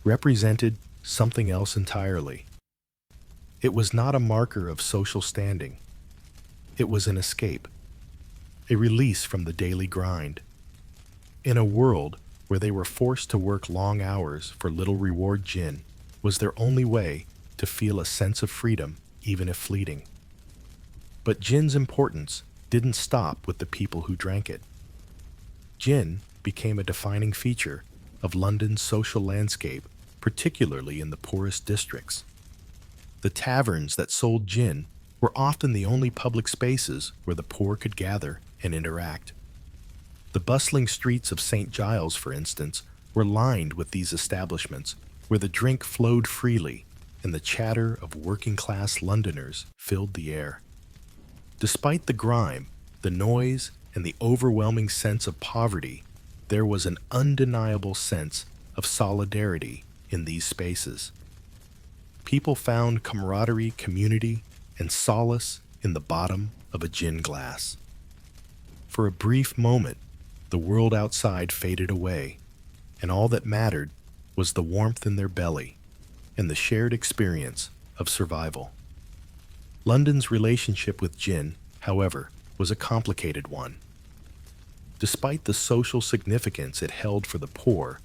Speaker 1: represented something else entirely. It was not a marker of social standing. It was an escape, a release from the daily grind. In a world where they were forced to work long hours for little reward, gin was their only way to feel a sense of freedom, even if fleeting. But gin's importance didn't stop with the people who drank it. Gin became a defining feature of London's social landscape, particularly in the poorest districts. The taverns that sold gin were often the only public spaces where the poor could gather and interact. The bustling streets of St. Giles, for instance, were lined with these establishments where the drink flowed freely and the chatter of working-class Londoners filled the air. Despite the grime, the noise, and the overwhelming sense of poverty, there was an undeniable sense of solidarity in these spaces. People found camaraderie, community, and solace in the bottom of a gin glass. For a brief moment, the world outside faded away, and all that mattered was the warmth in their belly and the shared experience of survival. London's relationship with gin, however, was a complicated one. Despite the social significance it held for the poor,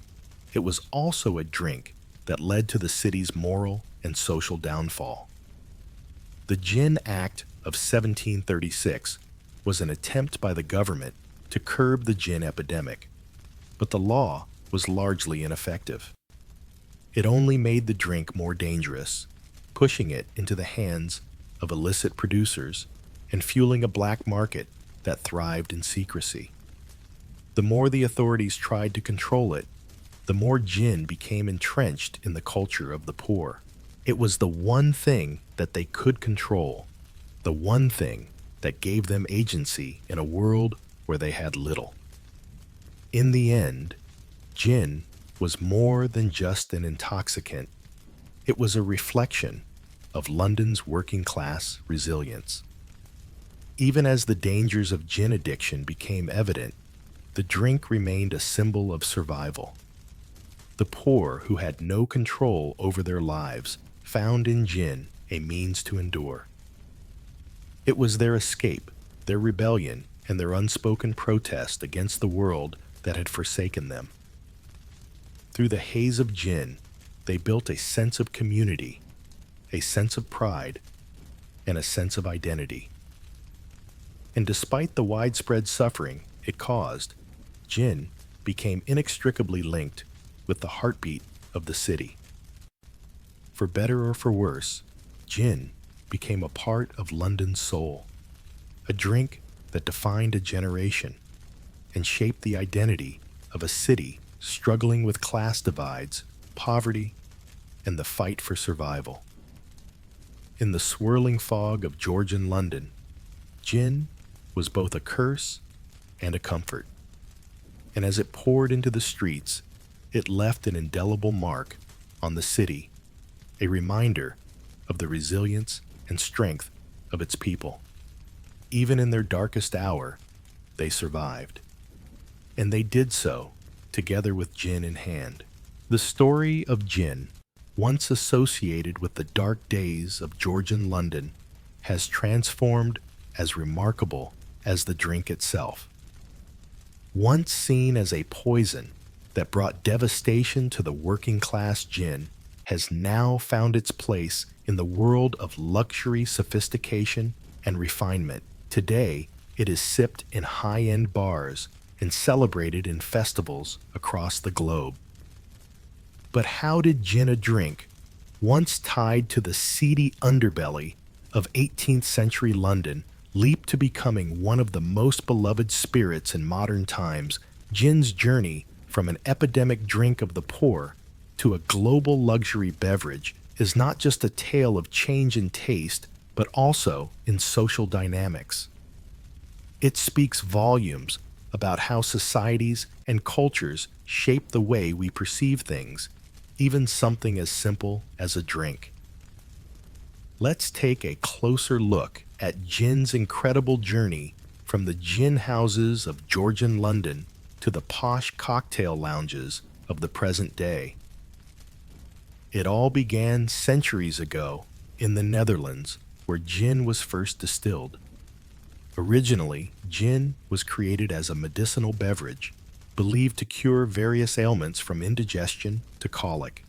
Speaker 1: it was also a drink that led to the city's moral and social downfall. The Gin Act of 1736 was an attempt by the government to curb the gin epidemic, but the law was largely ineffective. It only made the drink more dangerous, pushing it into the hands of illicit producers and fueling a black market that thrived in secrecy. The more the authorities tried to control it, the more gin became entrenched in the culture of the poor. It was the one thing that they could control, the one thing that gave them agency in a world where they had little. In the end, gin was more than just an intoxicant. It was a reflection of London's working-class resilience. Even as the dangers of gin addiction became evident, the drink remained a symbol of survival. The poor, who had no control over their lives, found in gin a means to endure. It was their escape, their rebellion, and their unspoken protest against the world that had forsaken them. Through the haze of gin, they built a sense of community, a sense of pride, and a sense of identity. And despite the widespread suffering it caused, gin became inextricably linked with the heartbeat of the city. For better or for worse, gin became a part of London's soul, a drink that defined a generation and shaped the identity of a city struggling with class divides, poverty, and the fight for survival. In the swirling fog of Georgian London, gin was both a curse and a comfort. And as it poured into the streets, it left an indelible mark on the city, a reminder of the resilience and strength of its people. Even in their darkest hour, they survived. And they did so together with gin in hand. The story of gin, once associated with the dark days of Georgian London, has transformed as remarkable as the drink itself. Once seen as a poison that brought devastation to the working-class gin, has now found its place in the world of luxury, sophistication, and refinement. Today, it is sipped in high-end bars and celebrated in festivals across the globe. But how did gin, a drink once tied to the seedy underbelly of 18th century London, leap to becoming one of the most beloved spirits in modern times? Gin's journey from an epidemic drink of the poor to a global luxury beverage is not just a tale of change in taste, but also in social dynamics. It speaks volumes about how societies and cultures shape the way we perceive things, even something as simple as a drink. Let's take a closer look at gin's incredible journey from the gin houses of Georgian London to the posh cocktail lounges of the present day. It all began centuries ago in the Netherlands, where gin was first distilled. Originally, gin was created as a medicinal beverage, believed to cure various ailments from indigestion to colic.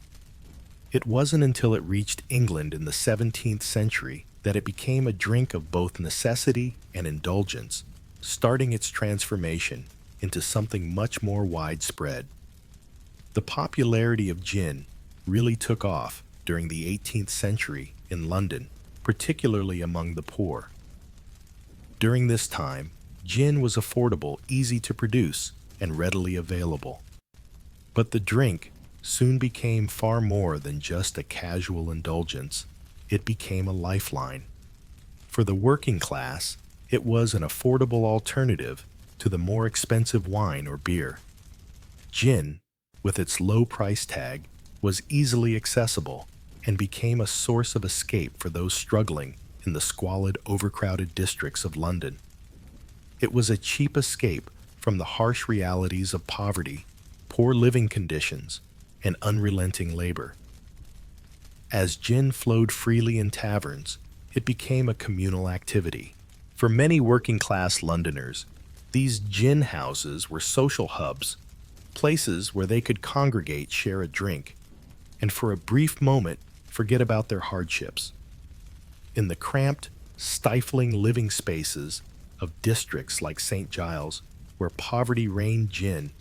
Speaker 1: It wasn't until it reached England in the 17th century that it became a drink of both necessity and indulgence, starting its transformation into something much more widespread. The popularity of gin really took off during the 18th century in London, particularly among the poor. During this time, gin was affordable, easy to produce, and readily available. But the drink soon became far more than just a casual indulgence. It became a lifeline. For the working class, it was an affordable alternative to the more expensive wine or beer. Gin, with its low price tag, was easily accessible and became a source of escape for those struggling in the squalid, overcrowded districts of London. It was a cheap escape from the harsh realities of poverty, poor living conditions, and unrelenting labor. As gin flowed freely in taverns, it became a communal activity. For many working-class Londoners, these gin houses were social hubs, places where they could congregate, share a drink, and for a brief moment forget about their hardships. In the cramped, stifling living spaces of districts like St. Giles, where poverty reigned, gin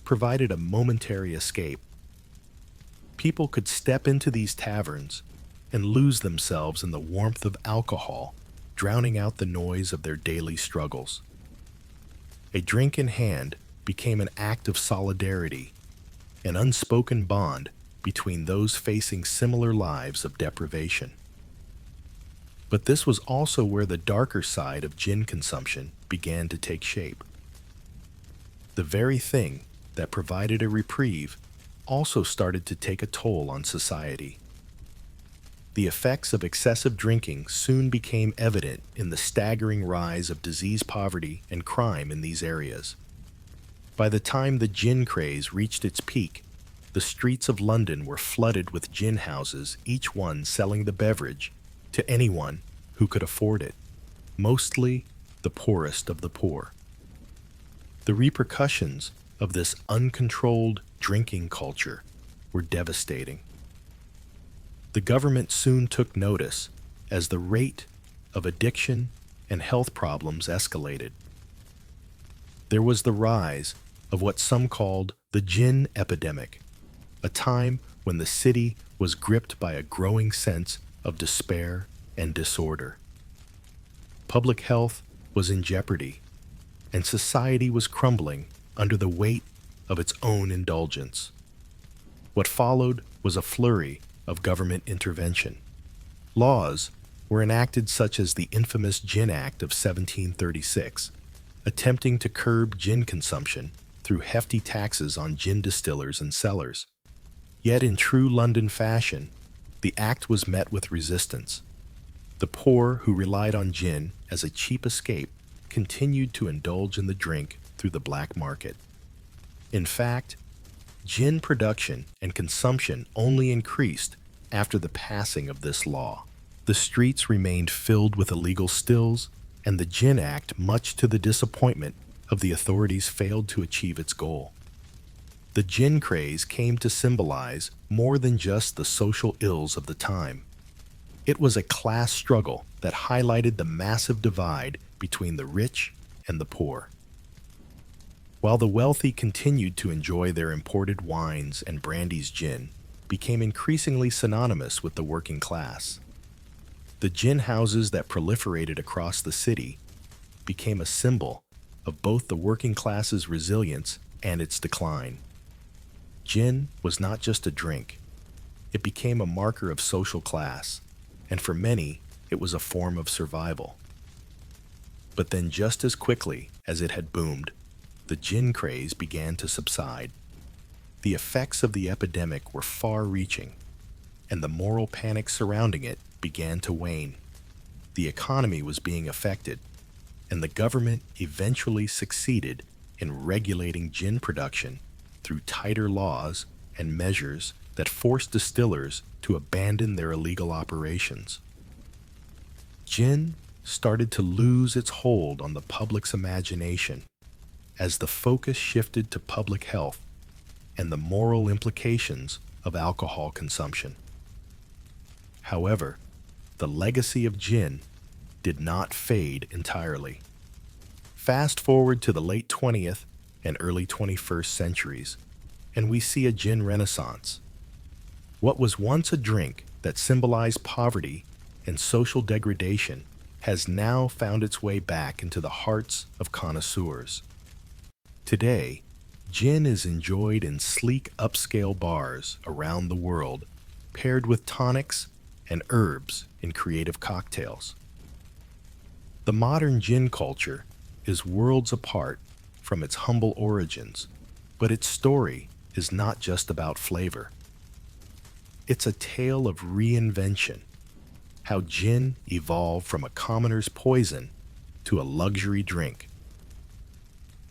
Speaker 1: provided a momentary escape. People could step into these taverns and lose themselves in the warmth of alcohol, drowning out the noise of their daily struggles. A drink in hand became an act of solidarity, an unspoken bond between those facing similar lives of deprivation. But this was also where the darker side of gin consumption began to take shape. The very thing that provided a reprieve also started to take a toll on society. The effects of excessive drinking soon became evident in the staggering rise of disease, poverty, and crime in these areas. By the time the gin craze reached its peak, the streets of London were flooded with gin houses, each one selling the beverage to anyone who could afford it, mostly the poorest of the poor. The repercussions of this uncontrolled drinking culture were devastating. The government soon took notice as the rate of addiction and health problems escalated. There was the rise of what some called the gin epidemic, a time when the city was gripped by a growing sense of despair and disorder. Public health was in jeopardy, and society was crumbling under the weight of its own indulgence. What followed was a flurry of government intervention. Laws were enacted such as the infamous Gin Act of 1736, attempting to curb gin consumption through hefty taxes on gin distillers and cellars. Yet in true London fashion, the act was met with resistance. The poor who relied on gin as a cheap escape continued to indulge in the drink through the black market. In fact, gin production and consumption only increased after the passing of this law. The streets remained filled with illegal stills, and the Gin Act, much to the disappointment of the authorities, failed to achieve its goal. The gin craze came to symbolize more than just the social ills of the time. It was a class struggle that highlighted the massive divide between the rich and the poor. While the wealthy continued to enjoy their imported wines and Brandy's gin became increasingly synonymous with the working class. The gin houses that proliferated across the city became a symbol of both the working class's resilience and its decline. Gin was not just a drink. It became a marker of social class, and for many, it was a form of survival. But then just as quickly as it had boomed, the gin craze began to subside. The effects of the epidemic were far-reaching, and the moral panic surrounding it began to wane. The economy was being affected, and the government eventually succeeded in regulating gin production through tighter laws and measures that forced distillers to abandon their illegal operations. Gin started to lose its hold on the public's imagination as the focus shifted to public health and the moral implications of alcohol consumption. However, the legacy of gin did not fade entirely. Fast forward to the late 20th and early 21st centuries, and we see a gin renaissance. What was once a drink that symbolized poverty and social degradation has now found its way back into the hearts of connoisseurs. Today, gin is enjoyed in sleek upscale bars around the world, paired with tonics and herbs in creative cocktails. The modern gin culture is worlds apart from its humble origins, but its story is not just about flavor. It's a tale of reinvention, how gin evolved from a commoner's poison to a luxury drink.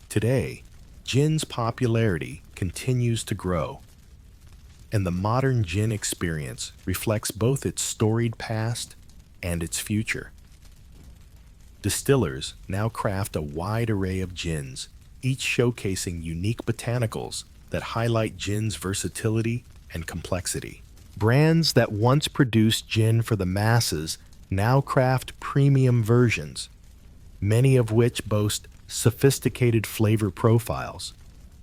Speaker 1: Today, gin's popularity continues to grow, and the modern gin experience reflects both its storied past and its future. Distillers now craft a wide array of gins, each showcasing unique botanicals that highlight gin's versatility and complexity. Brands that once produced gin for the masses now craft premium versions, many of which boast sophisticated flavor profiles,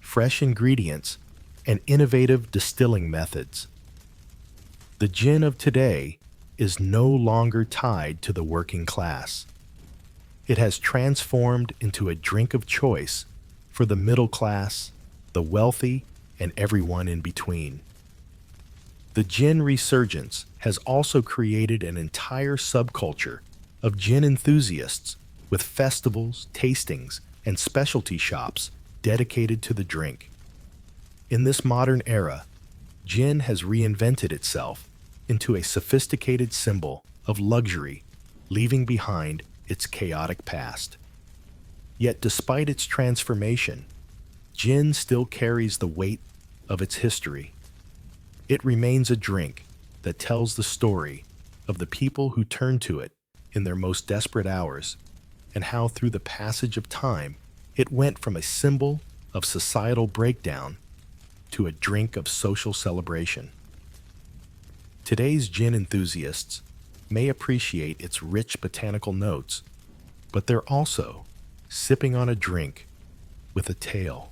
Speaker 1: fresh ingredients, and innovative distilling methods. The gin of today is no longer tied to the working class. It has transformed into a drink of choice for the middle class, the wealthy, and everyone in between. The gin resurgence has also created an entire subculture of gin enthusiasts with festivals, tastings, and specialty shops dedicated to the drink. In this modern era, gin has reinvented itself into a sophisticated symbol of luxury, leaving behind its chaotic past. Yet despite its transformation, gin still carries the weight of its history. It remains a drink that tells the story of the people who turned to it in their most desperate hours, and how through the passage of time, it went from a symbol of societal breakdown to a drink of social celebration. Today's gin enthusiasts may appreciate its rich botanical notes, but they're also sipping on a drink with a tale.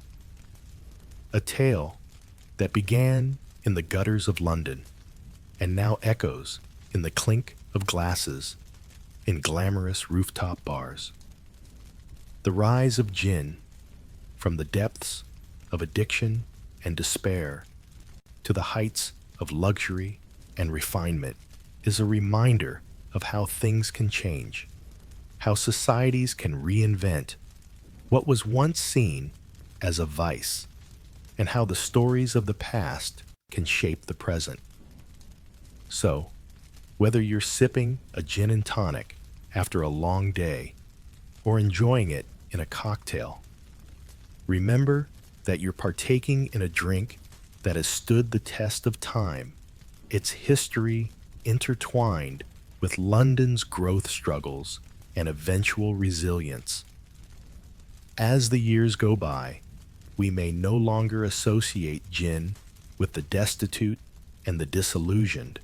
Speaker 1: A tale that began in the gutters of London and now echoes in the clink of glasses in glamorous rooftop bars. The rise of gin from the depths of addiction and despair to the heights of luxury and refinement is a reminder of how things can change, how societies can reinvent what was once seen as a vice, and how the stories of the past can shape the present. So, whether you're sipping a gin and tonic after a long day or enjoying it in a cocktail, remember that you're partaking in a drink that has stood the test of time, its history intertwined with London's growth struggles and eventual resilience. As the years go by, we may no longer associate gin with the destitute and the disillusioned,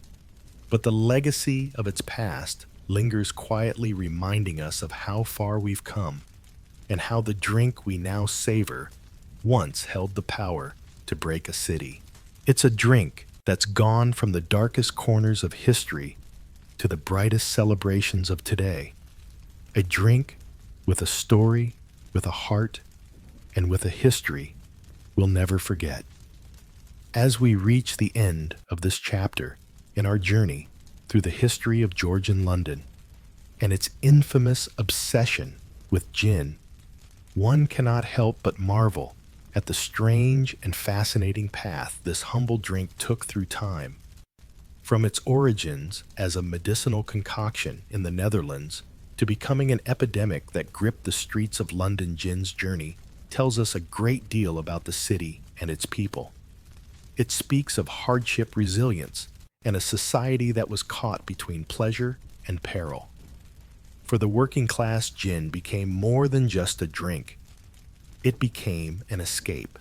Speaker 1: but the legacy of its past lingers quietly, reminding us of how far we've come and how the drink we now savor once held the power to break a city. It's a drink that's gone from the darkest corners of history to the brightest celebrations of today. A drink with a story, with a heart, and with a history we'll never forget. As we reach the end of this chapter in our journey through the history of Georgian London and its infamous obsession with gin, one cannot help but marvel at the strange and fascinating path this humble drink took through time. From its origins as a medicinal concoction in the Netherlands to becoming an epidemic that gripped the streets of London, gin's journey tells us a great deal about the city and its people. It speaks of hardship resilience and a society that was caught between pleasure and peril. For the working class, gin became more than just a drink. It became an escape.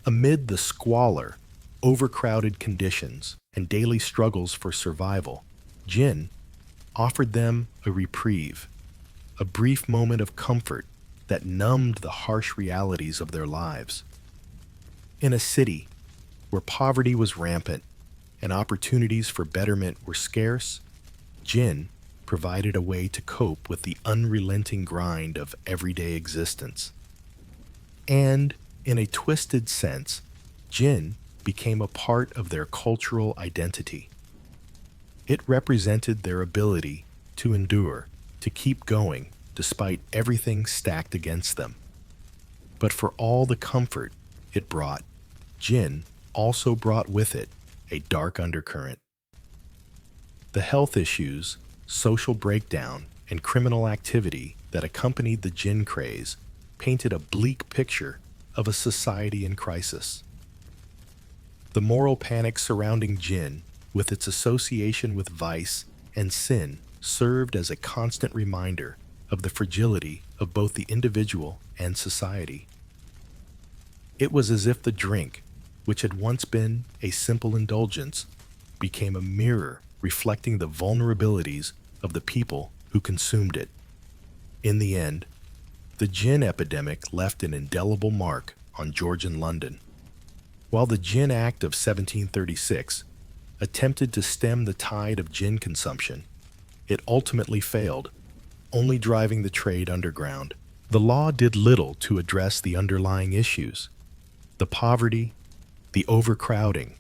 Speaker 1: Amid the squalor, overcrowded conditions, and daily struggles for survival, gin offered them a reprieve, a brief moment of comfort that numbed the harsh realities of their lives. In a city where poverty was rampant and opportunities for betterment were scarce, gin provided a way to cope with the unrelenting grind of everyday existence. And, in a twisted sense, gin became a part of their cultural identity. It represented their ability to endure, to keep going, despite everything stacked against them. But for all the comfort it brought, gin also brought with it a dark undercurrent. The health issues, social breakdown, and criminal activity that accompanied the gin craze painted a bleak picture of a society in crisis. The moral panic surrounding gin, with its association with vice and sin, served as a constant reminder of the fragility of both the individual and society. It was as if the drink, which had once been a simple indulgence, became a mirror reflecting the vulnerabilities of the people who consumed it. In the end, the gin epidemic left an indelible mark on Georgian London. While the Gin Act of 1736 attempted to stem the tide of gin consumption, it ultimately failed, only driving the trade underground. The law did little to address the underlying issues: the poverty, the overcrowding,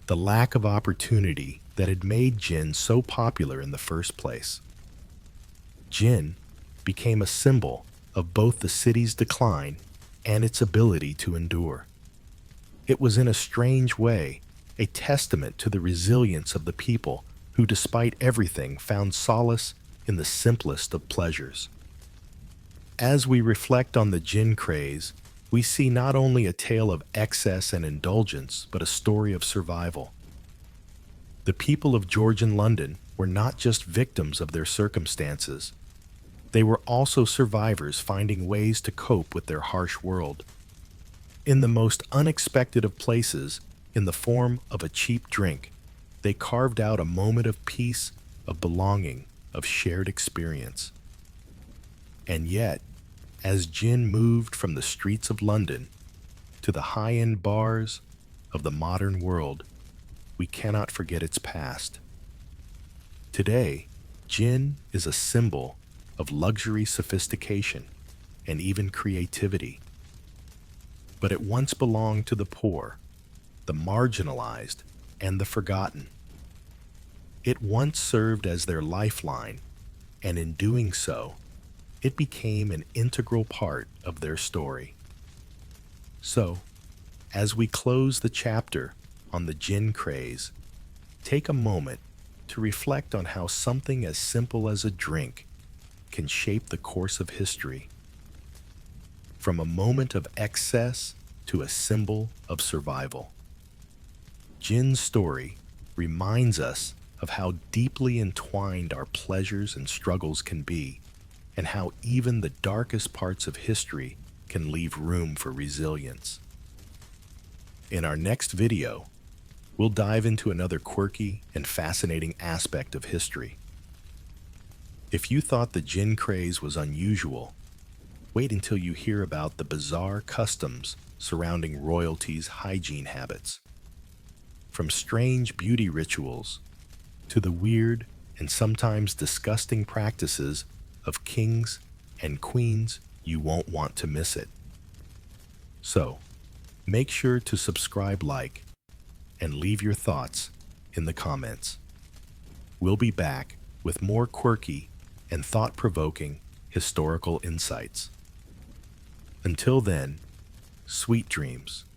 Speaker 1: the lack of opportunity that had made gin so popular in the first place. Gin became a symbol of both the city's decline and its ability to endure. It was in a strange way a testament to the resilience of the people who, despite everything, found solace in the simplest of pleasures. As we reflect on the gin craze, we see not only a tale of excess and indulgence, but a story of survival. The people of Georgian London were not just victims of their circumstances. They were also survivors finding ways to cope with their harsh world. In the most unexpected of places, in the form of a cheap drink, they carved out a moment of peace, of belonging, of shared experience. And yet, as gin moved from the streets of London, to the high-end bars of the modern world, we cannot forget its past. Today, gin is a symbol of luxury, sophistication, and even creativity. But it once belonged to the poor, the marginalized, and the forgotten. It once served as their lifeline, and in doing so, it became an integral part of their story. So, as we close the chapter on the gin craze, take a moment to reflect on how something as simple as a drink can shape the course of history. From a moment of excess to a symbol of survival. Gin's story reminds us of how deeply entwined our pleasures and struggles can be, and how even the darkest parts of history can leave room for resilience. In our next video, we'll dive into another quirky and fascinating aspect of history. If you thought the gin craze was unusual, wait until you hear about the bizarre customs surrounding royalties' hygiene habits. From strange beauty rituals to the weird and sometimes disgusting practices of kings and queens, you won't want to miss it. So, make sure to subscribe, like, and leave your thoughts in the comments. We'll be back with more quirky and thought-provoking historical insights. Until then, sweet dreams.